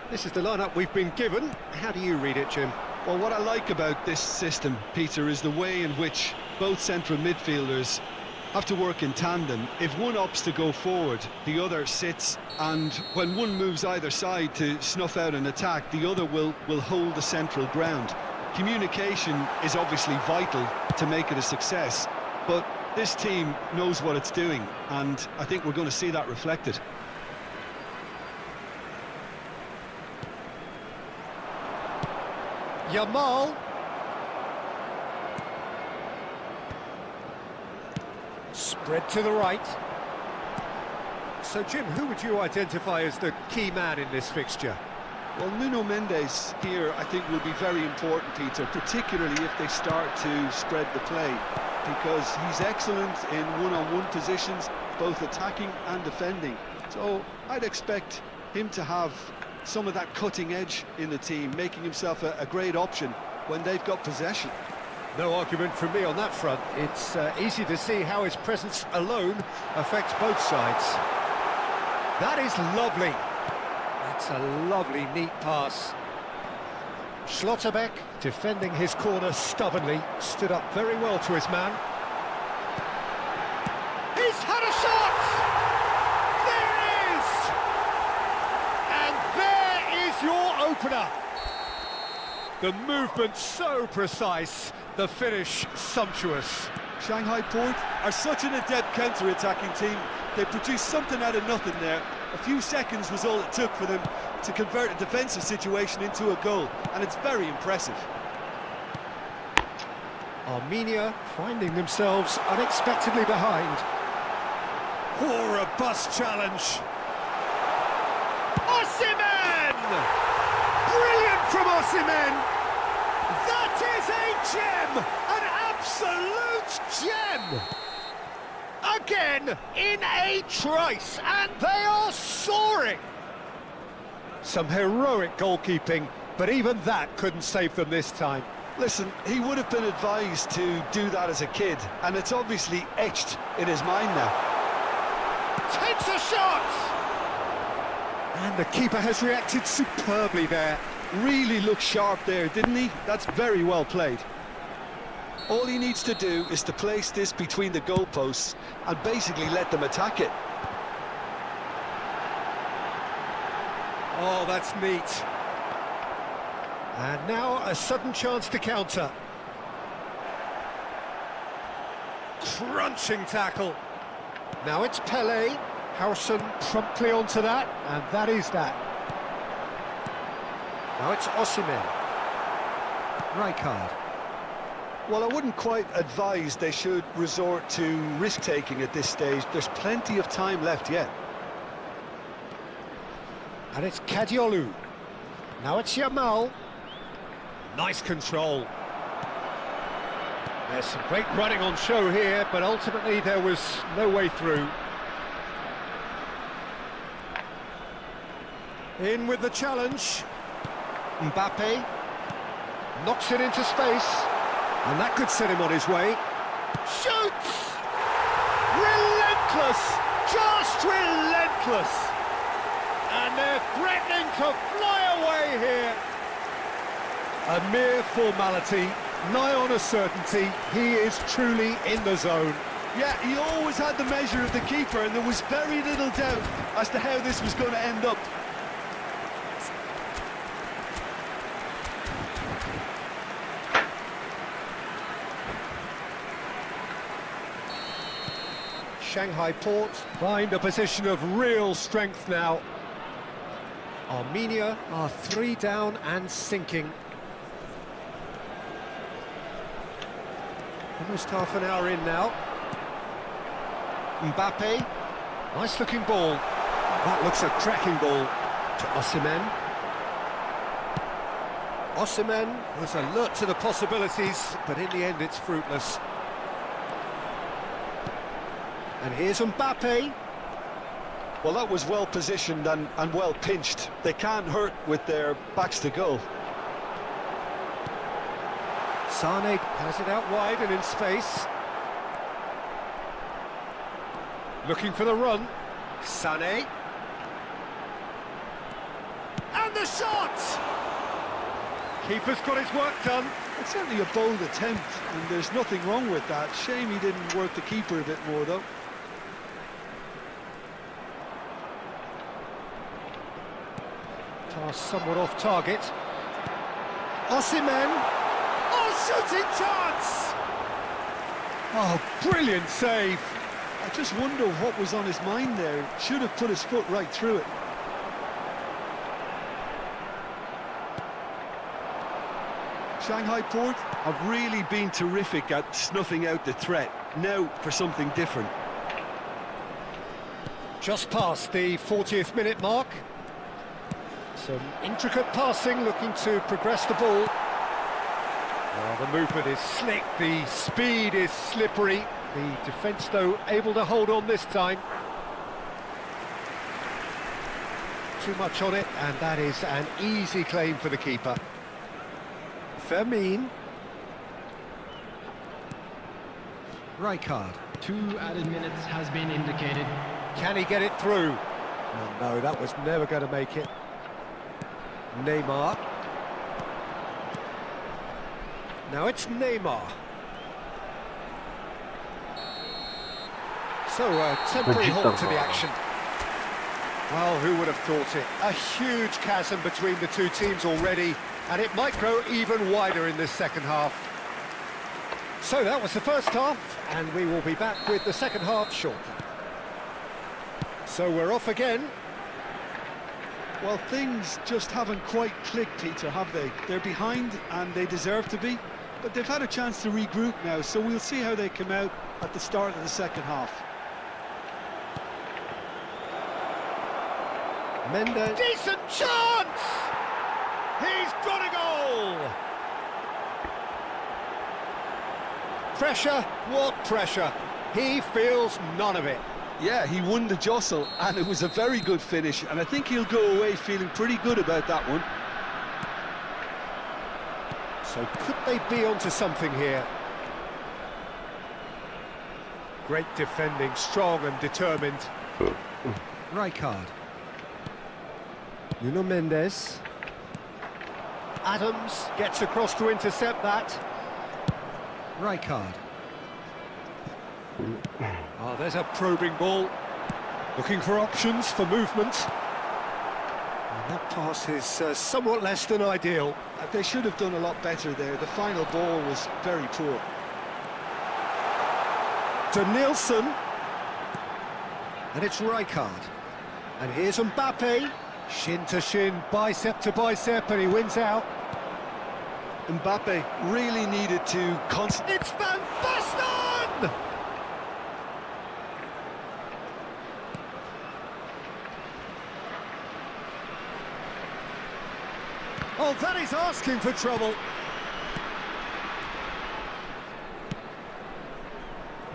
This is the lineup we've been given. How do you read it, Jim? Well, what I like about this system, Peter, is the way in which both central midfielders have to work in tandem. If one opts to go forward, the other sits, and when one moves either side to snuff out an attack, the other will hold the central ground. Communication is obviously vital to make it a success, but this team knows what it's doing, and I think we're going to see that reflected. Yamal. Spread to the right. So, Jim, who would you identify as the key man in this fixture? Well, Nuno Mendes here, I think, will be very important, Peter, particularly if they start to spread the play, because he's excellent in one-on-one positions, both attacking and defending. So I'd expect him to have some of that cutting edge in the team, making himself a great option when they've got possession. No argument from me on that front. It's easy to see how his presence alone affects both sides. That is lovely. That's a lovely, neat pass. Schlotterbeck, defending his corner stubbornly, stood up very well to his man. He's had a shot! There it is! And there is your opener. The movement so precise, the finish sumptuous. Shanghai Port are such an adept counter-attacking team. They produced something out of nothing there. A few seconds was all it took for them to convert a defensive situation into a goal, and it's very impressive. Armenia finding themselves unexpectedly behind. Oh, robust challenge. Osimhen! Brilliant from Osimhen! That is a gem! An absolute gem! Again, in a trice, and they are soaring! Some heroic goalkeeping, but even that couldn't save them this time. Listen, he would have been advised to do that as a kid, and it's obviously etched in his mind now. Takes a shot! And the keeper has reacted superbly there. Really looked sharp there, didn't he? That's very well played. All he needs to do is to place this between the goalposts and basically let them attack it. Oh, that's neat. And now a sudden chance to counter. Crunching tackle. Now it's Pele. Harrison promptly onto that, and that is that. Now it's Osimhen. Rijkaard. Well, I wouldn't quite advise they should resort to risk-taking at this stage. There's plenty of time left yet. And it's Kadiolu. Now it's Yamal. Nice control. There's some great running on show here, but ultimately there was no way through. In with the challenge. Mbappe knocks it into space, and that could set him on his way. Shoots! Relentless! Just relentless! And they're threatening to fly away here. A mere formality, nigh on a certainty. He is truly in the zone. Yeah, he always had the measure of the keeper, and there was very little doubt as to how this was going to end up. Shanghai Port find a position of real strength now. Armenia are 3 down and sinking. Almost half an hour in now. Mbappe, nice looking ball. That looks a cracking ball to Osimhen. Osimhen was alert to the possibilities, but in the end it's fruitless. And here's Mbappe. Well, that was well positioned and well pinched. They can't hurt with their backs to goal. Sane has it out wide and in space. Looking for the run. Sane. And the shot! Keeper's got his work done. It's certainly a bold attempt, and there's nothing wrong with that. Shame he didn't work the keeper a bit more, though. Pass somewhat off target. Osimhen. Oh, shooting chance! Oh, brilliant save. I just wonder what was on his mind there. Should have put his foot right through it. Shanghai Port have really been terrific at snuffing out the threat. Now for something different. Just past the 40th minute mark. Some intricate passing, looking to progress the ball. Well, the movement is slick, the speed is slippery. The defence, though, able to hold on this time. Too much on it, and that is an easy claim for the keeper. Fermin. Rijkaard. 2 added minutes has been indicated. Can he get it through? Oh, no, that was never going to make it. Neymar. Now it's Neymar. So a temporary halt to the action. Well, who would have thought it? A huge chasm between the two teams already, and it might grow even wider in this second half. So that was the first half, and we will be back with the second half shortly. So we're off again. Well, things just haven't quite clicked, Peter, have they? They're behind, and they deserve to be, but they've had a chance to regroup now, so we'll see how they come out at the start of the second half. Mendes. Decent chance! He's got a goal! Pressure, what pressure? He feels none of it. Yeah, he won the jostle, and it was a very good finish, and I think he'll go away feeling pretty good about that one. So could they be onto something here? Great defending, strong and determined. Rijkaard. Nuno Mendes. Adams gets across to intercept that. Rijkaard. Oh, there's a probing ball. Looking for options for movement. And that pass is somewhat less than ideal. They should have done a lot better there. The final ball was very poor. To Nielsen. And it's Rijkaard. And here's Mbappe. Shin to shin, bicep to bicep, and he wins out. Mbappe really needed to concentrate. It's Van Basten! Oh, that is asking for trouble.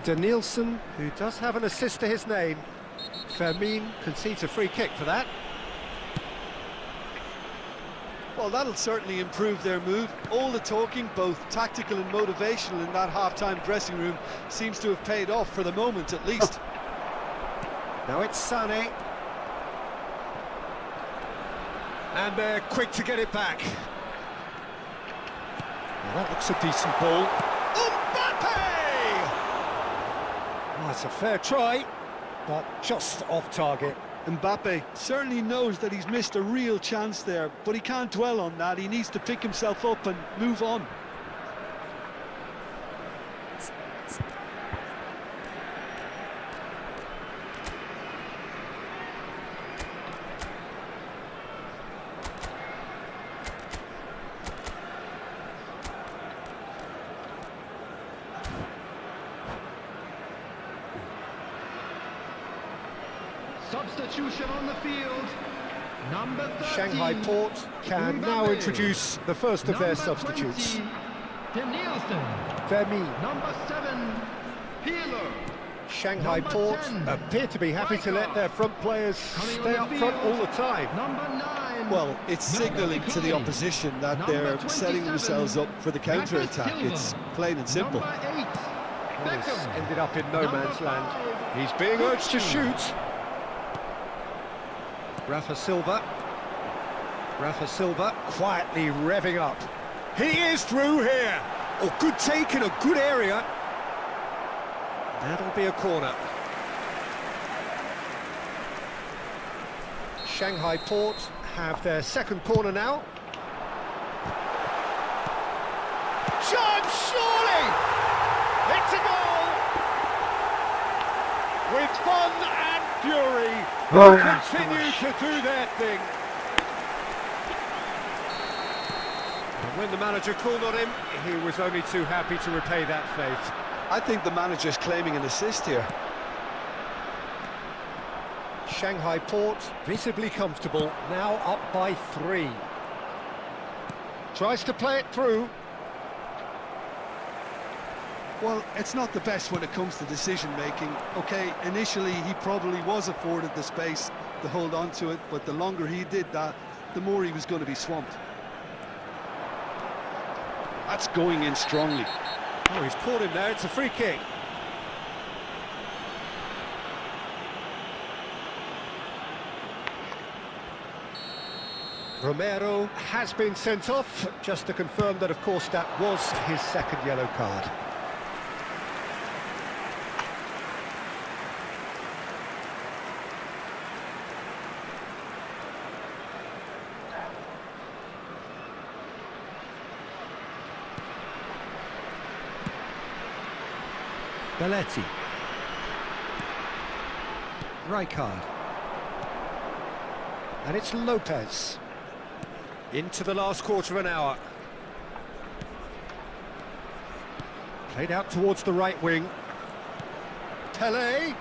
Danielson, who does have an assist to his name. Fermin concedes a free kick for that. Well, that'll certainly improve their mood. All the talking, both tactical and motivational, in that half-time dressing room seems to have paid off for the moment, at least. Now it's Sané. And they're quick to get it back. Well, that looks a decent ball. Mbappe! Oh, it's a fair try, but just off target. Mbappe certainly knows that he's missed a real chance there, but he can't dwell on that. He needs to pick himself up and move on. Substitution on the field. Number 13. Shanghai Port can now introduce the first of their substitutes. 20, Danielson. Fermin. Number 7, Pirlo. Shanghai Number Port 10, appear to be happy to let their front players stay up front all the time. Number 9. Well, it's signalling to the opposition that they're setting themselves up for the counter-attack. It's plain and simple. Number 8, This Beckham. ended up in no Number man's land. 5, He's being urged to Gucci. shoot. Rafa Silva. Rafa Silva quietly revving up. He is through here. Oh, good take in a good area. That'll be a corner. Shanghai Port have their second corner now. John, surely! It's a goal! With fun and fury, continue to do their thing. And when the manager called on him, he was only too happy to repay that faith. I think the manager's claiming an assist here. Shanghai Port visibly comfortable, now up by 3. Tries to play it through. Well, it's not the best when it comes to decision-making. OK, initially he probably was afforded the space to hold on to it, but the longer he did that, the more he was going to be swamped. That's going in strongly. Oh, he's caught him there, it's a free kick. Romero has been sent off, just to confirm that, of course, that was his second yellow card. Belletti. Rijkaard. And it's Lopez. Into the last quarter of an hour. Played out towards the right wing. Pelé.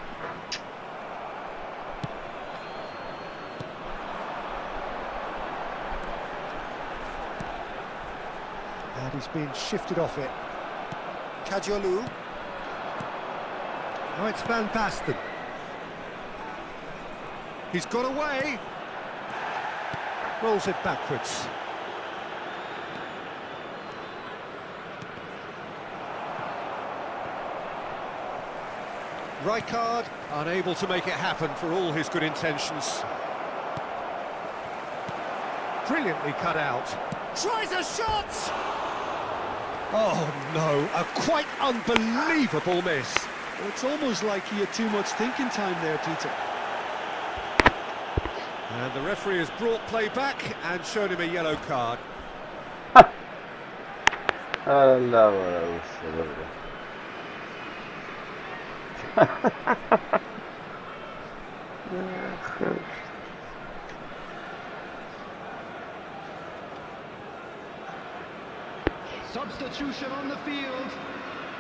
And he's being shifted off it. Kajolu. Oh, it's Van Basten. He's got away. Rolls it backwards. Rijkaard unable to make it happen for all his good intentions. Brilliantly cut out. Tries a shot! Oh no, a quite unbelievable miss. Well, it's almost like he had too much thinking time there, Peter. And the referee has brought play back and shown him a yellow card. Substitution on the field.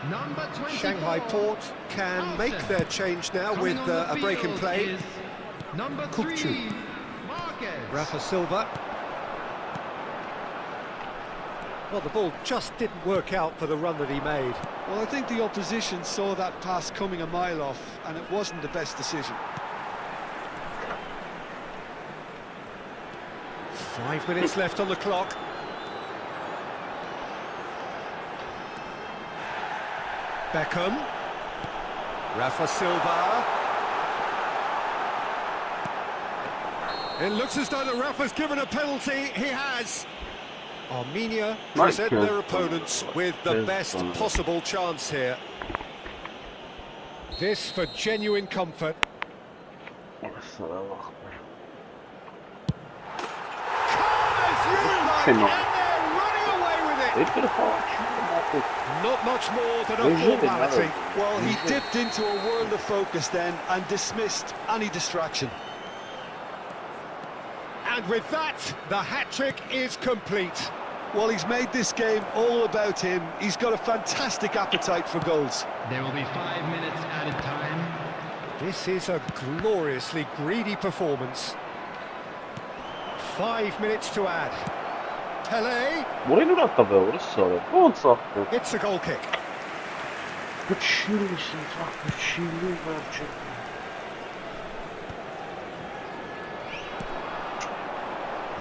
Number 24. Shanghai Port can make their change now with a break in play. Number 3, Marquez. Rafa Silva. Well, the ball just didn't work out for the run that he made. Well, I think the opposition saw that pass coming a mile off, and it wasn't the best decision. 5 minutes left on the clock. Beckham. Rafa Silva. It looks as though the ref has given a penalty. He has. Armenia present their opponents with the best possible chance here. This for genuine comfort. Calm as you like, and they're running away with it. Not much more than a formality. Well, he dipped into a world of focus then and dismissed any distraction. And with that, the hat-trick is complete. Well, he's made this game all about him. He's got a fantastic appetite for goals. There will be 5 minutes added time. This is a gloriously greedy performance. 5 minutes to add. Pele. It's a goal kick.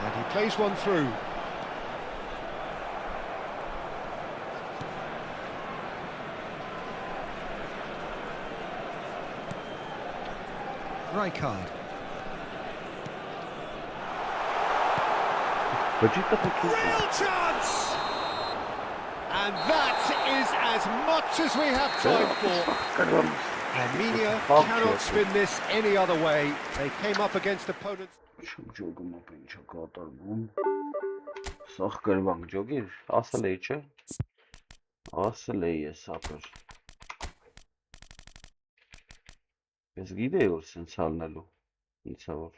And he plays one through. Rijkaard. Real chance! And that is as much as we have time for. Armenia cannot spin this any other way. They came up against opponents. Ես գիտեի որ սենց հալնելու ինձ որ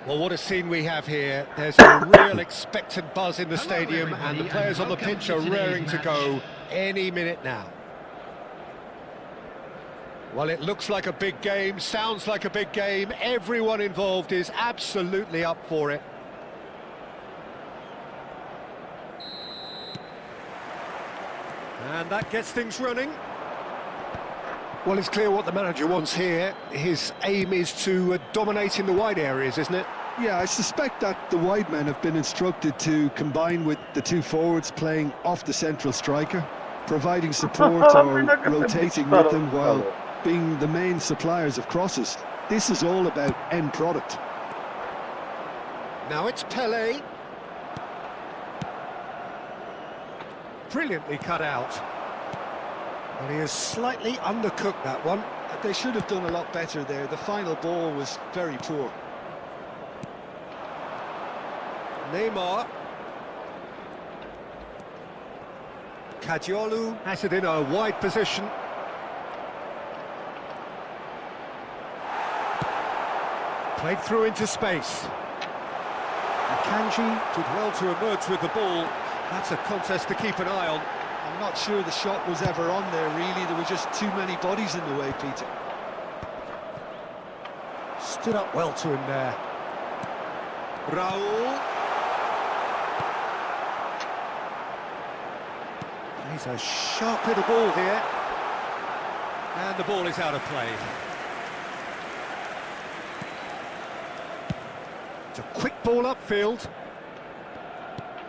Well, what a scene we have here. There's a real expectant buzz in the stadium, and the players on the pitch are raring to go any minute now. Well, it looks like a big game, sounds like a big game. Everyone involved is absolutely up for it. And that gets things running. Well, it's clear what the manager wants here. His aim is to dominate in the wide areas, isn't it? Yeah, I suspect that the wide men have been instructed to combine with the two forwards playing off the central striker, providing support or rotating with them while being the main suppliers of crosses. This is all about end product. Now it's Pelé. Brilliantly cut out. Well, he has slightly undercooked that one. They should have done a lot better there. The final ball was very poor. Neymar. Kadiolu has it in a wide position. Played through into space. Akanji did well to emerge with the ball. That's a contest to keep an eye on. I'm not sure the shot was ever on there, really. There were just too many bodies in the way, Peter. Stood up well to him there. Raul. He's a sharp little ball here. And the ball is out of play. It's a quick ball upfield.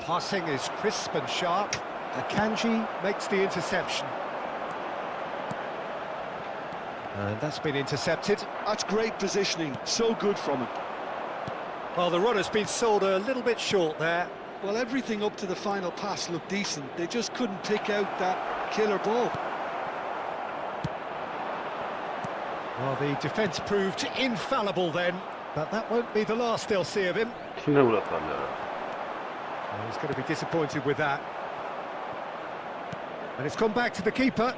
Passing is crisp and sharp. Akanji makes the interception. And that's been intercepted. That's great positioning, so good from him. Well, the run has been sold a little bit short there. Well, everything up to the final pass looked decent. They just couldn't pick out that killer ball. Well, the defence proved infallible then, but that won't be the last they'll see of him. Well, he's going to be disappointed with that. And it's come back to the keeper.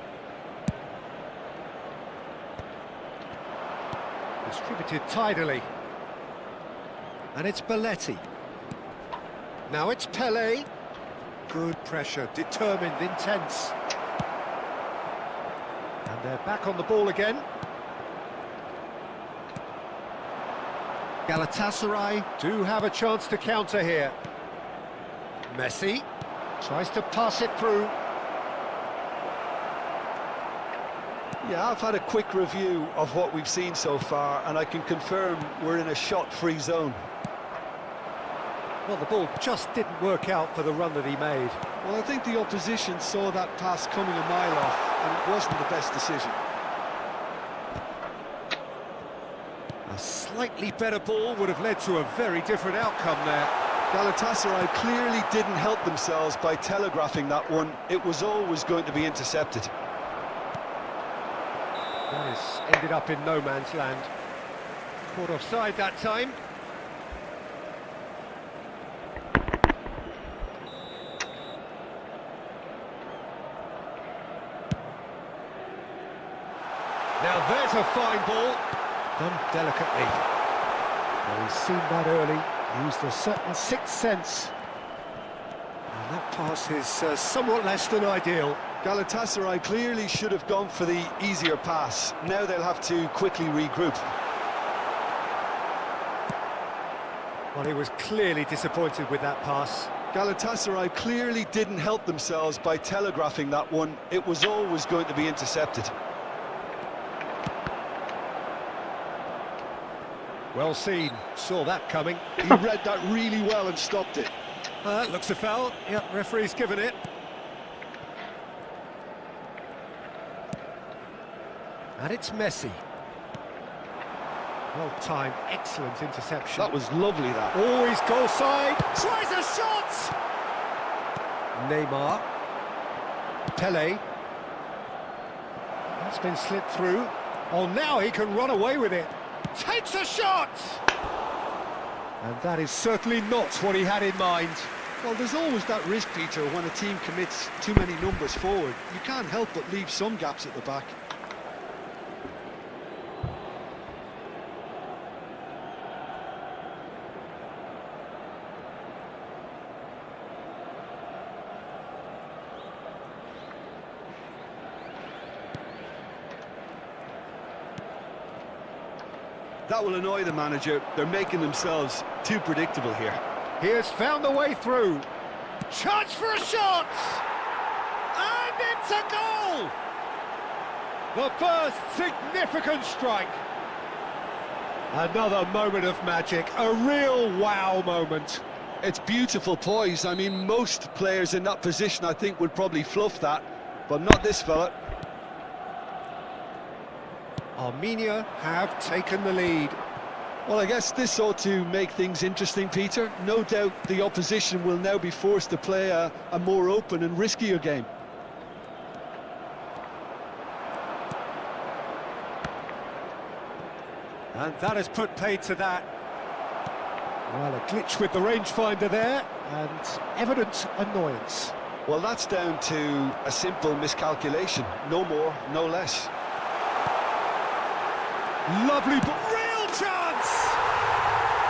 Distributed tidily. And it's Belletti. Now it's Pelé. Good pressure, determined, intense. And they're back on the ball again. Galatasaray do have a chance to counter here. Messi tries to pass it through. Yeah, I've had a quick review of what we've seen so far, and I can confirm we're in a shot-free zone. Well, the ball just didn't work out for the run that he made. Well, I think the opposition saw that pass coming a mile off, and it wasn't the best decision. A slightly better ball would have led to a very different outcome there. Galatasaray clearly didn't help themselves by telegraphing that one. It was always going to be intercepted. This ended up in no man's land. Caught offside that time. Now there's a fine ball, done delicately. Well, he's seen that early, Used a certain sixth sense. And that pass is somewhat less than ideal. Galatasaray clearly should have gone for the easier pass. Now they'll have to quickly regroup. Well, he was clearly disappointed with that pass. Galatasaray clearly didn't help themselves by telegraphing that one. It was always going to be intercepted. Well seen, saw that coming. He read that really well and stopped it. Looks a foul. Yep, referee's given it. And it's Messi. Well timed, excellent interception. That was lovely, that. Oh, he's goal side. Tries a shot! Neymar. Pele. That's been slipped through. Oh, now he can run away with it. Takes a shot! And that is certainly not what he had in mind. Well, there's always that risk, Peter, when a team commits too many numbers forward. You can't help but leave some gaps at the back. That will annoy the manager. They're making themselves too predictable here. He has found the way through. Chance for a shot! And it's a goal! The first significant strike. Another moment of magic, a real wow moment. It's beautiful poise. I mean, most players in that position, I think, would probably fluff that, but not this fella. Armenia have taken the lead. Well, I guess this ought to make things interesting, Peter. No doubt the opposition will now be forced to play a more open and riskier game. And that has put paid to that. Well, a glitch with the rangefinder there, and evident annoyance. Well, that's down to a simple miscalculation. No more, no less. Lovely, but real chance!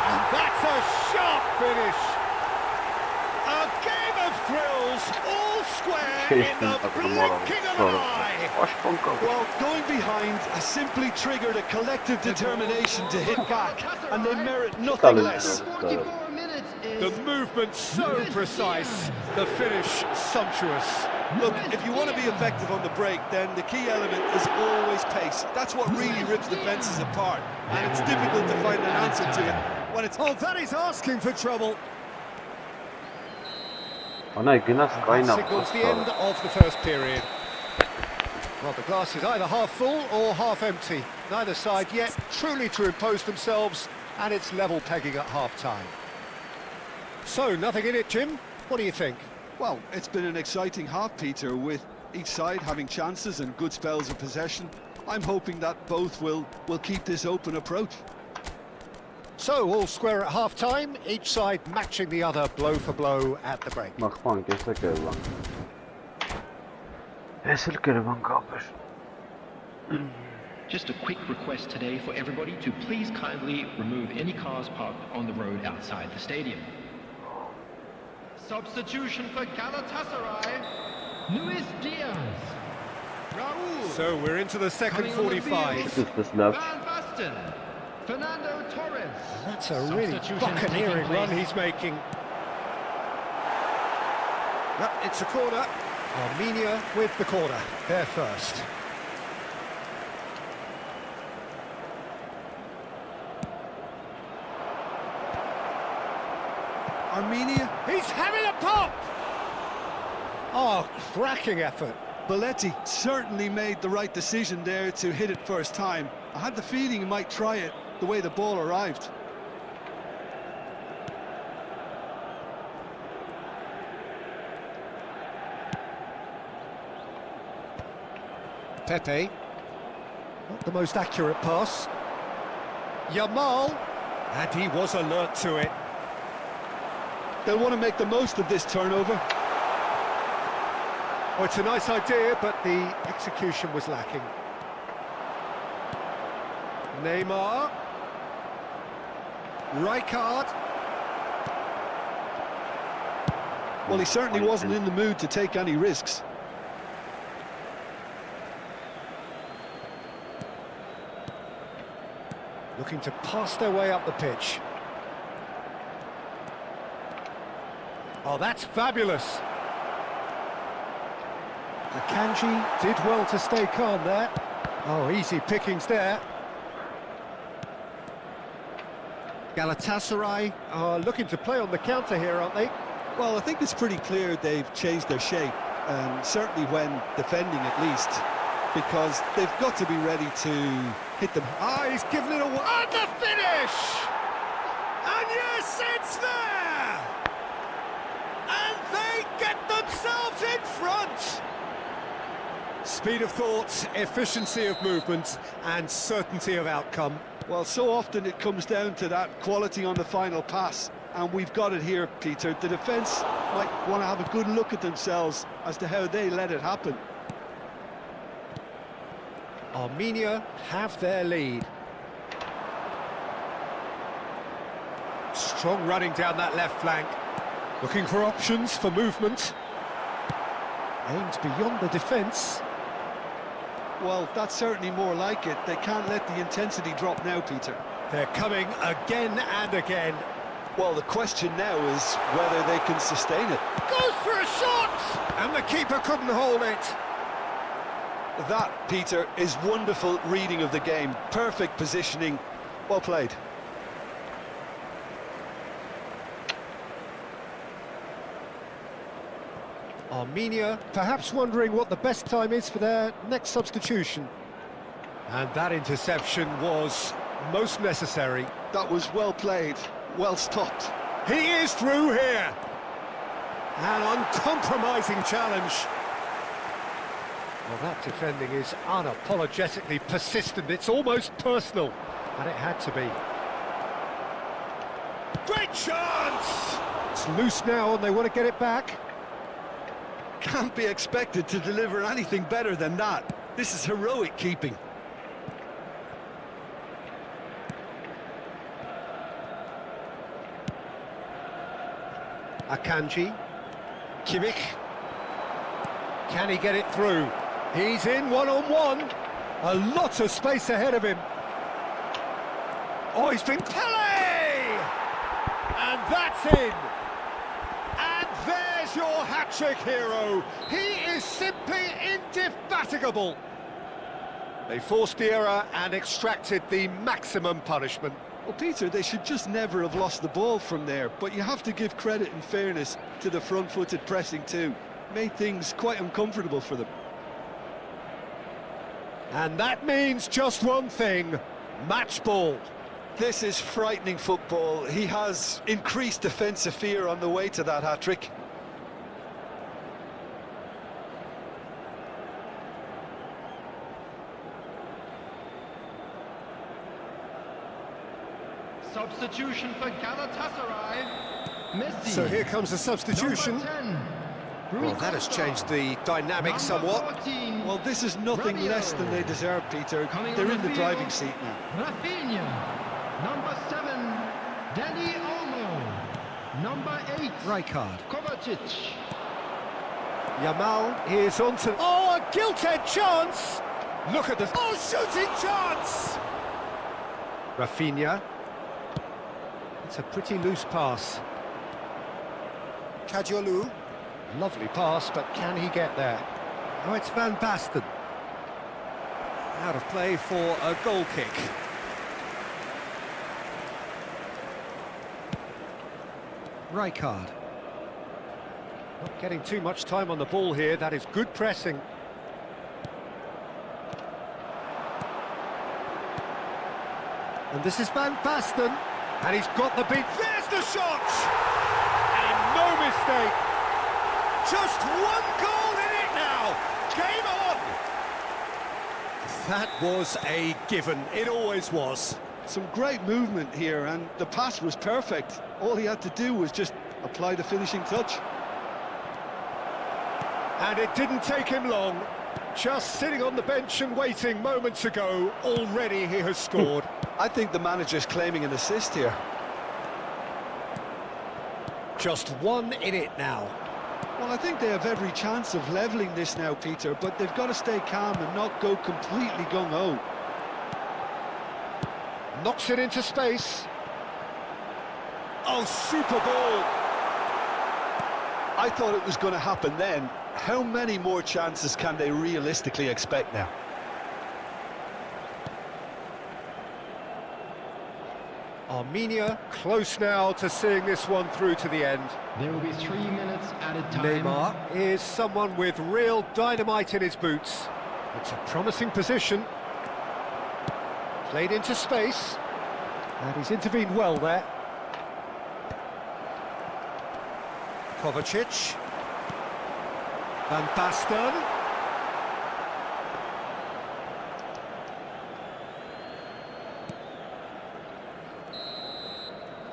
And that's a sharp finish. A game of thrills, all square in the blinking of an eye. Well, going behind has simply triggered a collective determination to hit back, and they merit nothing less. The movement so precise, the finish sumptuous. Look, if you want to be effective on the break, then the key element is always pace. That's what really rips defences apart, and it's difficult to find an answer to it when it's... Oh, that is asking for trouble. That signals the end of the first period. Well, the glass is either half full or half empty. Neither side yet truly to impose themselves, and it's level pegging at half-time. So, nothing in it, Jim? What do you think? Well, it's been an exciting half, Peter, with each side having chances and good spells of possession. I'm hoping that both will keep this open approach. So, all square at half-time, each side matching the other blow for blow at the break. Just a quick request today for everybody to please kindly remove any cars parked on the road outside the stadium. Substitution for Galatasaray. Luis Diaz. Raul. So, we're into the second 45. Van Basten. Fernando Torres. That's a really buccaneering run he's making. Yep, it's a corner. Armenia with the corner. They're first. Armenia? He's having a pop! Oh, cracking effort. Belletti certainly made the right decision there to hit it first time. I had the feeling he might try it the way the ball arrived. Pepe. Not the most accurate pass. Yamal. And he was alert to it. They'll want to make the most of this turnover. Oh, it's a nice idea, but the execution was lacking. Neymar. Rijkaard. Well, he certainly wasn't in the mood to take any risks. Looking to pass their way up the pitch. Oh, that's fabulous. Akanji did well to stay calm there. Oh, easy pickings there. Galatasaray are looking to play on the counter here, aren't they? Well, I think it's pretty clear they've changed their shape, certainly when defending at least, because they've got to be ready to hit them. Ah, he's given it away. And the finish! And yes, it's there! And they get themselves in front! Speed of thought, efficiency of movement, and certainty of outcome. Well, so often it comes down to that quality on the final pass, and we've got it here, Peter. The defence might want to have a good look at themselves as to how they let it happen. Armenia have their lead. Strong running down that left flank. Looking for options for movement. Aims beyond the defence. Well, that's certainly more like it. They can't let the intensity drop now, Peter. They're coming again and again. Well, the question now is whether they can sustain it. Goes for a shot! And the keeper couldn't hold it. That, Peter, is wonderful reading of the game. Perfect positioning. Well played. Armenia perhaps wondering what the best time is for their next substitution. And that interception was most necessary. That was well played, well stopped. He is through here. An uncompromising challenge. Well, that defending is unapologetically persistent. It's almost personal. And it had to be. Great chance! It's loose now and they want to get it back. Can't be expected to deliver anything better than that. This is heroic keeping. Akanji. Kimmich. Can he get it through? He's in one-on-one. A lot of space ahead of him. Oh, he's been Pele! And that's in. And there's your hat-trick hero. He is simply indefatigable. They forced the error and extracted the maximum punishment. Well, Peter, they should just never have lost the ball from there, but you have to give credit and fairness to the front-footed pressing too. Made things quite uncomfortable for them. And that means just one thing, match ball. This is frightening football. He has increased defensive fear on the way to that hat-trick. Substitution for Galatasaray. Messi. So here comes a substitution. Number 10, Well, that has changed the dynamic somewhat. 14, Well, this is nothing less than they deserve, Peter. Coming They're on in the field, driving seat now. Rafinha. Number 7, Dani Olmo. Number 8, Rijkaard. Kovacic. Yamal is on to... Oh, a gilt-edged chance! Look at this... Oh, shooting chance! Rafinha. It's a pretty loose pass. Kadiolu. Lovely pass, but can he get there? Oh, it's Van Basten. Out of play for a goal kick. Rijkaard. Not getting too much time on the ball here. That is good pressing. And this is Van Basten. And he's got the beat. There's the shot! And no mistake. Just one goal in it now. Game on! That was a given. It always was. Some great movement here, and the pass was perfect. All he had to do was just apply the finishing touch. And it didn't take him long. Just sitting on the bench and waiting moments ago, already he has scored. I think the manager's claiming an assist here. Just one in it now. Well, I think they have every chance of levelling this now, Peter, but they've got to stay calm and not go completely gung-ho. Knocks it into space. Oh, super ball! I thought it was going to happen then. How many more chances can they realistically expect now? Armenia close now to seeing this one through to the end. There will be 3 minutes added time. Neymar is someone with real dynamite in his boots. It's a promising position. Played into space. And he's intervened well there. Kovacic. Van Basten.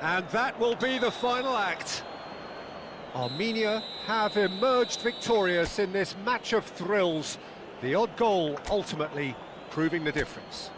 And that will be the final act. Armenia have emerged victorious in this match of thrills. The odd goal ultimately proving the difference.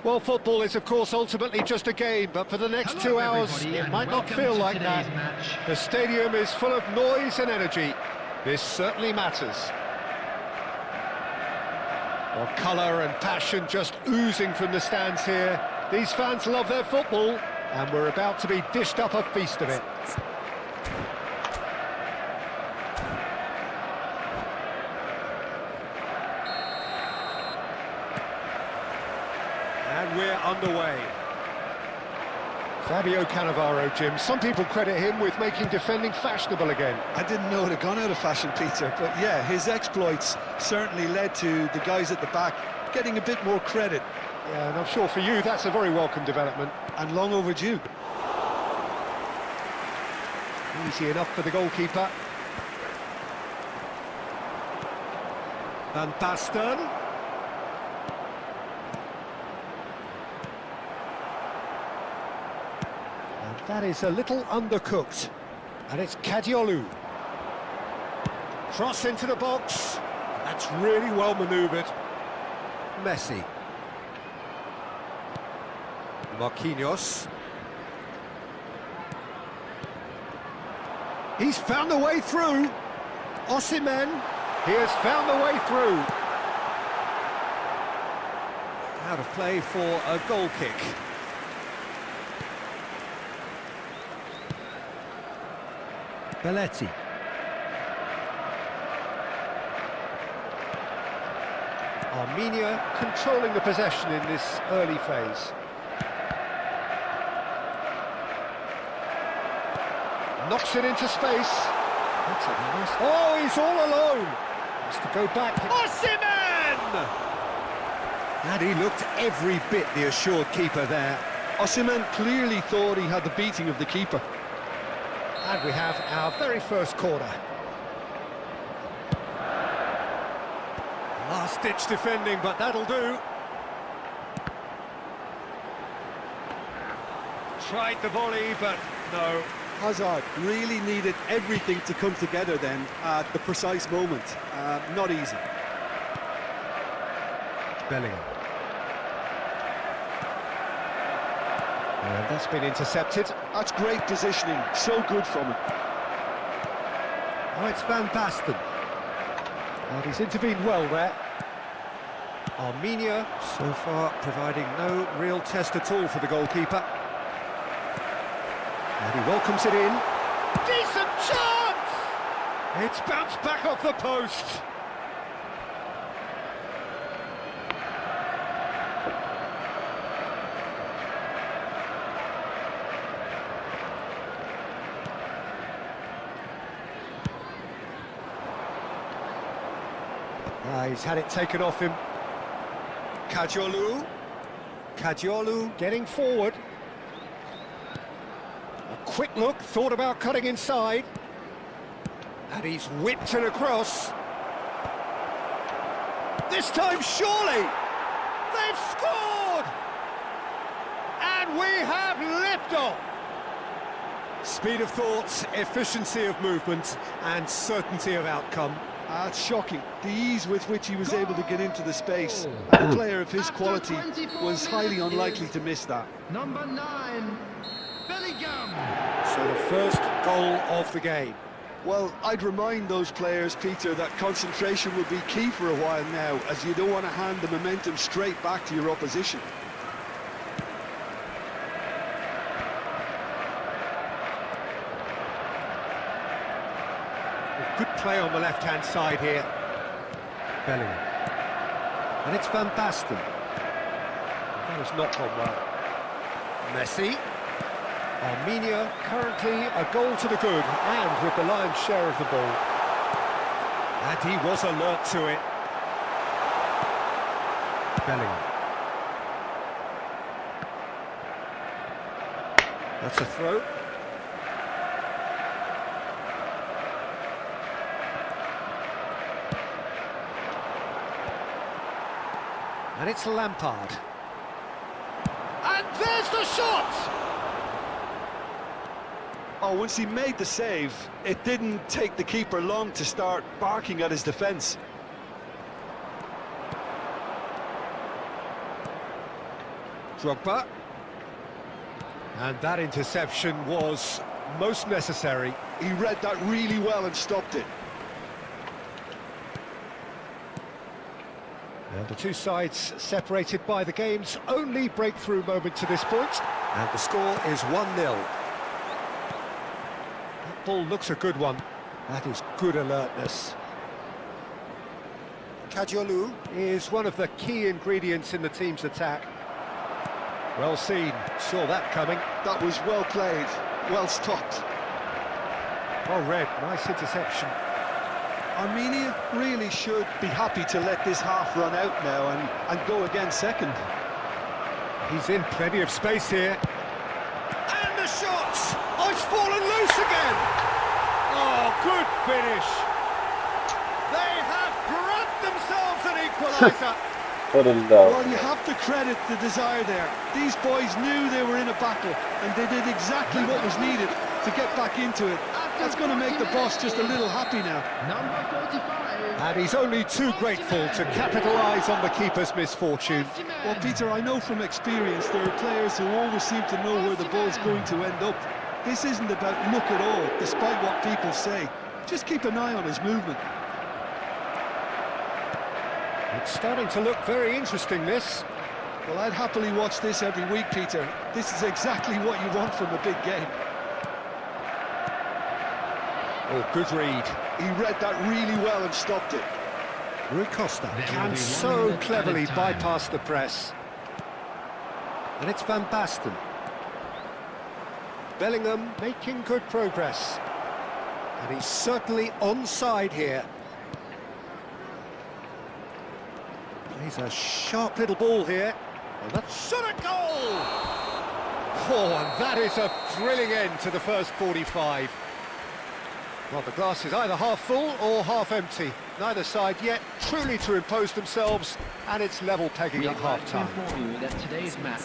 Well, football is, of course, ultimately just a game, but for the next 2 hours, it might not feel like that. The stadium is full of noise and energy. This certainly matters. Well, colour and passion just oozing from the stands here. These fans love their football, and we're about to be dished up a feast of it. And we're underway. Fabio Cannavaro, Jim. Some people credit him with making defending fashionable again. I didn't know it had gone out of fashion, Peter, but yeah, his exploits certainly led to the guys at the back getting a bit more credit. Yeah, and I'm sure for you that's a very welcome development. And long overdue. Easy enough for the goalkeeper. Van Basten. That is a little undercooked. And it's Kadiolu. Cross into the box. That's really well manoeuvred. Messi. Marquinhos. He's found the way through. Osimhen. He has found the way through. Out of play for a goal kick. Belletti. Armenia controlling the possession in this early phase. Knocks it into space. That's a nice... Oh, he's all alone. Has to go back. Osimhen! And he looked every bit the assured keeper there. Osimhen clearly thought he had the beating of the keeper. And we have our very first corner. Last-ditch defending, but that'll do. Tried the volley, but no. Hazard really needed everything to come together then at the precise moment. Not easy. Bellingham. And that's been intercepted. That's great positioning, so good from him. Oh, it's Van Basten. And he's intervened well there. Armenia, so far, providing no real test at all for the goalkeeper. And he welcomes it in. Decent chance! It's bounced back off the post. He's had it taken off him. Kadiolu getting forward. A quick look, thought about cutting inside. And he's whipped it across. This time, surely! They've scored! And we have liftoff! Speed of thought, efficiency of movement, and certainty of outcome. It's shocking, the ease with which he was able to get into the space. A player of his quality was highly unlikely to miss that. Number 9, Bellingham. So the first goal of the game. Well, I'd remind those players, Peter, that concentration will be key for a while now, as you don't want to hand the momentum straight back to your opposition. Good play on the left-hand side here. Bellingham. And it's Van Basten. That has not gone well. Messi. Armenia currently a goal to the good, and with the lion's share of the ball. And he was alert to it. Bellingham. That's a throw. And it's Lampard. And there's the shot! Oh, once he made the save, it didn't take the keeper long to start barking at his defence. Drogba. And that interception was most necessary. He read that really well and stopped it. And the two sides separated by the game's only breakthrough moment to this point. And the score is 1-0. That ball looks a good one. That is good alertness. Kadiolu is one of the key ingredients in the team's attack. Well seen, saw that coming. That was well played, well stopped. Well read, nice interception. Armenia really should be happy to let this half run out now and go again second. He's in plenty of space here. And the shot! Oh, it's fallen loose again! Oh, good finish! They have grabbed themselves an equaliser! Well, you have to credit the desire there. These boys knew they were in a battle, and they did exactly what was needed to get back into it. That's going to make the boss just a little happy now. Number 45. And he's only too grateful to capitalise on the keeper's misfortune. Well, Peter, I know from experience there are players who always seem to know where the ball's going to end up. This isn't about luck at all, despite what people say. Just keep an eye on his movement. It's starting to look very interesting, this. Well, I'd happily watch this every week, Peter. This is exactly what you want from a big game. Oh, good read. He read that really well and stopped it. Rui Costa There will can be 1 so minute cleverly added time. bypass the press. And it's Van Basten. Bellingham making good progress. And he's certainly onside here. Plays a sharp little ball here. And that's shot a goal! Oh, and that is a thrilling end to the first 45. Well, the glass is either half full or half empty. Neither side yet truly to impose themselves, and it's level pegging at half-time.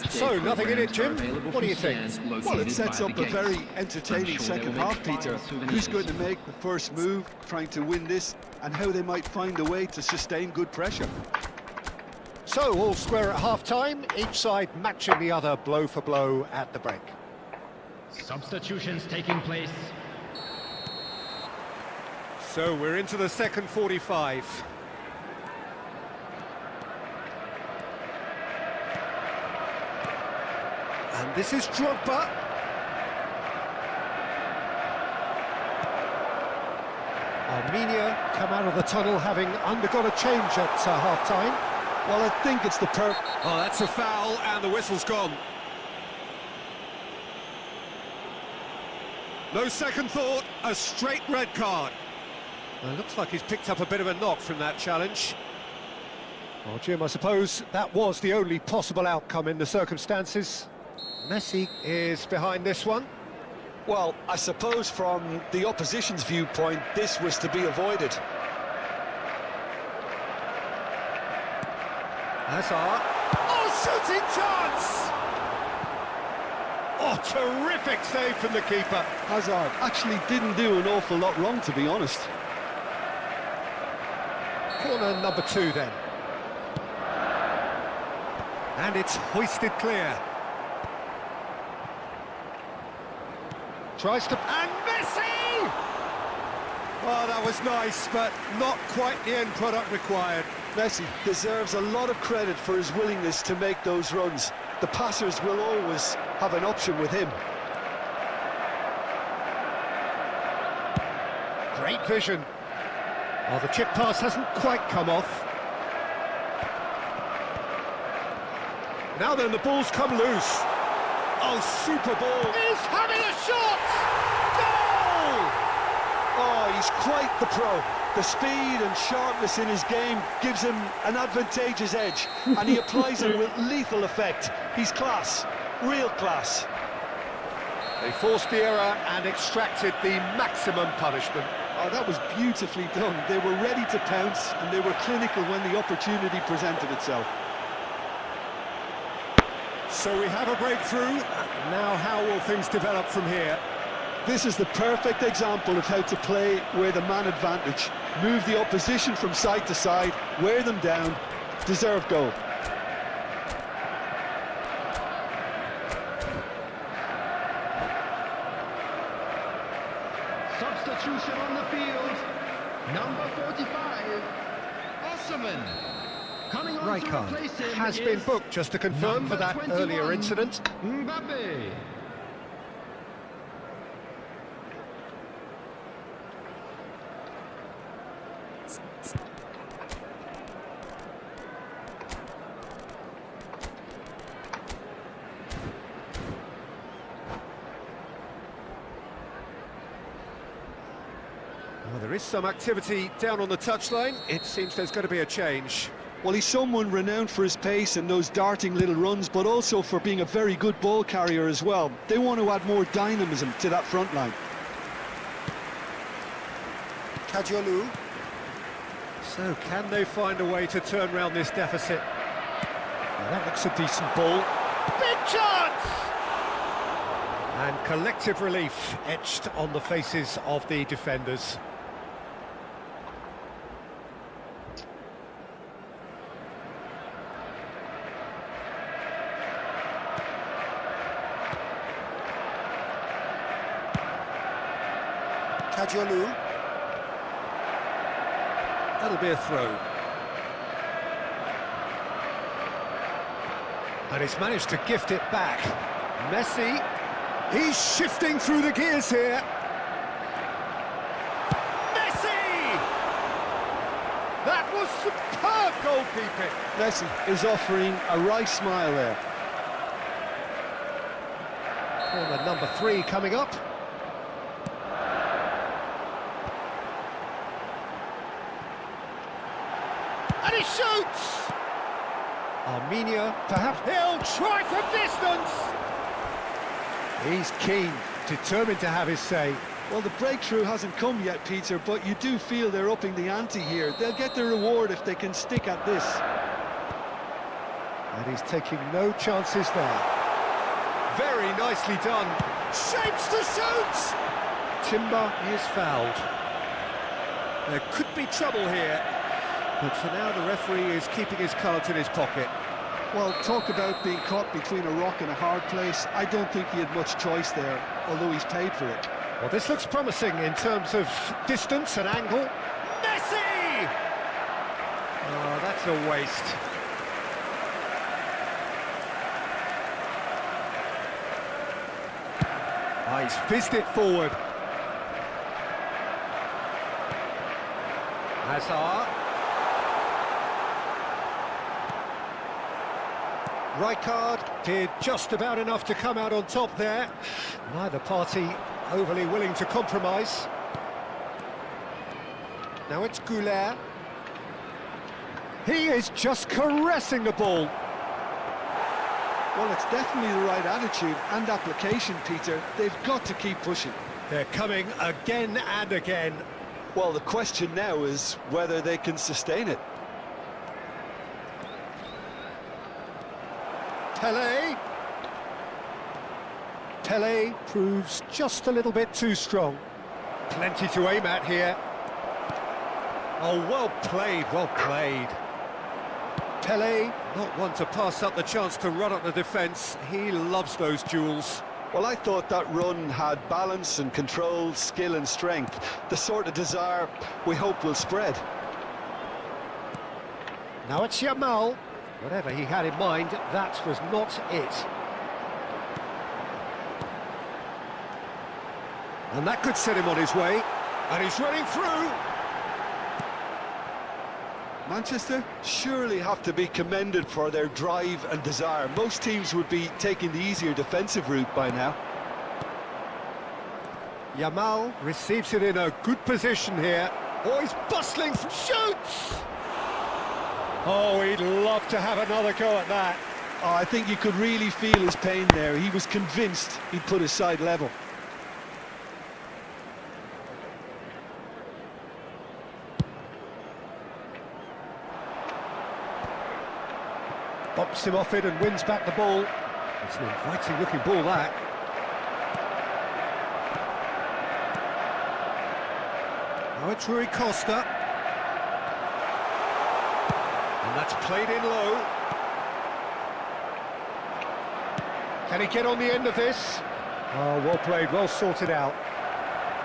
So, nothing in it, Jim? What do you think? Well, it sets up a very entertaining second half, Peter. Who's going to make the first move, trying to win this, and how they might find a way to sustain good pressure. So, all square at half-time, each side matching the other blow for blow at the break. Substitutions taking place. So, we're into the second 45. And this is Drogba. Armenia come out of the tunnel having undergone a change at half-time. Well, I think it's the Oh, that's a foul, and the whistle's gone. No second thought, a straight red card. Well, it looks like he's picked up a bit of a knock from that challenge. Well, Jim, I suppose that was the only possible outcome in the circumstances. Messi is behind this one. Well, I suppose from the opposition's viewpoint, this was to be avoided. Hazard. Oh, shooting chance! Oh, terrific save from the keeper. Hazard actually didn't do an awful lot wrong, to be honest. Corner number 2 then. And it's hoisted clear. Tries to... And Messi! Oh, that was nice, but not quite the end product required. Messi deserves a lot of credit for his willingness to make those runs. The passers will always have an option with him. Great vision. Oh, the chip pass hasn't quite come off. Now then, the ball's come loose. Oh, super ball. He's having a shot! Goal! Oh, he's quite the pro. The speed and sharpness in his game gives him an advantageous edge, and he applies it with lethal effect. He's class, real class. They forced the error and extracted the maximum punishment. Oh, that was beautifully done. They were ready to pounce, and they were clinical when the opportunity presented itself. So we have a breakthrough. Now how will things develop from here? This is the perfect example of how to play with a man advantage. Move the opposition from side to side, wear them down, deserve goal. Substitution on the field. Number 45, Osman. Coming on Right to card replace him has been is booked, just to confirm, for that number earlier 21, incident. Mbappe. Well, there is some activity down on the touchline. It seems there's going to be a change. Well, he's someone renowned for his pace and those darting little runs, but also for being a very good ball carrier as well. They want to add more dynamism to that front line. Kajolu. So, can they find a way to turn around this deficit? Well, that looks a decent ball. Big chance! And collective relief etched on the faces of the defenders. Kajolu. That'll be a throw. And he's managed to gift it back. Messi, he's shifting through the gears here. Messi! That was superb goalkeeping. Messi is offering a right smile there. Corner number 3 coming up. And he shoots! Armenia, perhaps he'll try from distance! He's keen, determined to have his say. Well, the breakthrough hasn't come yet, Peter, but you do feel they're upping the ante here. They'll get their reward if they can stick at this. And he's taking no chances there. Very nicely done. Shapes to shoot! Timber is fouled. There could be trouble here. But for now, the referee is keeping his cards in his pocket. Well, talk about being caught between a rock and a hard place. I don't think he had much choice there, although he's paid for it. Well, this looks promising in terms of distance and angle. Messi! Oh, that's a waste. Oh, he's fizzed it forward. Hazard. Rijkaard did just about enough to come out on top there. Neither party overly willing to compromise. Now it's Goulet. He is just caressing the ball. Well, it's definitely the right attitude and application, Peter. They've got to keep pushing. They're coming again and again. Well, the question now is whether they can sustain it. Pele proves just a little bit too strong. Plenty to aim at here. Oh, well played, well played. Pele, not one to pass up the chance to run up the defence. He loves those duels. Well, I thought that run had balance and control, skill and strength. The sort of desire we hope will spread. Now it's Yamal. Whatever he had in mind, that was not it. And that could set him on his way. And he's running through. Manchester surely have to be commended for their drive and desire. Most teams would be taking the easier defensive route by now. Yamal receives it in a good position here. Oh, he's bustling, shoots! Oh, he'd love to have another go at that. Oh, I think you could really feel his pain there. He was convinced he'd put his side level. Bops him off it and wins back the ball. It's an inviting looking ball, that. Now it's Rui Costa. And that's played in low. Can he get on the end of this? Oh, well played, well sorted out.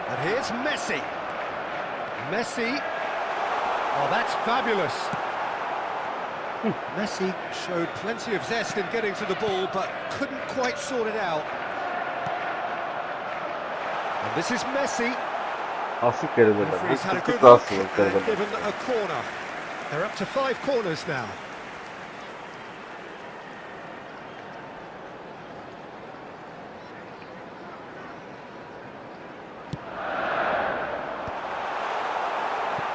And here's Messi. Messi. Oh, that's fabulous. Messi showed plenty of zest in getting to the ball, but couldn't quite sort it out. And this is Messi. Referee's had a good look and given a corner. They're up to 5 corners now.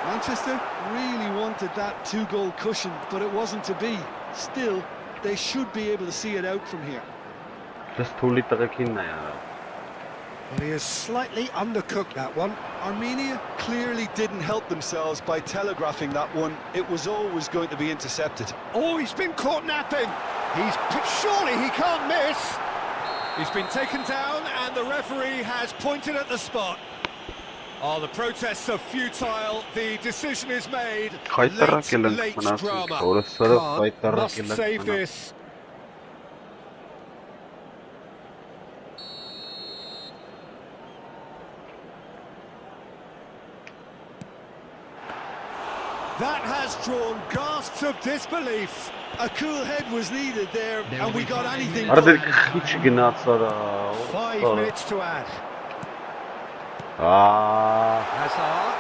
Manchester really wanted that 2-goal cushion, but it wasn't to be. Still, they should be able to see it out from here. Well, he has slightly undercooked that one. Armenia clearly didn't help themselves by telegraphing that one. It was always going to be intercepted. Oh, he's been caught napping. Surely he can't miss. He's been taken down and the referee has pointed at the spot. Oh, the protests are futile. The decision is made. Late drama. Khan must save this. That has drawn gasps of disbelief. A cool head was needed there, and we got anything but. but. 5 minutes to add. Hazard,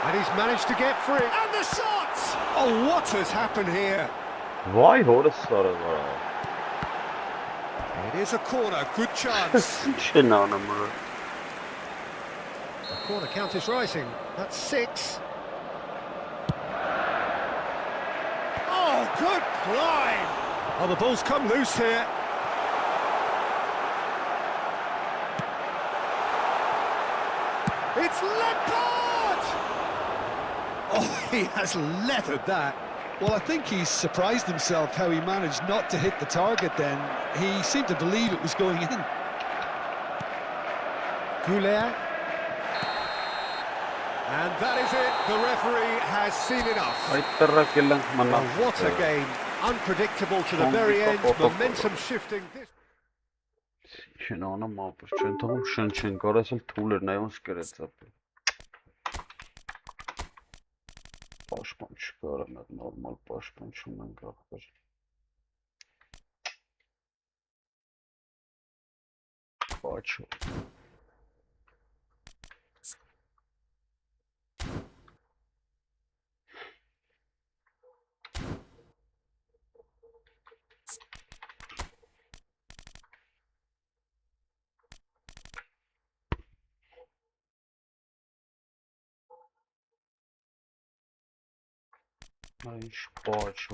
and he's managed to get free. And the shot! Oh, what has happened here? Why It is a corner, good chance. The corner count is rising. That's 6. Oh, good climb! Oh, the ball's come loose here. It's Lampard! Oh, he has leathered that. Well, I think he's surprised himself how he managed not to hit the target then. He seemed to believe it was going in. Goulet. And that is it. The referee has seen enough. Well, what a game. Unpredictable to the very end. Momentum shifting.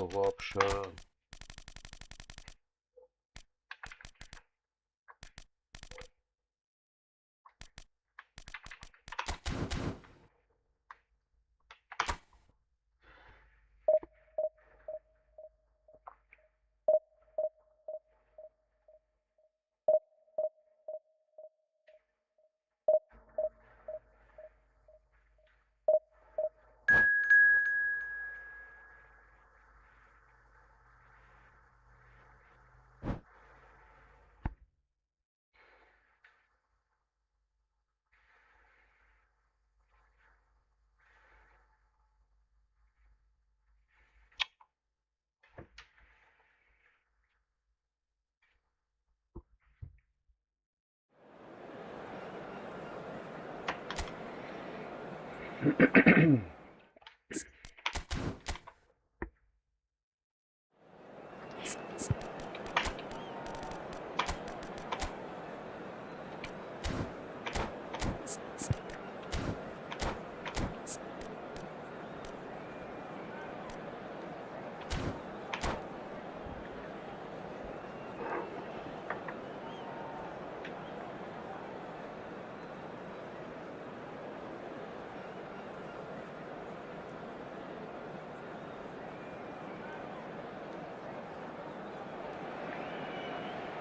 вообще.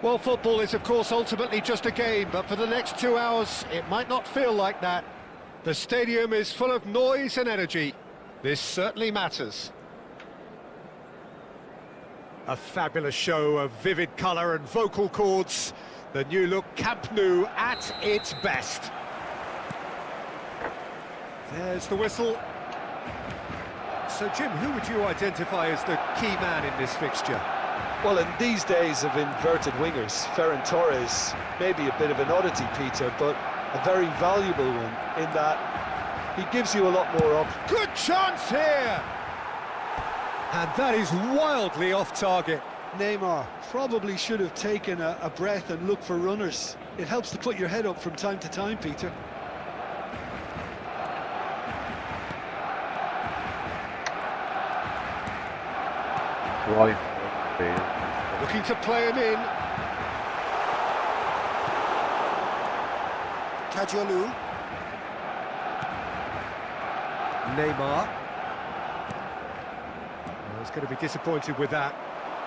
Well, football is, of course, ultimately just a game, but for the next 2 hours, it might not feel like that. The stadium is full of noise and energy. This certainly matters. A fabulous show of vivid colour and vocal cords. The new look Camp Nou at its best. There's the whistle. So, Jim, who would you identify as the key man in this fixture? Well, in these days of inverted wingers, Ferran Torres may be a bit of an oddity, Peter, but a very valuable one in that he gives you a lot more options. Good chance here! And that is wildly off target. Neymar probably should have taken a breath and looked for runners. It helps to put your head up from time to time, Peter. Right. Looking to play him in. Kajolu. Neymar. Well, he's going to be disappointed with that.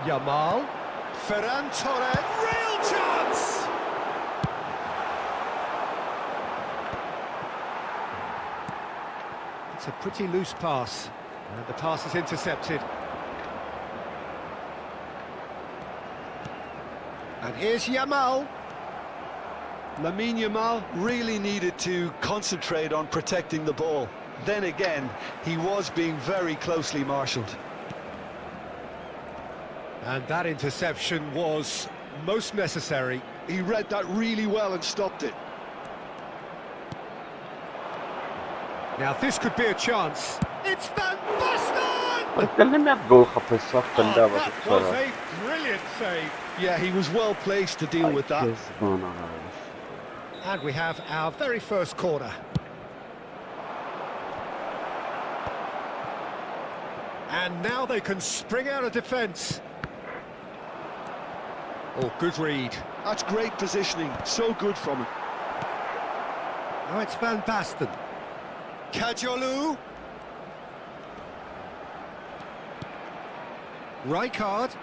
Yamal. Ferran Torres, real chance! It's a pretty loose pass, and the pass is intercepted. And here's Yamal. Lamine Yamal really needed to concentrate on protecting the ball. Then again, he was being very closely marshalled. And that interception was most necessary. He read that really well and stopped it. Now this could be a chance. It's Van Basten! That was a brilliant save. Yeah, he was well placed to deal with that. And we have our very first corner. And now they can spring out of defence. Oh, good read. That's great positioning, so good from him. Now it's Van Basten. Kajolu. Rijkaard.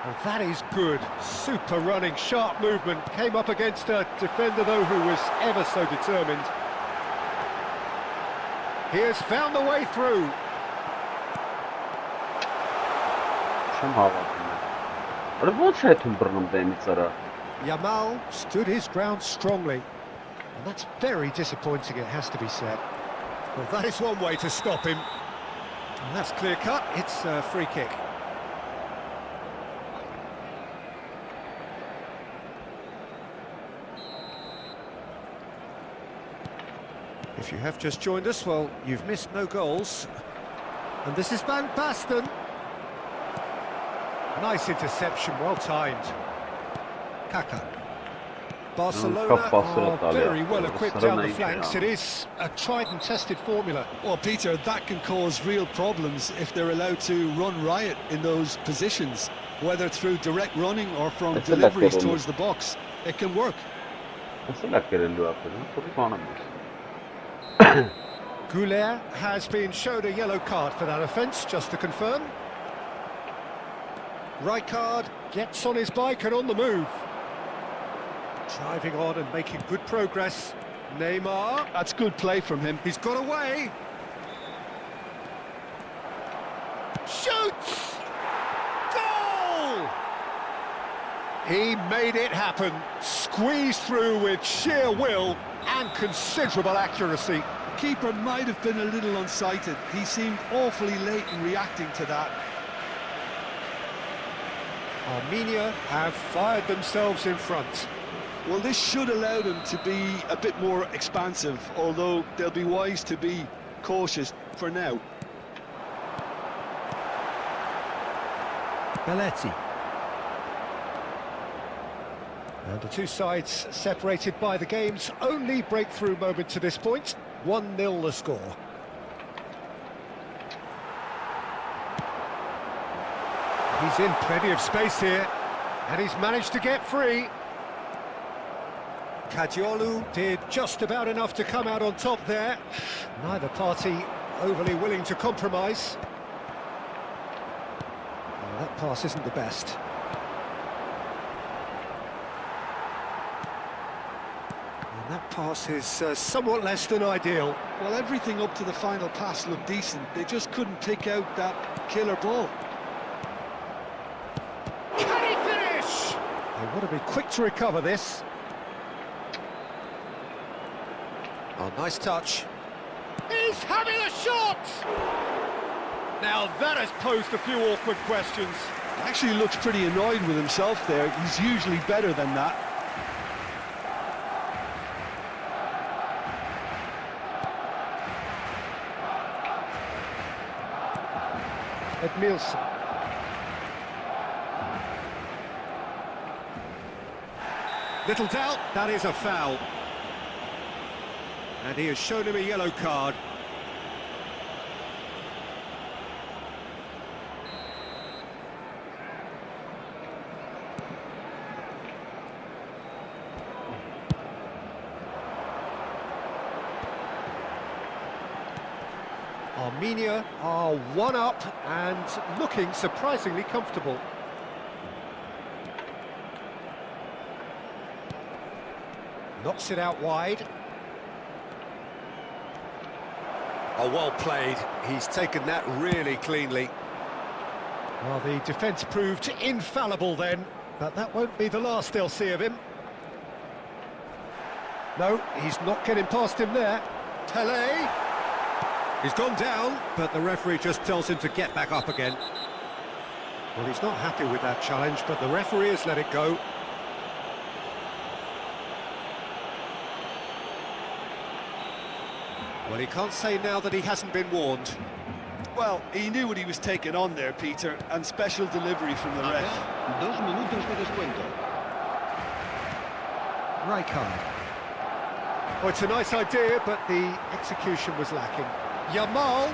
Oh, that is good. Super running, sharp movement. Came up against a defender, though, who was ever so determined. He has found the way through. Yamal stood his ground strongly. And that's very disappointing, it has to be said. Well, that is one way to stop him. And that's clear cut. It's a free kick. If you have just joined us, well, you've missed no goals. And this is Van Basten. Nice interception, well timed. Kaka. Barcelona are very well equipped down the flanks. It is a tried and tested formula. Well, Peter, that can cause real problems if they're allowed to run riot in those positions, whether through direct running or from deliveries towards the box. It can work. Goulet has been shown a yellow card for that offence, just to confirm. Rijkaard gets on his bike and on the move. Driving on and making good progress. Neymar. That's good play from him. He's got away. Shoots! Goal! He made it happen. Squeezed through with sheer will and considerable accuracy. The keeper might have been a little unsighted. He seemed awfully late in reacting to that. Armenia have fired themselves in front. Well, this should allow them to be a bit more expansive, although they'll be wise to be cautious for now. Belletti. And the two sides separated by the game's only breakthrough moment to this point. 1-0 the score. He's in plenty of space here, and he's managed to get free. Kajolu did just about enough to come out on top there. Neither party overly willing to compromise. Well, that pass isn't the best. And that pass is somewhat less than ideal. Well, everything up to the final pass looked decent. They just couldn't pick out that killer ball. Can he finish? They want to be quick to recover this. Oh, nice touch. He's having a shot! Now that has posed a few awkward questions. Actually looks pretty annoyed with himself there. He's usually better than that. Edmilson. Little doubt, that is a foul. And he has shown him a yellow card. Armenia are 1-up and looking surprisingly comfortable. Knocks it out wide. Oh, well played. He's taken that really cleanly. Well, the defence proved infallible then, but that won't be the last they'll see of him. No, he's not getting past him there. Tele! He's gone down, but the referee just tells him to get back up again. Well, he's not happy with that challenge, but the referee has let it go. Well, he can't say now that he hasn't been warned. Well, he knew what he was taking on there, Peter, and special delivery from the ref. 2 minutos de descuento. Rijkaard. Oh, it's a nice idea, but the execution was lacking. Yamal.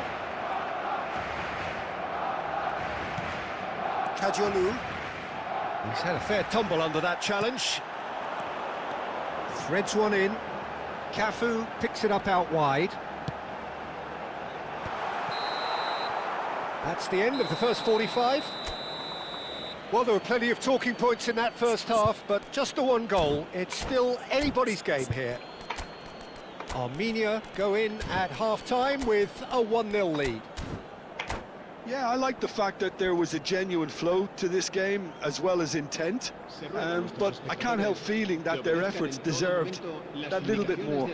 Kajolu. He's had a fair tumble under that challenge. Threads one in. Cafu picks it up out wide. That's the end of the first 45. Well, there were plenty of talking points in that first half, but just the one goal. It's still anybody's game here. Armenia go in at half-time with a 1-0 lead. Yeah, I like the fact that there was a genuine flow to this game, as well as intent. But I can't help feeling that their efforts deserved that little bit more.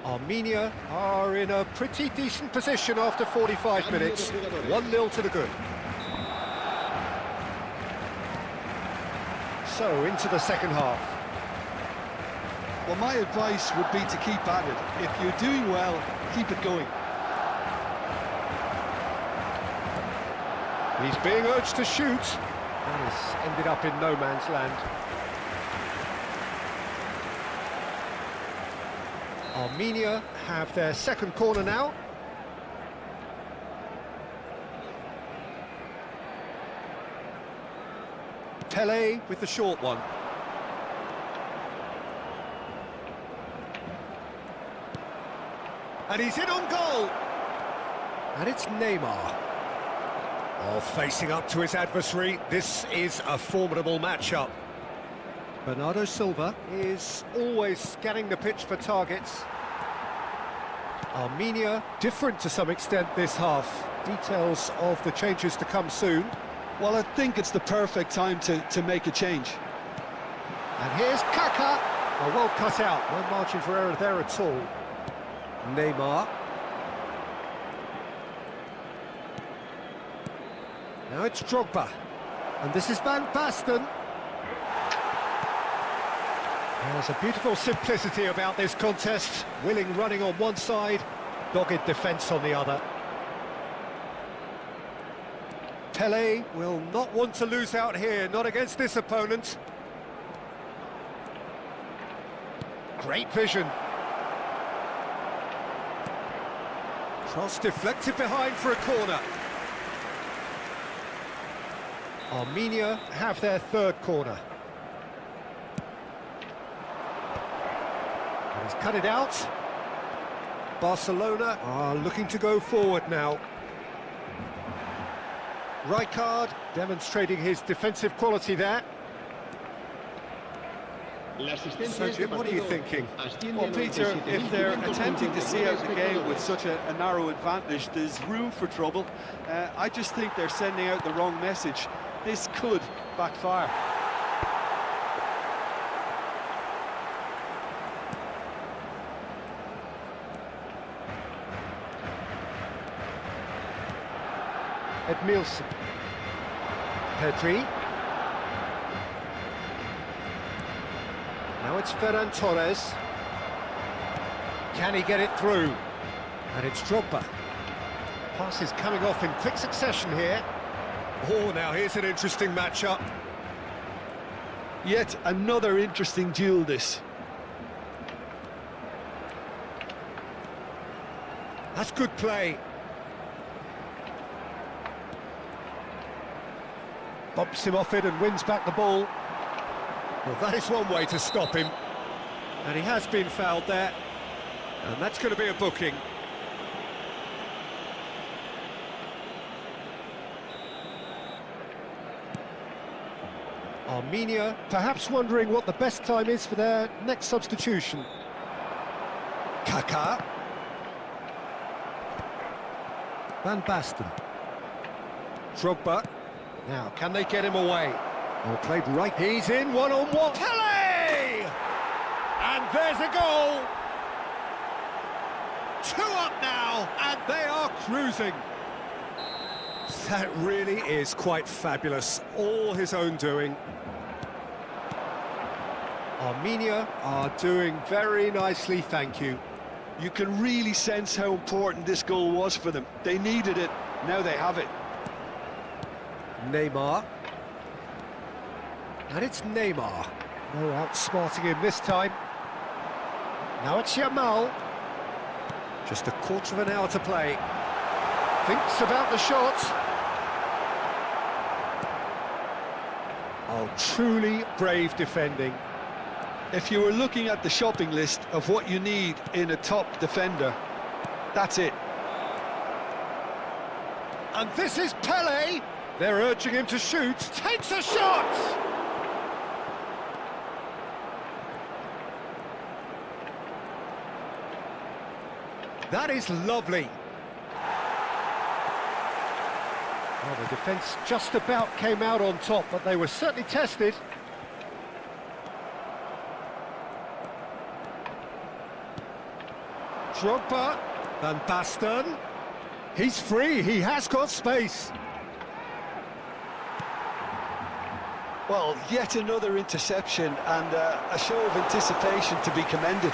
Armenia are in a pretty decent position after 45 minutes. 1-0 to the good. So, into the second half. Well, my advice would be to keep at it. If you're doing well, keep it going. He's being urged to shoot. That has ended up in no man's land. Armenia have their second corner now. Tele with the short one. And he's in on goal. And it's Neymar. Oh, facing up to his adversary, this is a formidable matchup. Bernardo Silva is always scanning the pitch for targets. Armenia different to some extent this half. Details of the changes to come soon. Well, I think it's the perfect time to make a change. And here's Kaka. Oh, well cut out, no margin for error there at all. Neymar. Now it's Drogba, and this is Van Basten. There's a beautiful simplicity about this contest. Willing running on one side, dogged defence on the other. Tele will not want to lose out here, not against this opponent. Great vision. Cross deflected behind for a corner. Armenia have their third corner. And he's cut it out. Barcelona are looking to go forward now. Rijkaard demonstrating his defensive quality there. So, Jim, what are you thinking? Well, Peter, if they're attempting to see out the game with such a narrow advantage, there's room for trouble. I just think they're sending out the wrong message. This could backfire. Edmilson. Pedri. Now it's Ferran Torres. Can he get it through? And it's Drogba. Passes coming off in quick succession here. Oh, now here's an interesting matchup. Yet another interesting duel, this. That's good play. Bumps him off it and wins back the ball. Well, that is one way to stop him. And he has been fouled there. And that's going to be a booking. Armenia perhaps wondering what the best time is for their next substitution. Kaká. Van Basten. Drogba. Now, can they get him away? Oh, played right. He's in one-on-one. Pele! And there's a goal! 2 up now, and they are cruising. That really is quite fabulous. All his own doing. Armenia are doing very nicely, thank you. You can really sense how important this goal was for them. They needed it, now they have it. Neymar. And it's Neymar. No outsmarting him this time. Now it's Yamal. Just a quarter of an hour to play. Thinks about the shot. Oh, truly brave defending. If you were looking at the shopping list of what you need in a top defender, that's it. And this is Pele. They're urging him to shoot. Takes a shot! That is lovely. Well, the defence just about came out on top, but they were certainly tested. Drogba, Van Basten. He's free, he has got space. Well, yet another interception and a show of anticipation to be commended.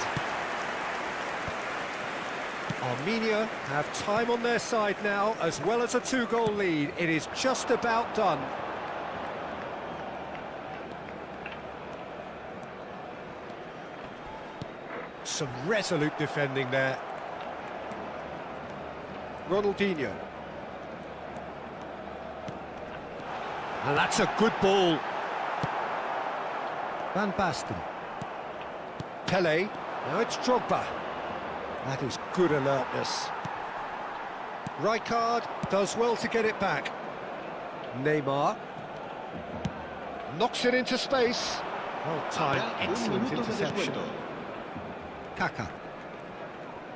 Armenia have time on their side now, as well as a 2-goal lead. It is just about done. Some resolute defending there. Ronaldinho. And that's a good ball. Van Basten. Pele. Now it's Drogba. That is good alertness. Rijkaard does well to get it back. Neymar. Knocks it into space. Well timed, excellent interception. Kaká.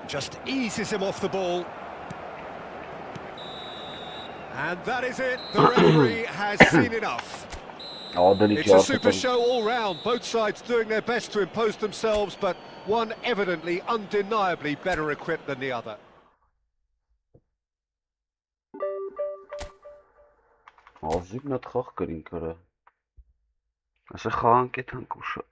Just eases him off the ball. And that is it. The referee has seen enough. It's a super show all round. Both sides doing their best to impose themselves, but one evidently, undeniably better equipped than the other. Ազիվ նա խաղ կրին կարա։ Ասա խաղանք է թանկուշը։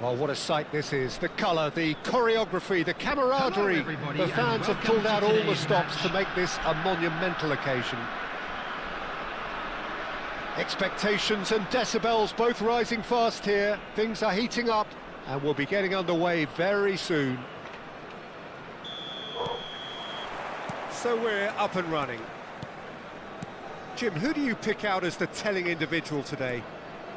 Well, what a sight this is. The colour, the choreography, the camaraderie. everybody, The and fans have welcome pulled to out all the today's stops match. to make this a monumental occasion. Expectations and decibels both rising fast here. Things are heating up and we'll be getting underway very soon. So we're up and running. Jim, who do you pick out as the telling individual today?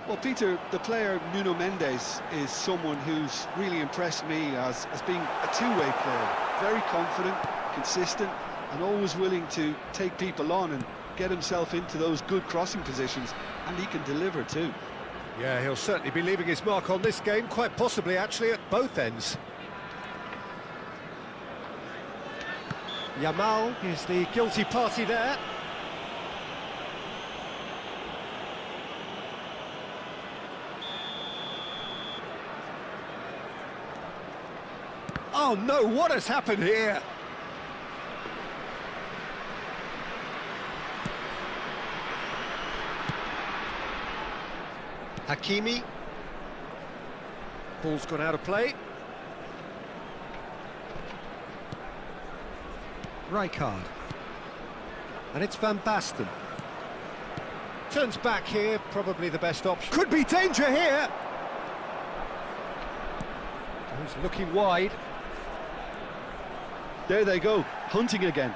Well, Peter, the player Nuno Mendes is someone who's really impressed me as being a two-way player. Very confident, consistent, and always willing to take people on and get himself into those good crossing positions, and he can deliver too. Yeah, he'll certainly be leaving his mark on this game, quite possibly actually at both ends. Yamal is the guilty party there. Oh no, what has happened here? Hakimi. Ball's gone out of play. Rijkaard. And it's Van Basten. Turns back here, probably the best option. Could be danger here! He's looking wide. There they go, hunting again.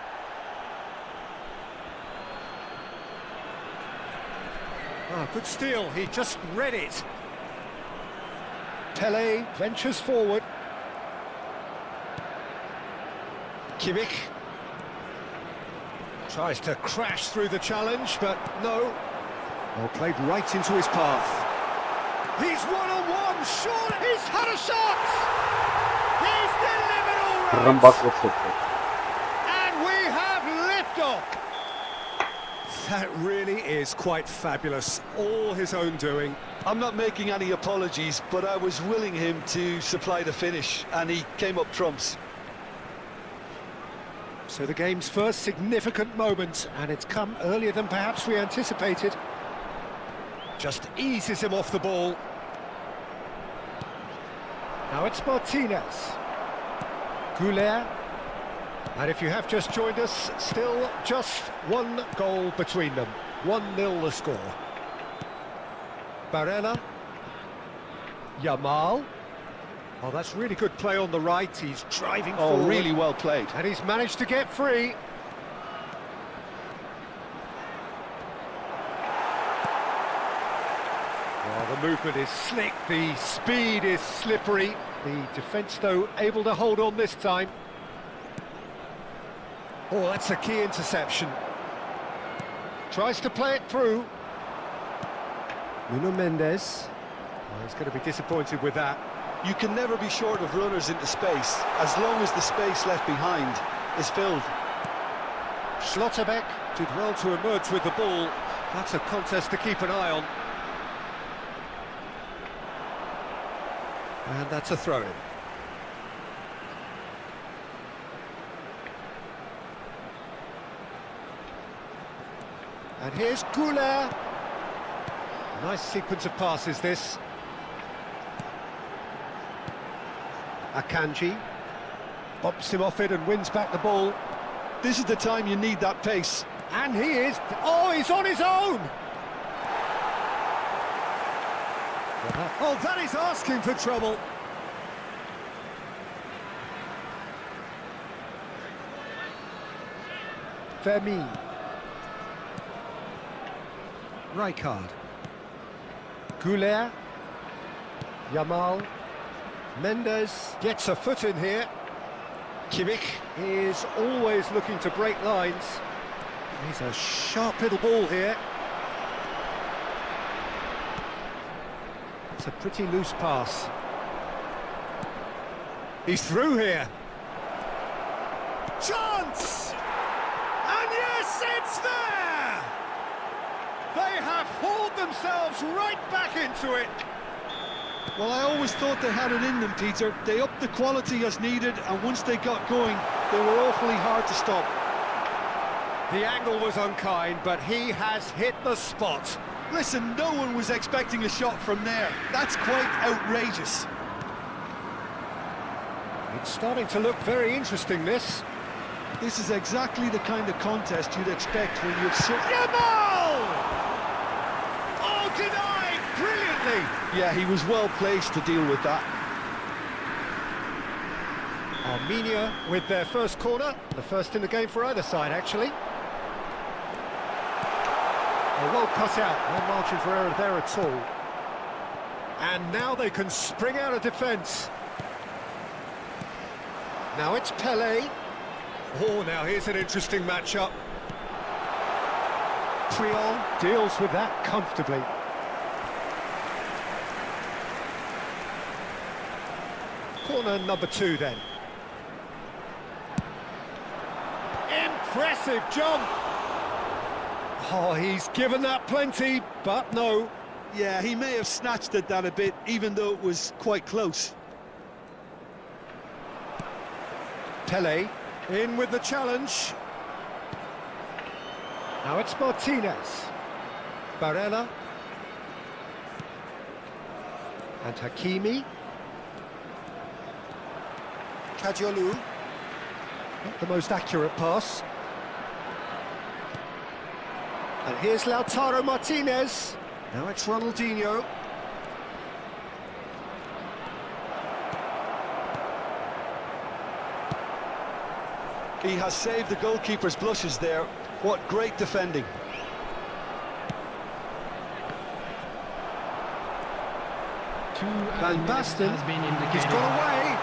Ah, good steal, he just read it. Pele ventures forward. Kimmich tries to crash through the challenge, but no. Well, played right into his path. He's one-on-one, sure, he's had a shot! He's delivered all Run right! back with it. And we have liftoff! That really is quite fabulous, all his own doing. I'm not making any apologies, but I was willing him to supply the finish, and he came up trumps. So the game's first significant moment, and it's come earlier than perhaps we anticipated. Just eases him off the ball. Now it's Martinez. Goulet. And if you have just joined us, still just one goal between them. 1-0 the score. Barella. Yamal. Oh, that's really good play on the right. He's driving forward. Oh, really well played. And he's managed to get free. Well, the movement is slick, the speed is slippery. The defence, though, able to hold on this time. Oh, that's a key interception. Tries to play it through. Nuno Mendes. Oh, he's going to be disappointed with that. You can never be short of runners into space, as long as the space left behind is filled. Schlotterbeck did well to emerge with the ball. That's a contest to keep an eye on. And that's a throw-in. And here's Goulet. Nice sequence of passes, this. Akanji bops him off it and wins back the ball. This is the time you need that pace. And he is... Oh, he's on his own! Oh, that is asking for trouble. Vermeer. Rijkaard. Goulet. Yamal. Mendes gets a foot in here. Kimmich is always looking to break lines. He's a sharp little ball here. It's a pretty loose pass. He's through here. Chance! And yes, it's there! They have hauled themselves right back into it. Well, I always thought they had it in them, Peter. They upped the quality as needed, and once they got going, they were awfully hard to stop. The angle was unkind, but he has hit the spot. Listen, no one was expecting a shot from there. That's quite outrageous. It's starting to look very interesting, this. This is exactly the kind of contest you'd expect when you've... Yamal! Oh, denied! Brilliantly! Yeah, he was well placed to deal with that. Armenia with their first corner, the first in the game for either side, actually. Oh, well cut out, no margin for error there at all. And now they can spring out of defence. Now it's Pelé. Oh, now here's an interesting matchup. Triol deals with that comfortably. Corner number 2 then. Impressive jump! Oh, he's given that plenty, but no. Yeah, he may have snatched at that a bit, even though it was quite close. Pelé in with the challenge. Now it's Martinez. Barella. And Hakimi. Kadiolu. Not the most accurate pass. And here's Lautaro Martinez. Now it's Ronaldinho. He has saved the goalkeeper's blushes there. What great defending. Van Basten, he's gone away.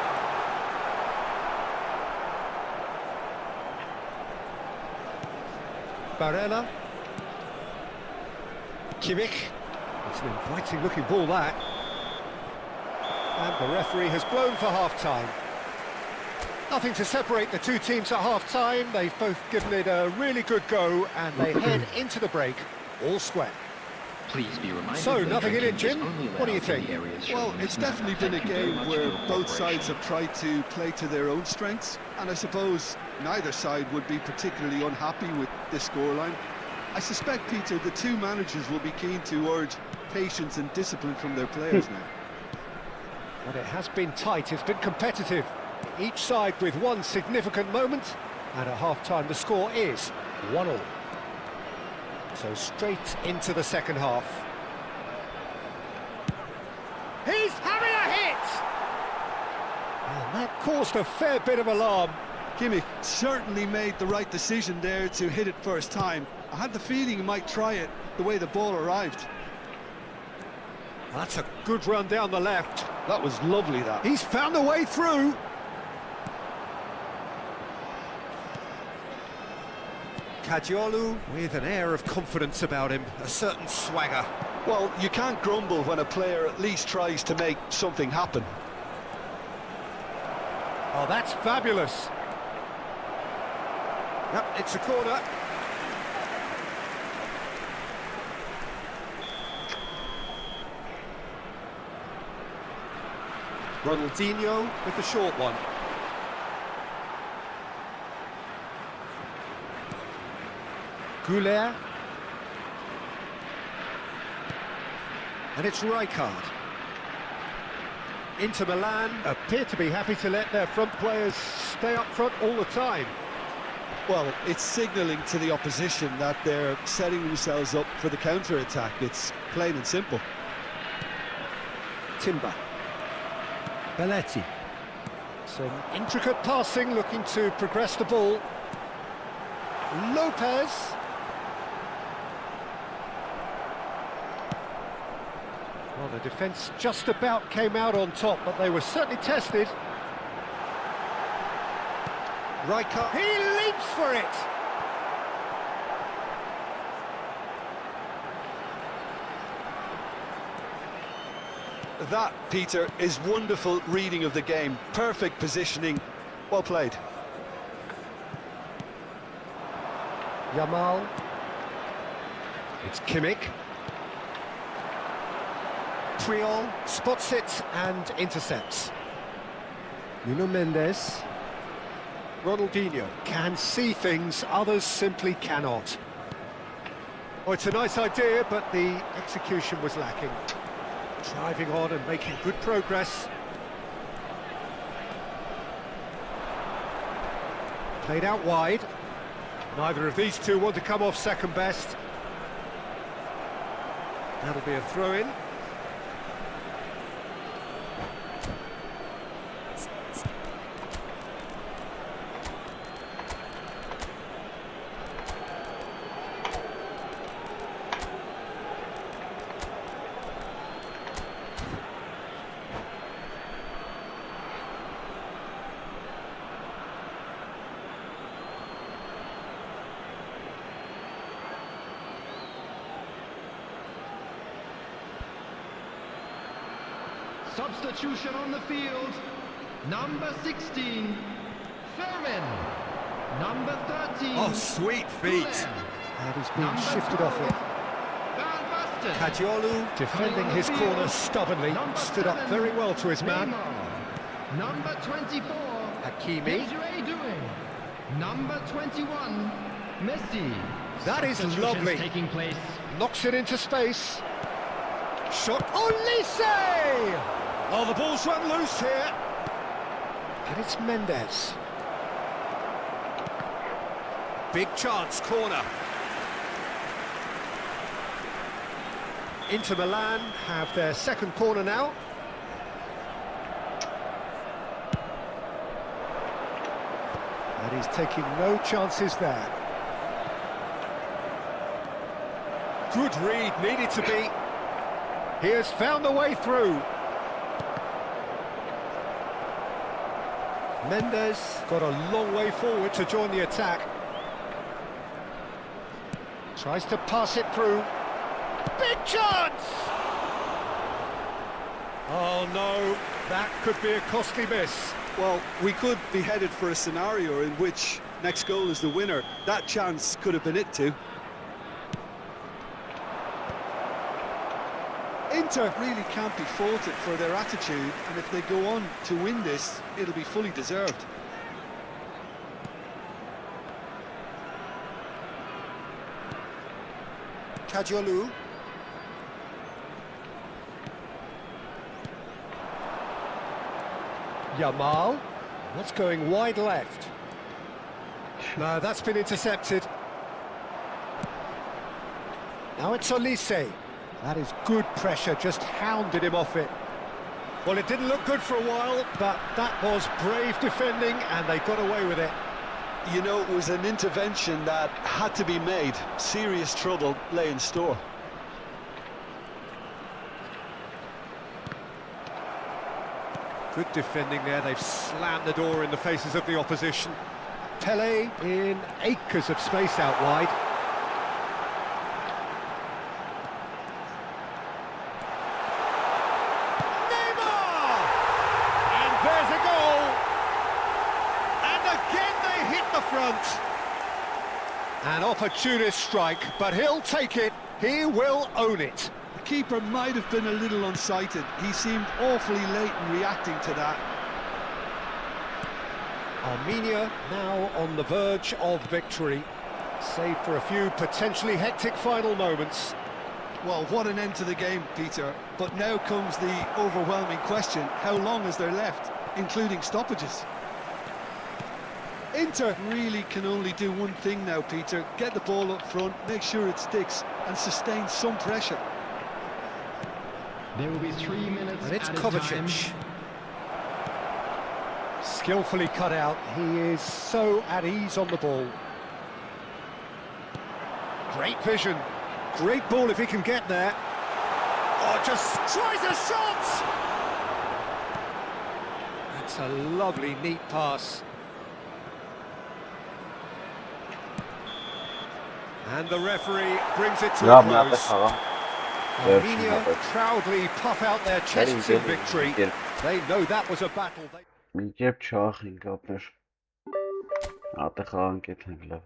Barella. Kimmich. It's an inviting looking ball, that. And the referee has blown for half-time. Nothing to separate the two teams at half-time. They've both given it a really good go, and they head into the break all square. Please be reminded. So, nothing in it, Jim. What do you think? Well, it's definitely been a game where both sides have tried to play to their own strengths, and I suppose neither side would be particularly unhappy with this scoreline. I suspect, Peter, the two managers will be keen to urge patience and discipline from their players now. But it has been tight, it's been competitive. Each side with one significant moment, and at half-time the score is 1-1. So straight into the second half. He's having a hit! And that caused a fair bit of alarm. Kimmich certainly made the right decision there to hit it first time. I had the feeling he might try it the way the ball arrived. That's a good run down the left. That was lovely, that. He's found a way through. Kadiolu with an air of confidence about him, a certain swagger. Well, you can't grumble when a player at least tries to make something happen. Oh, that's fabulous. Yep, it's a corner. Ronaldinho with the short one. Goulet. And it's Rijkaard. Inter Milan appear to be happy to let their front players stay up front all the time. Well, it's signalling to the opposition that they're setting themselves up for the counter-attack. It's plain and simple. Timber. Belletti. Some intricate passing, looking to progress the ball. Lopez. Well, the defence just about came out on top, but they were certainly tested. Rijkaard, he leaps for it! That, Peter, is wonderful reading of the game. Perfect positioning. Well played. Yamal. It's Kimmich. Triol spots it and intercepts. Nuno Mendes. Ronaldinho can see things others simply cannot. Oh, it's a nice idea, but the execution was lacking. Driving on and making good progress. Played out wide. Neither of these two want to come off second best. That'll be a throw-in. Substitution on the field. Number 16, Fermin. Number 13. Oh, sweet feet. And he's been shifted off it. Van Basten. Kadiolu defending his corner stubbornly. Stood up very well to his man. Neymar. Number 24. Hakimi. Desiree doing. Number 21, Messi. That is Substitutions lovely. taking place. Knocks it into space. Shot. Olise! Oh, the ball's run loose here. And it's Mendes. Big chance, corner. Inter Milan have their second corner now. And he's taking no chances there. Good read, needed to be. He has found the way through. Mendes got a long way forward to join the attack. Tries to pass it through. Big chance! Oh no, that could be a costly miss. Well, we could be headed for a scenario in which next goal is the winner. That chance could have been it too. Inter really can't be faulted for their attitude, and if they go on to win this, it'll be fully deserved. Kadiolu. Yamal. That's going wide left. No, that's been intercepted. Now it's Olise. That is good pressure, just hounded him off it. Well, it didn't look good for a while, but that was brave defending, and they got away with it. You know, it was an intervention that had to be made. Serious trouble lay in store. Good defending there, they've slammed the door in the faces of the opposition. Pele in acres of space out wide. Neymar! And there's a goal! And again they hit the front. An opportunist strike, but he'll take it, he will own it. The keeper might have been a little unsighted. He seemed awfully late in reacting to that. Armenia now on the verge of victory, save for a few potentially hectic final moments. Well, what an end to the game, Peter. But now comes the overwhelming question: how long is there left, including stoppages? Inter really can only do one thing now, Peter: get the ball up front, make sure it sticks, and sustain some pressure. There will be 3 minutes And it's at a time. Kovacic. Skillfully cut out, he is so at ease on the ball. Great vision, great ball if he can get there. Oh, just tries a shot! That's a lovely, neat pass. And the referee brings it to Ya a nerede close. kalan? Armenia proudly puff out their chests in victory. Gelin. They know that was a battle. Մի կերպ չախին կապներ։ Ատը խաղան կեթենք լավ։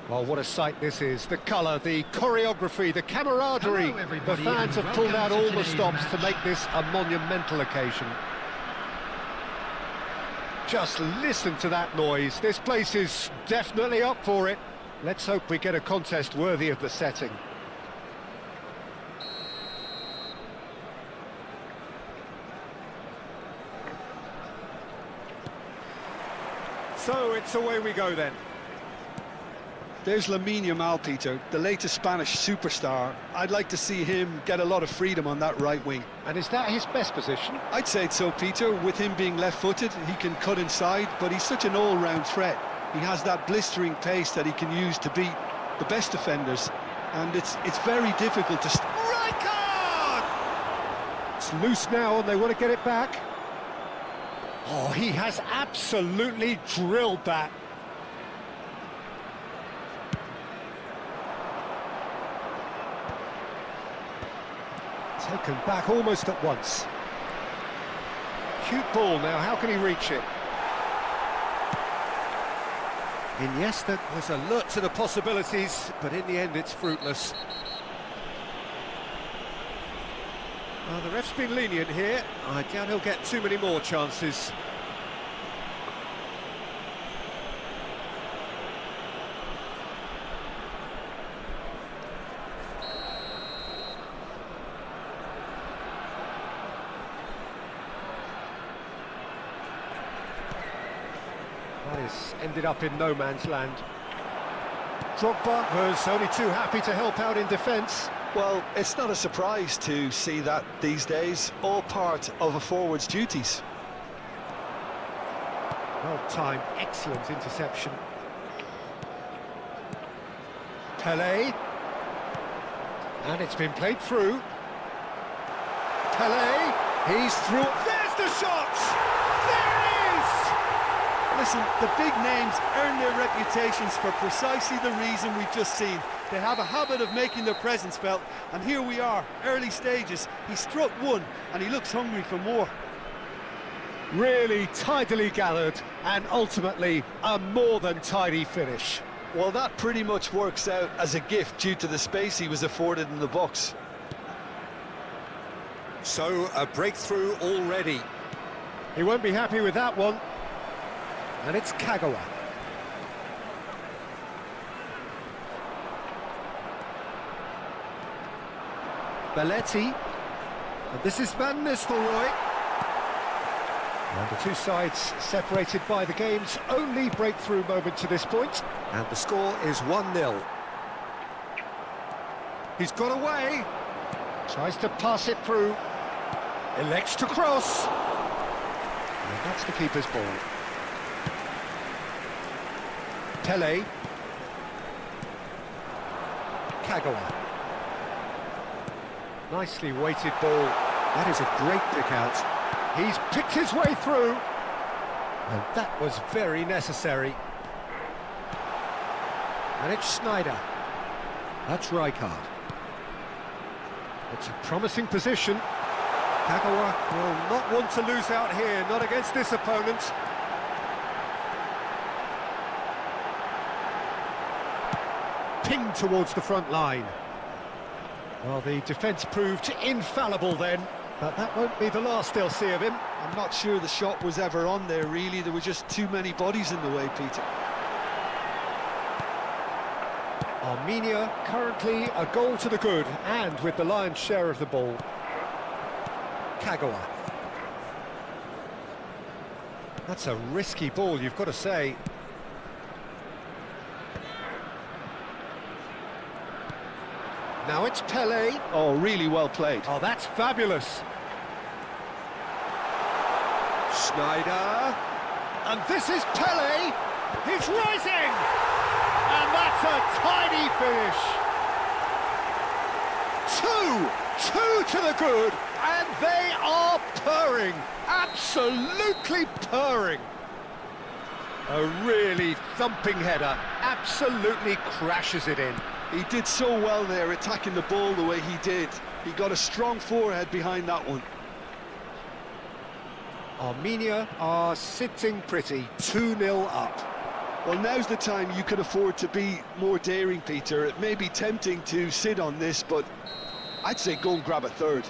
Well, what a sight this is. The colour, the choreography, the camaraderie. Hello, The everybody, fans and have pulled out welcome all to the today's stops to match. make this a monumental occasion. Just listen to that noise. This place is definitely up for it. Let's hope we get a contest worthy of the setting. So it's away we go then. There's Lamine Yamal, Peter, the latest Spanish superstar. I'd like to see him get a lot of freedom on that right wing. And is that his best position? I'd say so, Peter. With him being left-footed, he can cut inside, but he's such an all-round threat. He has that blistering pace that he can use to beat the best defenders, and it's very difficult to... Right card! It's loose now and they want to get it back. Oh, he has absolutely drilled that. Taken back almost at once. Cute ball now, how can he reach it? Iniesta was alert to the possibilities, but in the end it's fruitless. Well, the ref's been lenient here. I doubt he'll get too many more chances. That has ended up in no man's land. Drogba was only too happy to help out in defence. Well, it's not a surprise to see that these days, all part of a forward's duties. Well timed, excellent interception. Pelé. And it's been played through. Pelé, he's through. There's the shot! There it is! Listen, the big names earn their reputations for precisely the reason we've just seen. They have a habit of making their presence felt, and here we are, early stages. He struck one, and he looks hungry for more. Really tidily gathered, and ultimately a more than tidy finish. Well, that pretty much works out as a gift due to the space he was afforded in the box. So, a breakthrough already. He won't be happy with that one. And it's Kagawa. Belletti. And this is Van Nistelrooy. And the two sides separated by the game's only breakthrough moment to this point. And the score is 1-0. He's got away. Tries to pass it through. Elects to cross. And that's the keeper's ball. Pelé. Kagawa. Nicely weighted ball. That is a great pick out. He's picked his way through. And that was very necessary. And it's Schneider. That's Rijkaard. It's a promising position. Kagawa will not want to lose out here, not against this opponent. Pinged towards the front line. Well, the defence proved infallible then, but that won't be the last they'll see of him. I'm not sure the shot was ever on there, really. There were just too many bodies in the way, Peter. Armenia currently a goal to the good, and with the lion's share of the ball. Kagawa. That's a risky ball, you've got to say. Now it's Pele. Oh, really well played. Oh, that's fabulous. Schneider. And this is Pele. He's rising. And that's a tidy finish. Two to the good. And they are purring. Absolutely purring. A really thumping header. Absolutely crashes it in. He did so well there, attacking the ball the way he did. He got a strong forehead behind that one. Armenia are sitting pretty, 2-0 up. Well, now's the time you can afford to be more daring, Peter. It may be tempting to sit on this, but I'd say go and grab a third.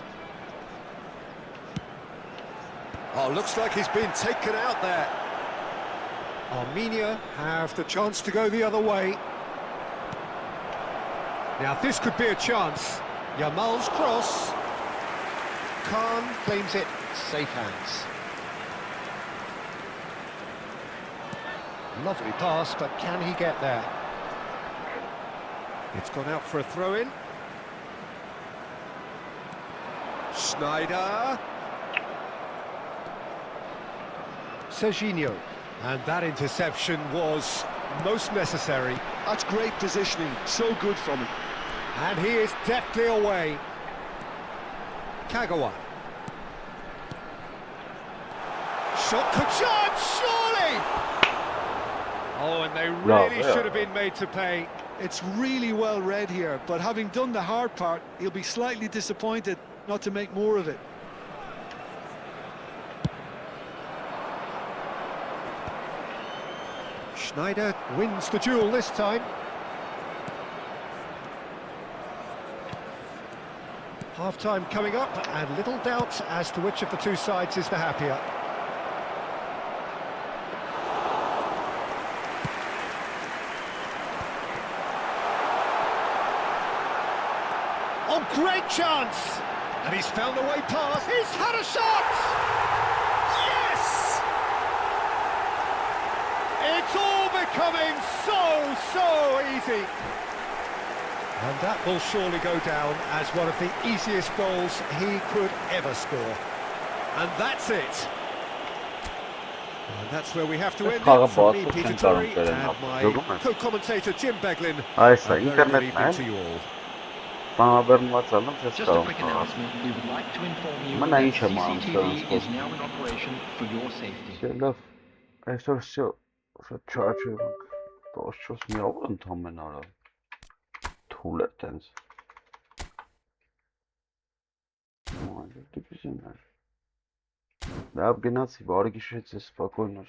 Oh, looks like he's been taken out there. Armenia have the chance to go the other way. Now this could be a chance. Yamal's cross. Khan claims it, safe hands. Lovely pass, but can he get there? It's gone out for a throw-in. Schneider. Serginho. And that interception was most necessary. That's great positioning, so good from him. And he is deftly away. Kagawa. Shot could charge, surely! Oh, and they really should have been made to pay. It's really well read here, but having done the hard part, he'll be slightly disappointed not to make more of it. Schneider wins the duel this time. Half-time coming up, and little doubt as to which of the two sides is the happier. Oh, great chance! And he's found the way past. He's had a shot! Yes! It's all becoming so easy. And that will surely go down as one of the easiest goals he could ever score. And that's it. And that's where we have to end it. From me, Peter Torrey, and my co-commentator Jim Beglin. A very good evening to you all. Just a quick announcement, we would like to inform you that CCTV is now in operation for your safety. Да, генаций, варги шесть спокойно.